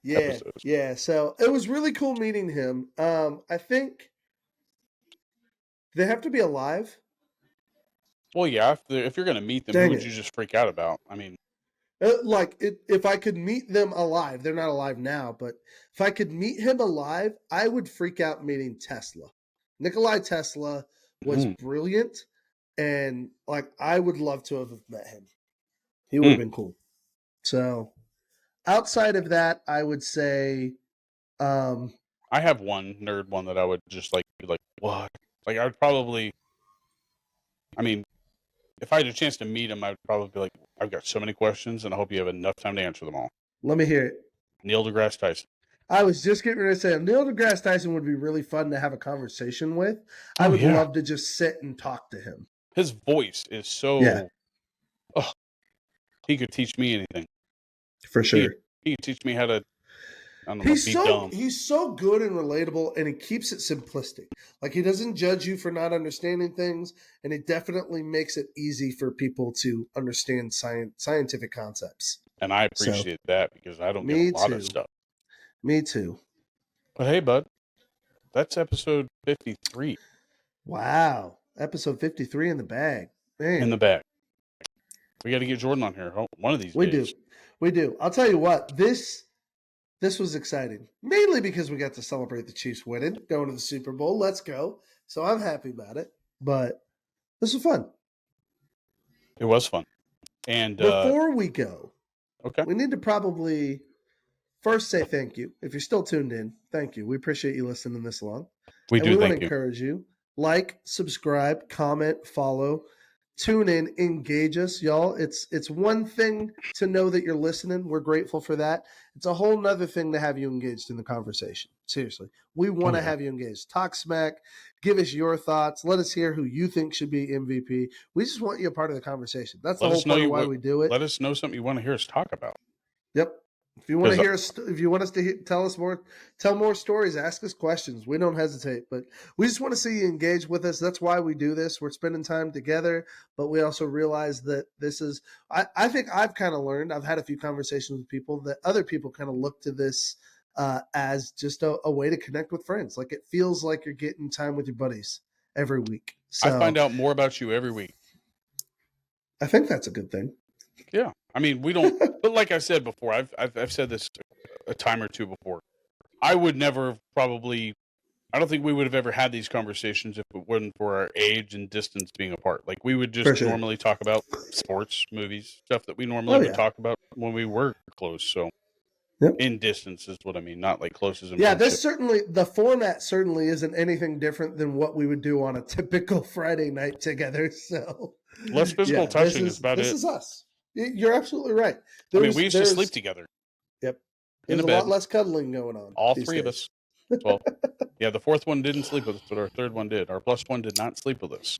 episodes. Yeah. So it was really cool meeting him. I think they have to be alive. Well, yeah. If you're gonna meet them, who would you just freak out about? I mean, if I could meet them alive, they're not alive now, but if I could meet him alive, I would freak out meeting Tesla. Nikola Tesla was brilliant, and like I would love to have met him. He would have been cool. So outside of that, I would say I have one nerd one that I would just like be like, what? Like I would probably, I mean, if I had a chance to meet him, I would probably be like, I've got so many questions, and I hope you have enough time to answer them all. Let me hear it. Neil deGrasse Tyson. I was just getting ready to say, Neil deGrasse Tyson would be really fun to have a conversation with. I would love to just sit and talk to him. His voice is so... Oh, he could teach me anything. For sure. He could teach me how to, I don't know, be dumb. He's so good and relatable, and he keeps it simplistic. Like, he doesn't judge you for not understanding things, and it definitely makes it easy for people to understand scientific concepts. And I appreciate that because I don't get a lot of stuff. Me too. But hey, bud, that's episode 53. Wow. Episode 53 in the bag. Man. In the bag. We got to get Jordan on here one of these days. We do. I'll tell you what, this this was exciting, mainly because we got to celebrate the Chiefs winning, going to the Super Bowl. Let's go. So I'm happy about it. But this was fun. It was fun. And Before we go, okay, we need to probably first say thank you. If you're still tuned in, thank you. We appreciate you listening this long. we And do we want thank to you. encourage you. Like, subscribe, comment, follow, tune in, engage us, y'all. It's one thing to know that you're listening. We're grateful for that. It's a whole nother thing to have you engaged in the conversation. Seriously. We want to have you engaged. Talk smack. Give us your thoughts. Let us hear who you think should be MVP. We just want you a part of the conversation. That's the whole point of why we do it. Let us know something you want to hear us talk about. Yep. If you want to hear us, if you want us to tell more stories, ask us questions. We don't hesitate, but we just want to see you engage with us. That's why we do this. We're spending time together, but we also realize that this is, I think I've kind of learned, I've had a few conversations with people that other people kind of look to this as just a way to connect with friends. Like it feels like you're getting time with your buddies every week. So I find out more about you every week. I think that's a good thing. Yeah. I mean, we don't, but like I said before, I've said this a time or two before. I would never have probably, I don't think we would have ever had these conversations if it wasn't for our age and distance being apart. Like we would just normally talk about sports, movies, stuff that we normally would talk about when we were close. So in distance is what I mean, not like close as in friendship. This certainly, the format certainly isn't anything different than what we would do on a typical Friday night together. So less physical touching is about it. This is us. You're absolutely right. We used to sleep together. Yep. In There's a lot less cuddling going on. All three of us. Well, yeah, the fourth one didn't sleep with us, but our third one did. Our plus one did not sleep with us.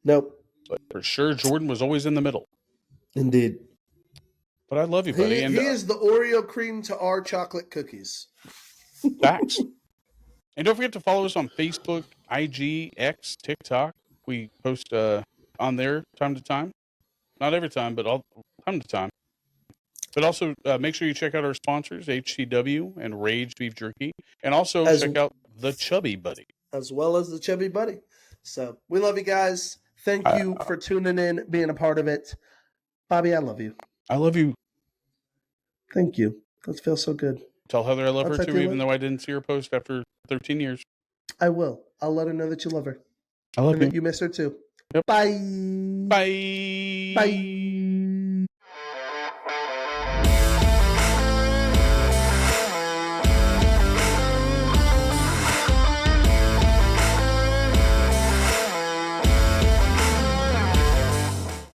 Nope. But for sure, Jordan was always in the middle. Indeed. But I love you, buddy. He is the Oreo cream to our chocolate cookies. Facts. And don't forget to follow us on Facebook, IG, X, TikTok. We post on there time to time. Not every time, but time to time. But also make sure you check out our sponsors, HCW and Rage Beef Jerky. And also check out the Chubby Buddy. As well as the Chubby Buddy. So we love you guys. Thank you for tuning in, being a part of it. Bobby, I love you. I love you. Thank you. That feels so good. Tell Heather I love her too, even though I didn't see her post after 13 years. I will. I'll let her know that you love her. I love you. That you miss her too. Yep. Bye. Bye. Bye.